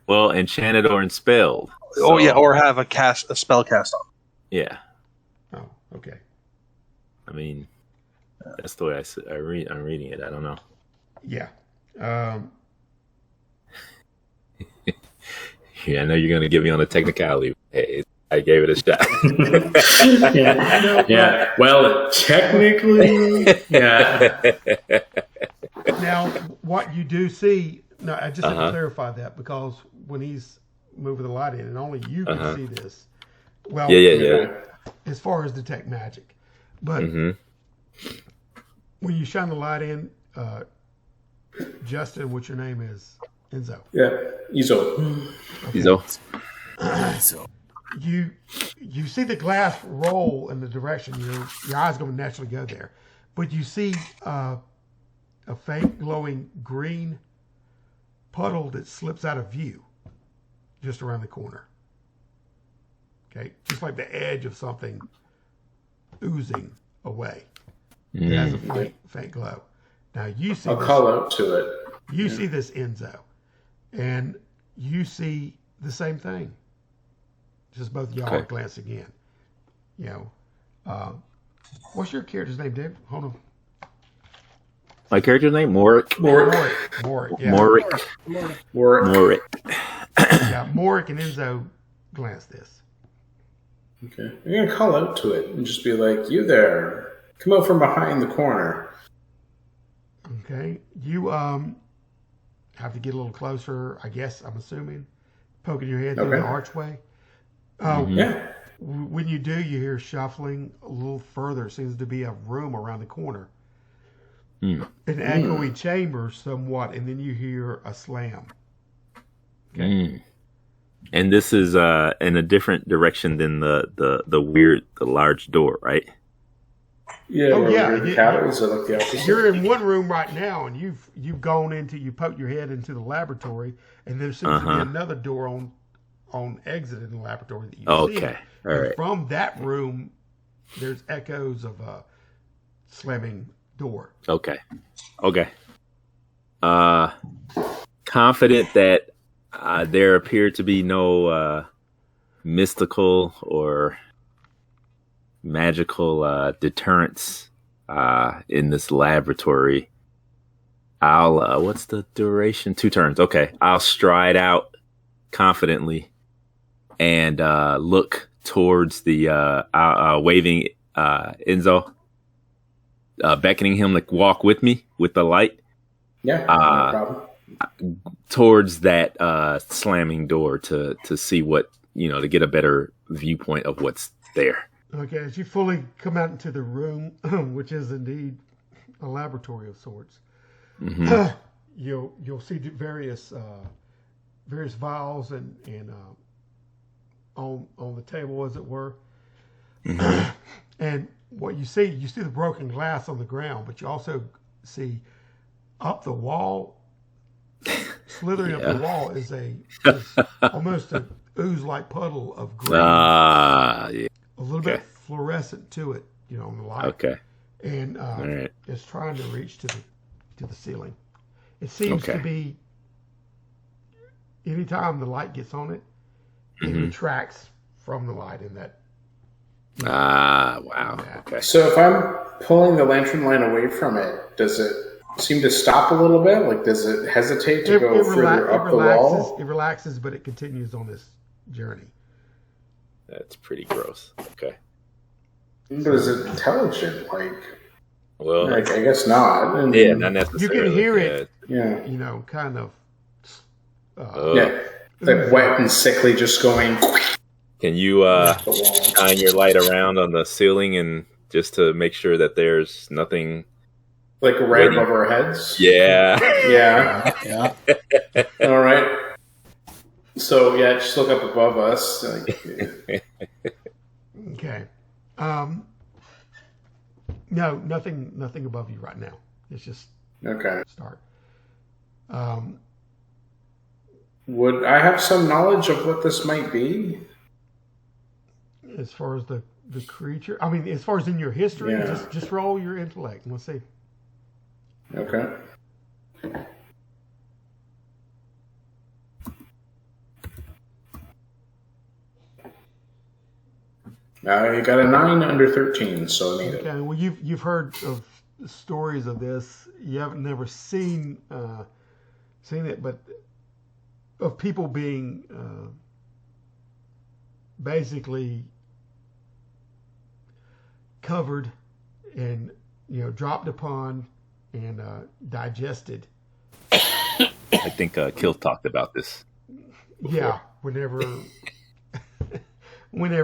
[SPEAKER 6] Well, enchanted or enspelled.
[SPEAKER 5] Oh yeah,
[SPEAKER 6] So,
[SPEAKER 5] or have a spell cast on.
[SPEAKER 6] yeah.
[SPEAKER 1] Oh, okay.
[SPEAKER 6] I mean, that's the way I'm reading it. I don't know.
[SPEAKER 1] Yeah.
[SPEAKER 6] Yeah, I know you're gonna give me on the technicality. Hey, I gave it a shot.
[SPEAKER 4] Yeah. Well, technically, yeah.
[SPEAKER 1] Now, what you do see, no, I just have to
[SPEAKER 6] Uh-huh.
[SPEAKER 1] clarify that because when he's moving the light in, and only you can see this. Well,
[SPEAKER 6] Yeah.
[SPEAKER 1] as far as detect magic, but
[SPEAKER 6] Mm-hmm.
[SPEAKER 1] when you shine the light in, Justin, what your name is, Enzo.
[SPEAKER 4] Yeah. Izo.
[SPEAKER 2] So
[SPEAKER 1] You see the glass roll in the direction your eyes going to naturally go there, but you see a faint glowing green puddle that slips out of view just around the corner. Okay, just like the edge of something oozing away. It has a faint glow. Now you see
[SPEAKER 4] I'll call out to it.
[SPEAKER 1] you see this Enzo, and you see the same thing. Just both y'all are glancing in. You know, what's your character's name, Dave? Hold on.
[SPEAKER 6] My character's name Morik.
[SPEAKER 1] Morik. Yeah.
[SPEAKER 6] Morik.
[SPEAKER 1] Yeah, Morik and Enzo glance this.
[SPEAKER 4] Okay. You're gonna call out to it and just be like, "You there? Come out from behind the corner."
[SPEAKER 1] Okay, you have to get a little closer. I guess I'm assuming, poking your head through the archway.
[SPEAKER 4] Yeah.
[SPEAKER 1] When you do, you hear shuffling a little further. Seems to be a room around the corner. An echoey chamber somewhat, and then you hear a slam. Okay.
[SPEAKER 6] And this is in a different direction than the large door, right?
[SPEAKER 4] Yeah.
[SPEAKER 1] Oh, yeah.
[SPEAKER 4] The cattle are like the opposite.
[SPEAKER 1] You're in one room right now, and you've gone into, you poked your head into the laboratory, and there seems to be another door on exit in the laboratory that you see.
[SPEAKER 6] Okay, all
[SPEAKER 1] And
[SPEAKER 6] right.
[SPEAKER 1] from that room, there's echoes of a slamming door.
[SPEAKER 6] Okay. Confident that there appear to be no mystical or magical deterrents in this laboratory. I'll what's the duration? 2 turns. Okay. I'll stride out confidently and look towards the waving Enzo, beckoning him to walk with me with the light.
[SPEAKER 4] Yeah. No problem.
[SPEAKER 6] Towards that slamming door to see what, to get a better viewpoint of what's there.
[SPEAKER 1] Okay, as you fully come out into the room, which is indeed a laboratory of sorts, you'll see various vials and on the table, as it were. And what you see the broken glass on the ground, but you also see up the wall, slithering up the wall, is almost an ooze-like puddle of green.
[SPEAKER 6] Yeah.
[SPEAKER 1] A little bit fluorescent to it, on the light.
[SPEAKER 6] Okay.
[SPEAKER 1] And
[SPEAKER 6] right.
[SPEAKER 1] it's trying to reach to the ceiling. It seems to be, anytime the light gets on it, it retracts from the light in that.
[SPEAKER 6] Wow. Okay.
[SPEAKER 4] So if I'm pulling the lantern line away from it, does it seem to stop a little bit? Like, does it hesitate to go further up the wall?
[SPEAKER 1] It relaxes, but it continues on this journey.
[SPEAKER 6] That's pretty gross. Okay.
[SPEAKER 4] But is it intelligent?
[SPEAKER 6] Well,
[SPEAKER 4] I guess not.
[SPEAKER 6] not necessarily.
[SPEAKER 1] You can hear it,
[SPEAKER 4] Yeah.
[SPEAKER 1] kind of.
[SPEAKER 4] Yeah. Like wet and sickly, just going.
[SPEAKER 6] Can you shine your light around on the ceiling and just to make sure that there's nothing
[SPEAKER 4] Like right above our heads?
[SPEAKER 6] Yeah.
[SPEAKER 4] Yeah.
[SPEAKER 3] Yeah.
[SPEAKER 4] All right. So, just look up above us.
[SPEAKER 1] Okay. No, nothing above you right now. It's just
[SPEAKER 4] Okay.
[SPEAKER 1] start.
[SPEAKER 4] Would I have some knowledge of what this might be?
[SPEAKER 1] As far as the creature, I mean, as far as in your history, just roll your intellect and let's see.
[SPEAKER 4] Okay. You got a 9 under 13, so I need it.
[SPEAKER 1] Okay, well, you've heard of stories of this. You haven't never seen it, but of people being basically covered and dropped upon and digested.
[SPEAKER 6] I think Kill talked about this.
[SPEAKER 1] Yeah, whenever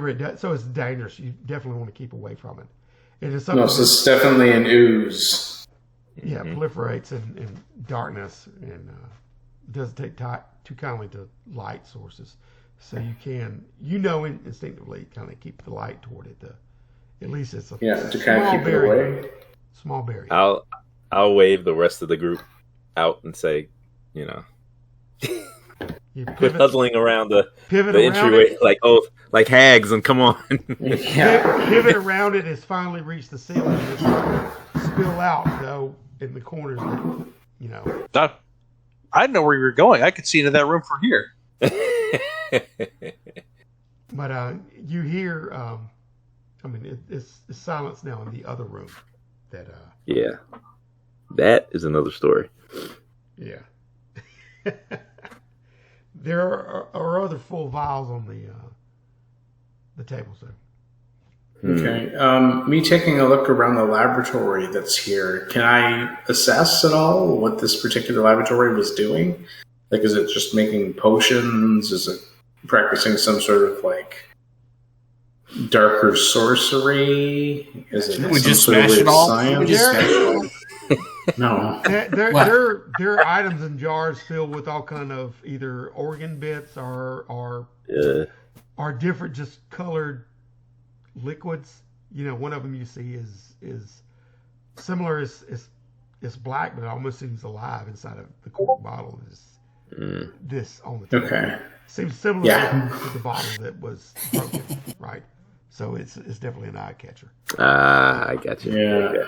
[SPEAKER 1] it does. So it's dangerous. You definitely want to keep away from it. And it's something.
[SPEAKER 4] No, so it's definitely an ooze.
[SPEAKER 1] Yeah, proliferates in darkness and doesn't take too kindly to light sources. So you can, instinctively kind of keep the light toward it. At least it's a
[SPEAKER 4] to kind of keep it away.
[SPEAKER 1] Small barrier.
[SPEAKER 6] I'll wave the rest of the group out and say,
[SPEAKER 1] You
[SPEAKER 6] quit huddling around the
[SPEAKER 1] around
[SPEAKER 6] entryway
[SPEAKER 1] it.
[SPEAKER 6] like hags and come on.
[SPEAKER 1] Pivot around it has finally reached the ceiling. It's spill out though in the corners.
[SPEAKER 5] I didn't know where you were going. I could see into that room from here.
[SPEAKER 1] But you hear. It's silence now in the other room.
[SPEAKER 6] Yeah, that is another story.
[SPEAKER 1] Yeah. There are other full vials on the table, sir.
[SPEAKER 4] Okay. Me taking a look around the laboratory that's here, can I assess at all what this particular laboratory was doing? Like, is it just making potions? Is it practicing some sort of, darker sorcery? Is it
[SPEAKER 2] We
[SPEAKER 4] some
[SPEAKER 2] just
[SPEAKER 4] sort of
[SPEAKER 2] smash it all?
[SPEAKER 4] science? No.
[SPEAKER 1] There are items in jars filled with all kind of either organ bits or different just colored liquids. One of them you see is similar. It's black, but it almost seems alive inside of the cork bottle. This on the table.
[SPEAKER 4] Okay.
[SPEAKER 1] Seems similar to the bottle that was broken, right? So it's definitely an eye catcher.
[SPEAKER 6] I got you.
[SPEAKER 4] Yeah.
[SPEAKER 6] Okay.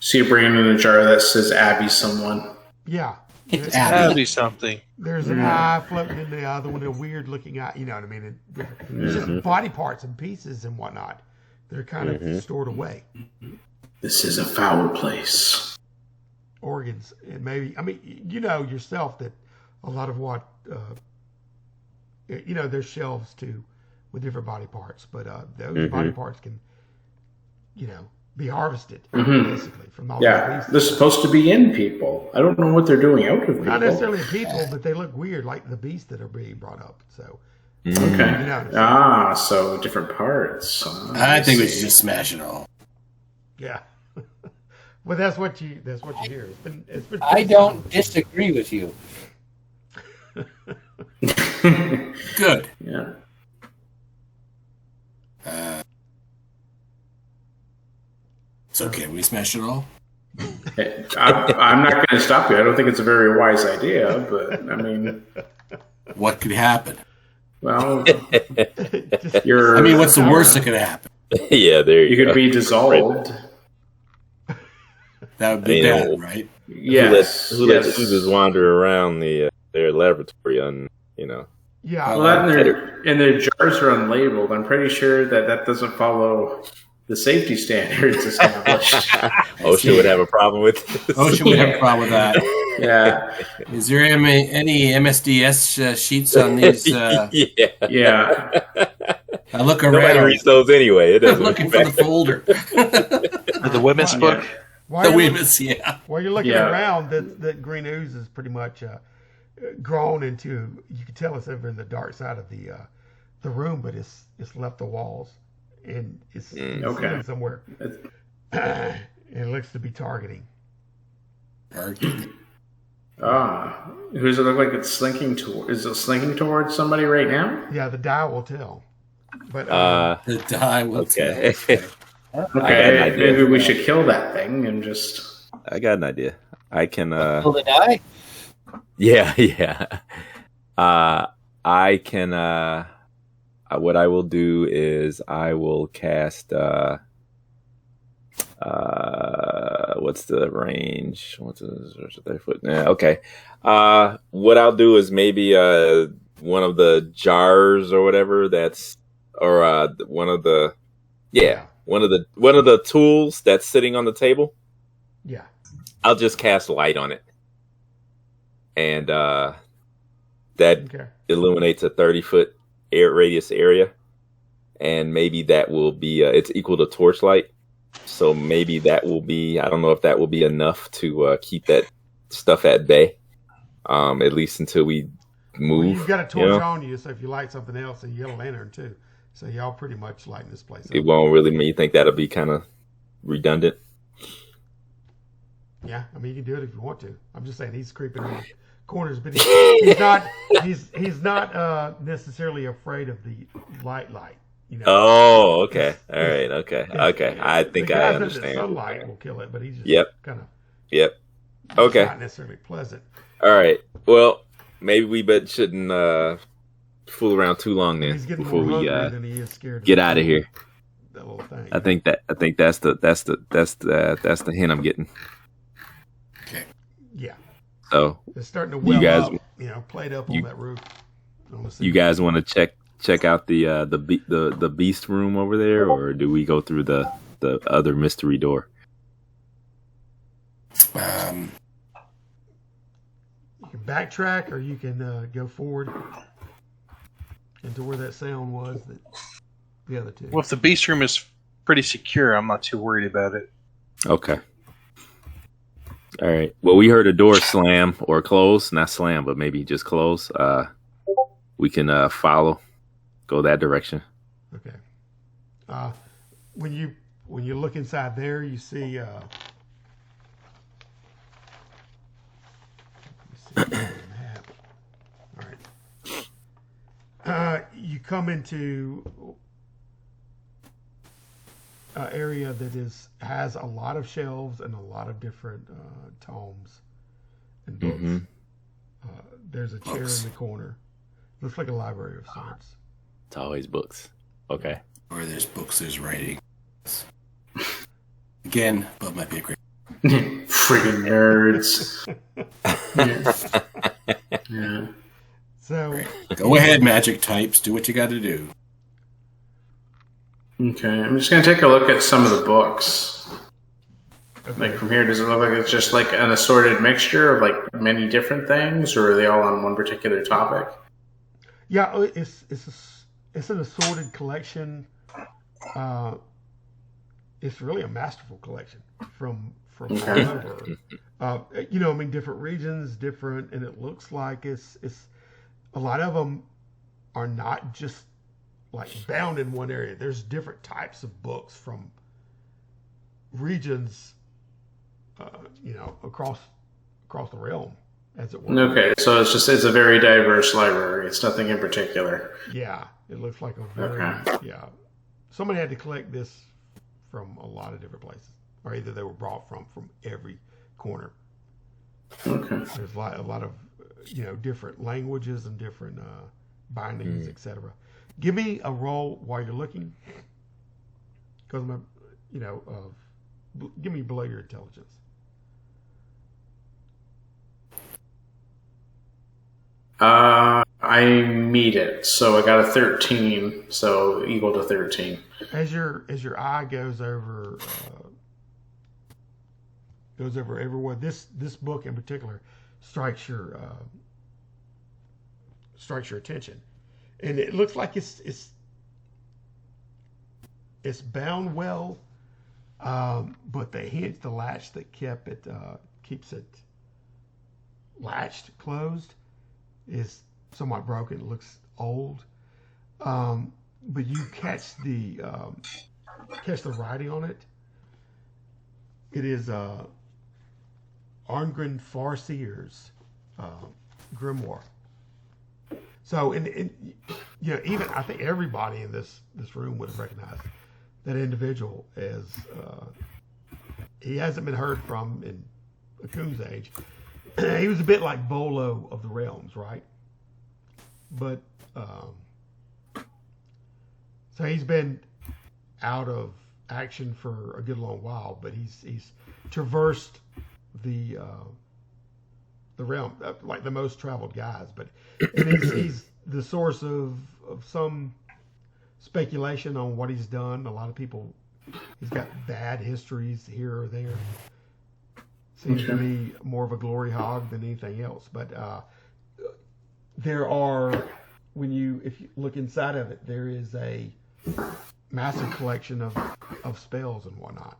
[SPEAKER 4] See a brand in a jar that says Abby someone.
[SPEAKER 1] Yeah.
[SPEAKER 2] It's
[SPEAKER 5] That'd be something.
[SPEAKER 1] There's an eye floating in the other one, a weird looking eye. You know what I mean? It's just body parts and pieces and whatnot. They're kind of stored away.
[SPEAKER 4] This is a foul place.
[SPEAKER 1] Organs. And maybe, yourself that a lot of what, there's shelves too with different body parts. But those body parts can, be harvested basically from all
[SPEAKER 4] Yeah,
[SPEAKER 1] these
[SPEAKER 4] they're supposed to be in people. I don't know what they're doing out of people.
[SPEAKER 1] Not necessarily in people, but they look weird, like the beasts that are being brought up. So,
[SPEAKER 4] Okay. So different parts.
[SPEAKER 2] I think we should just smash it all.
[SPEAKER 1] yeah. Well, that's what you hear. It's been
[SPEAKER 3] I don't disagree with you.
[SPEAKER 2] Good.
[SPEAKER 4] Yeah.
[SPEAKER 2] So can we smash it all?
[SPEAKER 4] I'm not going to stop you. I don't think it's a very wise idea, but
[SPEAKER 2] What could happen?
[SPEAKER 4] well,
[SPEAKER 2] What's the worst that could happen?
[SPEAKER 6] Yeah, there
[SPEAKER 4] you
[SPEAKER 6] you
[SPEAKER 4] could
[SPEAKER 6] go.
[SPEAKER 4] be dissolved.
[SPEAKER 2] That would be bad, right?
[SPEAKER 4] Yes.
[SPEAKER 6] Who lets oozes wander around their laboratory
[SPEAKER 1] Yeah.
[SPEAKER 4] Well, and their jars are unlabeled. I'm pretty sure that doesn't follow the safety standards established.
[SPEAKER 6] OSHA would have a problem with this.
[SPEAKER 2] OSHA would have a problem with that.
[SPEAKER 4] Yeah.
[SPEAKER 2] Is there any MSDS sheets on these?
[SPEAKER 4] Yeah.
[SPEAKER 2] I look
[SPEAKER 6] Nobody
[SPEAKER 2] around.
[SPEAKER 6] reads those anyway. It
[SPEAKER 2] I'm
[SPEAKER 6] doesn't
[SPEAKER 2] looking for the folder.
[SPEAKER 5] The women's book.
[SPEAKER 1] While
[SPEAKER 2] The
[SPEAKER 1] you're,
[SPEAKER 2] women's, yeah.
[SPEAKER 1] while you're looking
[SPEAKER 4] Yeah.
[SPEAKER 1] around, that green ooze is pretty much grown into. You can tell it's over in the dark side of the room, but it's left the walls and it's sitting somewhere. And it looks to be targeting.
[SPEAKER 4] Who's it look like it's slinking toward? Is it slinking towards somebody right now?
[SPEAKER 1] Yeah, the die will tell. But
[SPEAKER 2] The die will
[SPEAKER 6] Okay.
[SPEAKER 4] Okay, maybe we should kill that thing and just.
[SPEAKER 6] I got an idea. I can.
[SPEAKER 3] Will they die?
[SPEAKER 6] Yeah. I can. What I will do is I will cast. What's the range? What's their foot? Yeah, okay. What I'll do is maybe one of the jars or whatever one of the Yeah, one of the tools that's sitting on the table.
[SPEAKER 1] Yeah.
[SPEAKER 6] I'll just cast light on it, and that
[SPEAKER 1] Okay.
[SPEAKER 6] illuminates a 30-foot air radius area, and maybe that will be it's equal to torchlight. So maybe that will be, I don't know if that will be enough to keep that stuff at bay, at least until we move.
[SPEAKER 1] Well, you've got a torch on you, so if you light something else, and you got a lantern too. So y'all pretty much lighting this place up.
[SPEAKER 6] It won't really mean, you think that'll be kind of redundant?
[SPEAKER 1] Yeah, I mean you can do it if you want to. I'm just saying he's creeping in the corners, but he's not necessarily afraid of the light. You know?
[SPEAKER 6] Oh, okay. All right. Okay. Okay. I think I understand.
[SPEAKER 1] Sunlight will kill it, but he's just kind of
[SPEAKER 6] Okay.
[SPEAKER 1] not necessarily pleasant.
[SPEAKER 6] All right. Well, maybe we shouldn't fool around too long then
[SPEAKER 1] He's getting
[SPEAKER 6] before
[SPEAKER 1] more
[SPEAKER 6] we
[SPEAKER 1] hungry than he is scared.
[SPEAKER 6] get out of here.
[SPEAKER 1] That little thing.
[SPEAKER 6] I think that's the hint I'm getting.
[SPEAKER 2] Okay.
[SPEAKER 1] Yeah.
[SPEAKER 6] So
[SPEAKER 1] It's starting to well
[SPEAKER 6] guys-
[SPEAKER 1] up. Plate up on that roof.
[SPEAKER 6] you guys want to check out the beast room over there, or do we go through the other mystery door?
[SPEAKER 1] You can backtrack, or you can go forward into where that sound was. That the other two.
[SPEAKER 5] Well, if the beast room is pretty secure, I'm not too worried about it.
[SPEAKER 6] Okay. All right. Well, we heard a door slam or close, not slam, but maybe just close. We can go that direction.
[SPEAKER 1] Okay. When you look inside there, you see. All right. You come into an area that has a lot of shelves and a lot of different tomes and books.
[SPEAKER 6] Mm-hmm.
[SPEAKER 1] There's a chair in the corner. Looks like a library of sorts.
[SPEAKER 6] It's always books. Okay.
[SPEAKER 2] Where there's books, there's writing. Again, above my pay grade.
[SPEAKER 4] Friggin' nerds. Yeah.
[SPEAKER 1] So
[SPEAKER 2] Go ahead, magic types. Do what you got to do.
[SPEAKER 4] Okay, I'm just gonna take a look at some of the books. Like from here, does it look like it's just like an assorted mixture of like many different things, or are they all on one particular topic?
[SPEAKER 1] yeah, it's an assorted collection. It's really a masterful collection from all over. Different regions, different, and it looks like it's a lot of them are not just like bound in one area. There's different types of books from regions, across the realm, as it were.
[SPEAKER 4] Okay, so it's a very diverse library. It's nothing in particular.
[SPEAKER 1] Yeah, it looks like a very Somebody had to collect this from a lot of different places, or either they were brought from every corner.
[SPEAKER 4] Okay.
[SPEAKER 1] There's a lot of different languages and different bindings, etc. Give me a roll while you're looking, because give me below your intelligence.
[SPEAKER 4] I meet it, so I got a 13, so equal to 13.
[SPEAKER 1] As your eye goes over everywhere, this book in particular strikes your attention, and it looks like it's bound well, but the latch that keeps it latched closed is somewhat broken. It looks old, but you catch the writing on it. It is Arngren Farseer's grimoire. So, even I think everybody in this room would have recognized that individual as he hasn't been heard from in a coon's age. He was a bit like Bolo of the Realms, right? But so he's been out of action for a good long while, but he's traversed the realm like the most traveled guys. But and he's the source of some speculation on what he's done. A lot of people, he's got bad histories here or there. Seems to be more of a glory hog than anything else. But there are, if you look inside of it, there is a massive collection of spells and whatnot.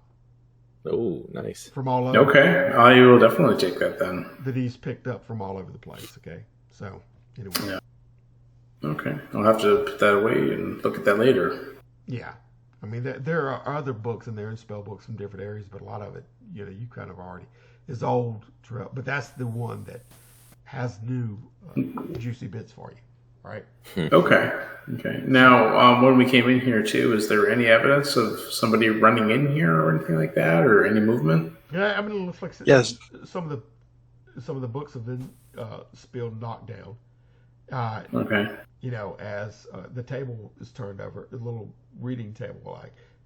[SPEAKER 6] Oh, nice.
[SPEAKER 1] From all over.
[SPEAKER 4] Okay, I will definitely take that then.
[SPEAKER 1] That he's picked up from all over the place. Okay, so anyway.
[SPEAKER 4] Yeah. Okay, I'll have to put that away and look at that later.
[SPEAKER 1] Yeah, I mean there are other books in there and spell books from different areas, but a lot of it, you kind of already is old. But that's the one that has new juicy bits for you, right?
[SPEAKER 4] Okay. Now, when we came in here too, is there any evidence of somebody running in here or anything like that, or any movement?
[SPEAKER 1] Yeah, I mean it looks like
[SPEAKER 5] Yes.
[SPEAKER 1] some of the books have been spilled, knocked down.
[SPEAKER 4] Okay.
[SPEAKER 1] As the table is turned over, the little reading table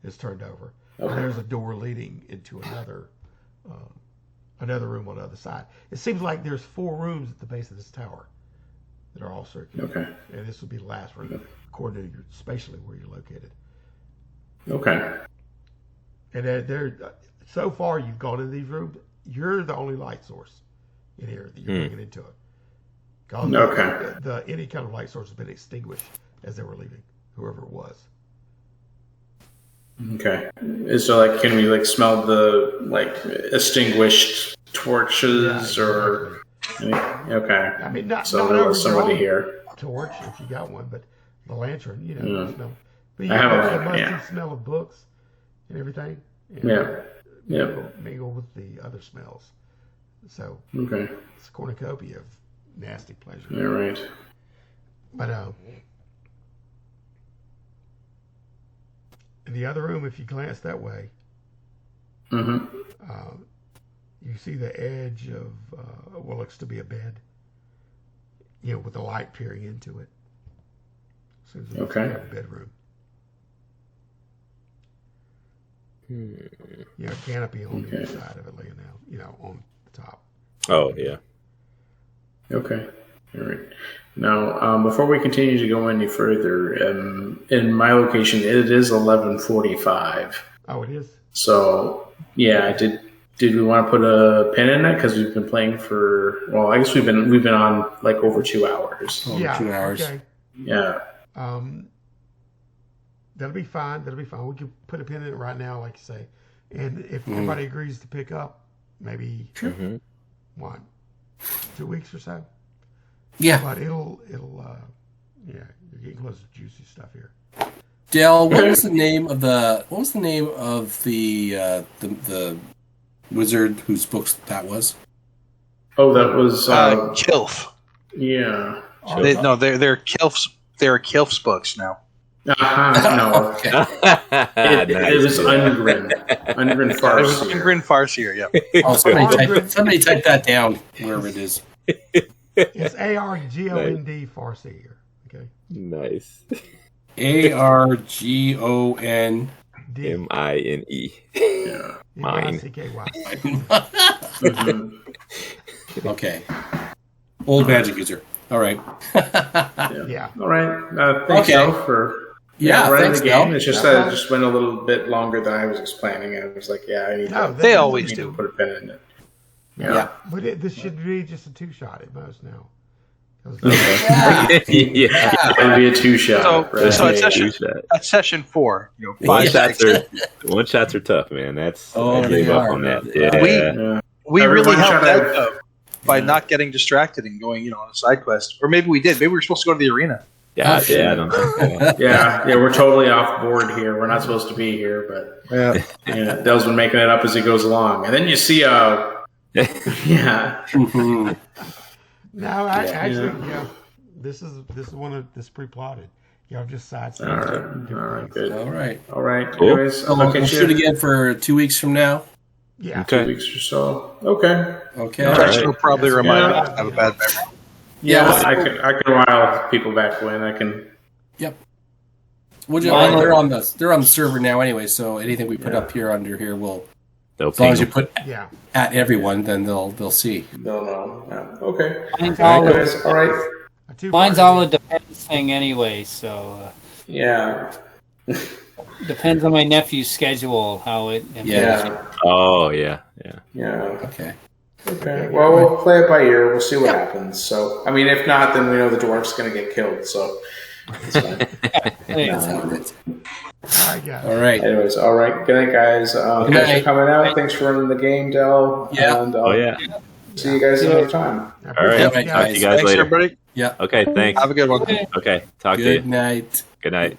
[SPEAKER 1] is turned over.
[SPEAKER 4] Okay.
[SPEAKER 1] And there's a door leading into another room on the other side. It seems like there's 4 rooms at the base of this tower that are all circular.
[SPEAKER 4] Okay.
[SPEAKER 1] And this would be the last room, according to spatially where you're located.
[SPEAKER 4] Okay.
[SPEAKER 1] And so far you've gone into these rooms. You're the only light source in here that you're bringing into it.
[SPEAKER 4] Okay.
[SPEAKER 1] Any kind of light source has been extinguished as they were leaving, whoever it was.
[SPEAKER 4] Okay. So, can we smell the extinguished torches or? Okay.
[SPEAKER 1] I mean, not
[SPEAKER 4] there was somebody here.
[SPEAKER 1] Torch, if you got one, but the lantern,
[SPEAKER 4] Yeah.
[SPEAKER 1] smell. But you
[SPEAKER 4] I have a
[SPEAKER 1] got the
[SPEAKER 4] lantern, yeah.
[SPEAKER 1] musty smell of books and everything. And
[SPEAKER 4] Yeah.
[SPEAKER 1] mingle with the other smells. So
[SPEAKER 4] Okay.
[SPEAKER 1] it's a cornucopia of nasty pleasure.
[SPEAKER 4] All right.
[SPEAKER 1] But in the other room, if you glance that way,
[SPEAKER 4] Mm-hmm.
[SPEAKER 1] you see the edge of what looks to be a bed, with the light peering into it. So it's
[SPEAKER 4] Okay.
[SPEAKER 1] a bedroom. Canopy on the inside of it laying out, on the top.
[SPEAKER 6] Oh, yeah.
[SPEAKER 4] Okay. All right. Now, before we continue to go any further, in my location, it is 11:45.
[SPEAKER 1] Oh, it is?
[SPEAKER 4] So, yeah, did we want to put a pin in it because we've been playing for? Well, I guess we've been on over 2 hours.
[SPEAKER 2] Over 2 hours.
[SPEAKER 1] Okay.
[SPEAKER 4] Yeah.
[SPEAKER 1] That'll be fine. We can put a pin in it right now, like you say. And if everybody agrees to pick up, maybe 2 weeks or so.
[SPEAKER 2] Yeah.
[SPEAKER 1] But it'll you're getting close to juicy stuff here.
[SPEAKER 2] Dale, what was the name of the wizard whose books that was?
[SPEAKER 4] Oh, that was
[SPEAKER 5] Kilf.
[SPEAKER 4] yeah.
[SPEAKER 5] They're Kilf's. They're Kilf's books now.
[SPEAKER 4] No,
[SPEAKER 2] Okay.
[SPEAKER 4] it was Ungrin. Ungrin
[SPEAKER 5] It was
[SPEAKER 4] Farseer.
[SPEAKER 5] Ingrid Farseer. Yeah.
[SPEAKER 2] Oh, somebody type that down wherever it is.
[SPEAKER 1] It's ARGOND Farsi here. Okay.
[SPEAKER 6] Nice.
[SPEAKER 2] ARGON.
[SPEAKER 6] MINE.
[SPEAKER 4] Yeah.
[SPEAKER 6] Mine.
[SPEAKER 1] MICKY.
[SPEAKER 4] Mhm.
[SPEAKER 2] Okay. Old magic user. All right.
[SPEAKER 1] Yeah.
[SPEAKER 4] All right. Thanks,
[SPEAKER 2] Okay.
[SPEAKER 4] Del, for running
[SPEAKER 2] thanks,
[SPEAKER 4] the game.
[SPEAKER 2] Del.
[SPEAKER 4] It's just that it just went a little bit longer than I was planning. I was like, I need
[SPEAKER 1] No,
[SPEAKER 4] to,
[SPEAKER 5] They always
[SPEAKER 4] need to
[SPEAKER 5] do.
[SPEAKER 4] put a pin in it.
[SPEAKER 2] Yeah.
[SPEAKER 1] But this should be just a 2-shot at most now.
[SPEAKER 6] Yeah.
[SPEAKER 4] It would be a 2-shot.
[SPEAKER 5] So
[SPEAKER 4] right?
[SPEAKER 5] it's session 4.
[SPEAKER 6] One
[SPEAKER 5] 5
[SPEAKER 6] shots are tough, man. I
[SPEAKER 2] they
[SPEAKER 6] gave up
[SPEAKER 2] are.
[SPEAKER 6] on that.
[SPEAKER 5] We-
[SPEAKER 6] Yeah.
[SPEAKER 4] Yeah.
[SPEAKER 5] We
[SPEAKER 4] Every
[SPEAKER 5] really
[SPEAKER 4] one
[SPEAKER 5] helped
[SPEAKER 4] shot
[SPEAKER 5] out
[SPEAKER 4] I've-
[SPEAKER 5] though by not getting distracted and going, on a side quest. Or maybe we did. Maybe we were supposed to go to the arena.
[SPEAKER 6] Yeah, I don't know.
[SPEAKER 4] Yeah, we're totally off board here. We're not supposed to be here, but Dell's been making it up as he goes along. And then you see yeah.
[SPEAKER 2] Mhm.
[SPEAKER 1] No, actually, this is one of this pre-plotted. Y'all just sidestepped.
[SPEAKER 4] All right.
[SPEAKER 1] different
[SPEAKER 4] All right,
[SPEAKER 1] things.
[SPEAKER 4] good.
[SPEAKER 2] All right.
[SPEAKER 4] All right.
[SPEAKER 6] Cool.
[SPEAKER 4] Anyways,
[SPEAKER 2] So
[SPEAKER 4] I'll
[SPEAKER 2] we'll
[SPEAKER 4] catch
[SPEAKER 2] shoot
[SPEAKER 4] you
[SPEAKER 2] again for 2 weeks from now.
[SPEAKER 1] Yeah.
[SPEAKER 4] 2 weeks or so. Okay.
[SPEAKER 2] Okay.
[SPEAKER 6] All
[SPEAKER 5] Jackson
[SPEAKER 6] right.
[SPEAKER 5] will probably
[SPEAKER 1] That's
[SPEAKER 5] remind
[SPEAKER 1] good.
[SPEAKER 5] me to have a bad memory.
[SPEAKER 2] Yeah.
[SPEAKER 4] I can rile people back when I can.
[SPEAKER 2] Yep. They're on the server now anyway, so anything we put up here under here will,
[SPEAKER 6] They'll
[SPEAKER 2] as long as you
[SPEAKER 6] ping
[SPEAKER 2] put
[SPEAKER 1] Yeah.
[SPEAKER 2] at everyone, then they'll see.
[SPEAKER 4] No, no. Yeah. Okay.
[SPEAKER 3] Mine's
[SPEAKER 4] All
[SPEAKER 3] all,
[SPEAKER 4] right, guys. All right.
[SPEAKER 1] A 2-parter.
[SPEAKER 3] mine's all a defense thing anyway, so
[SPEAKER 4] Yeah.
[SPEAKER 3] Depends on my nephew's schedule, how it.
[SPEAKER 4] Yeah.
[SPEAKER 6] Oh yeah.
[SPEAKER 2] Okay.
[SPEAKER 4] Okay. Well, we'll play it by ear. We'll see what happens. So, I mean, if not, then we know the dwarf's going to get killed. So, it's fine.
[SPEAKER 3] Yeah.
[SPEAKER 2] That's how it is.
[SPEAKER 1] All right, guys.
[SPEAKER 2] All right.
[SPEAKER 4] Anyways, all right. Good night, guys. Thanks
[SPEAKER 2] night.
[SPEAKER 4] for coming out. Thanks for running the game, Del.
[SPEAKER 2] Yeah.
[SPEAKER 4] And,
[SPEAKER 6] Oh yeah.
[SPEAKER 4] see you guys another time.
[SPEAKER 1] I
[SPEAKER 6] All right.
[SPEAKER 1] appreciate
[SPEAKER 2] All right,
[SPEAKER 1] you
[SPEAKER 6] Talk to you guys
[SPEAKER 5] Thanks,
[SPEAKER 6] later.
[SPEAKER 5] everybody.
[SPEAKER 2] Yeah.
[SPEAKER 6] Okay. Thanks.
[SPEAKER 5] Have a good one.
[SPEAKER 6] Okay. Talk to you.
[SPEAKER 2] Good night.
[SPEAKER 6] Good night.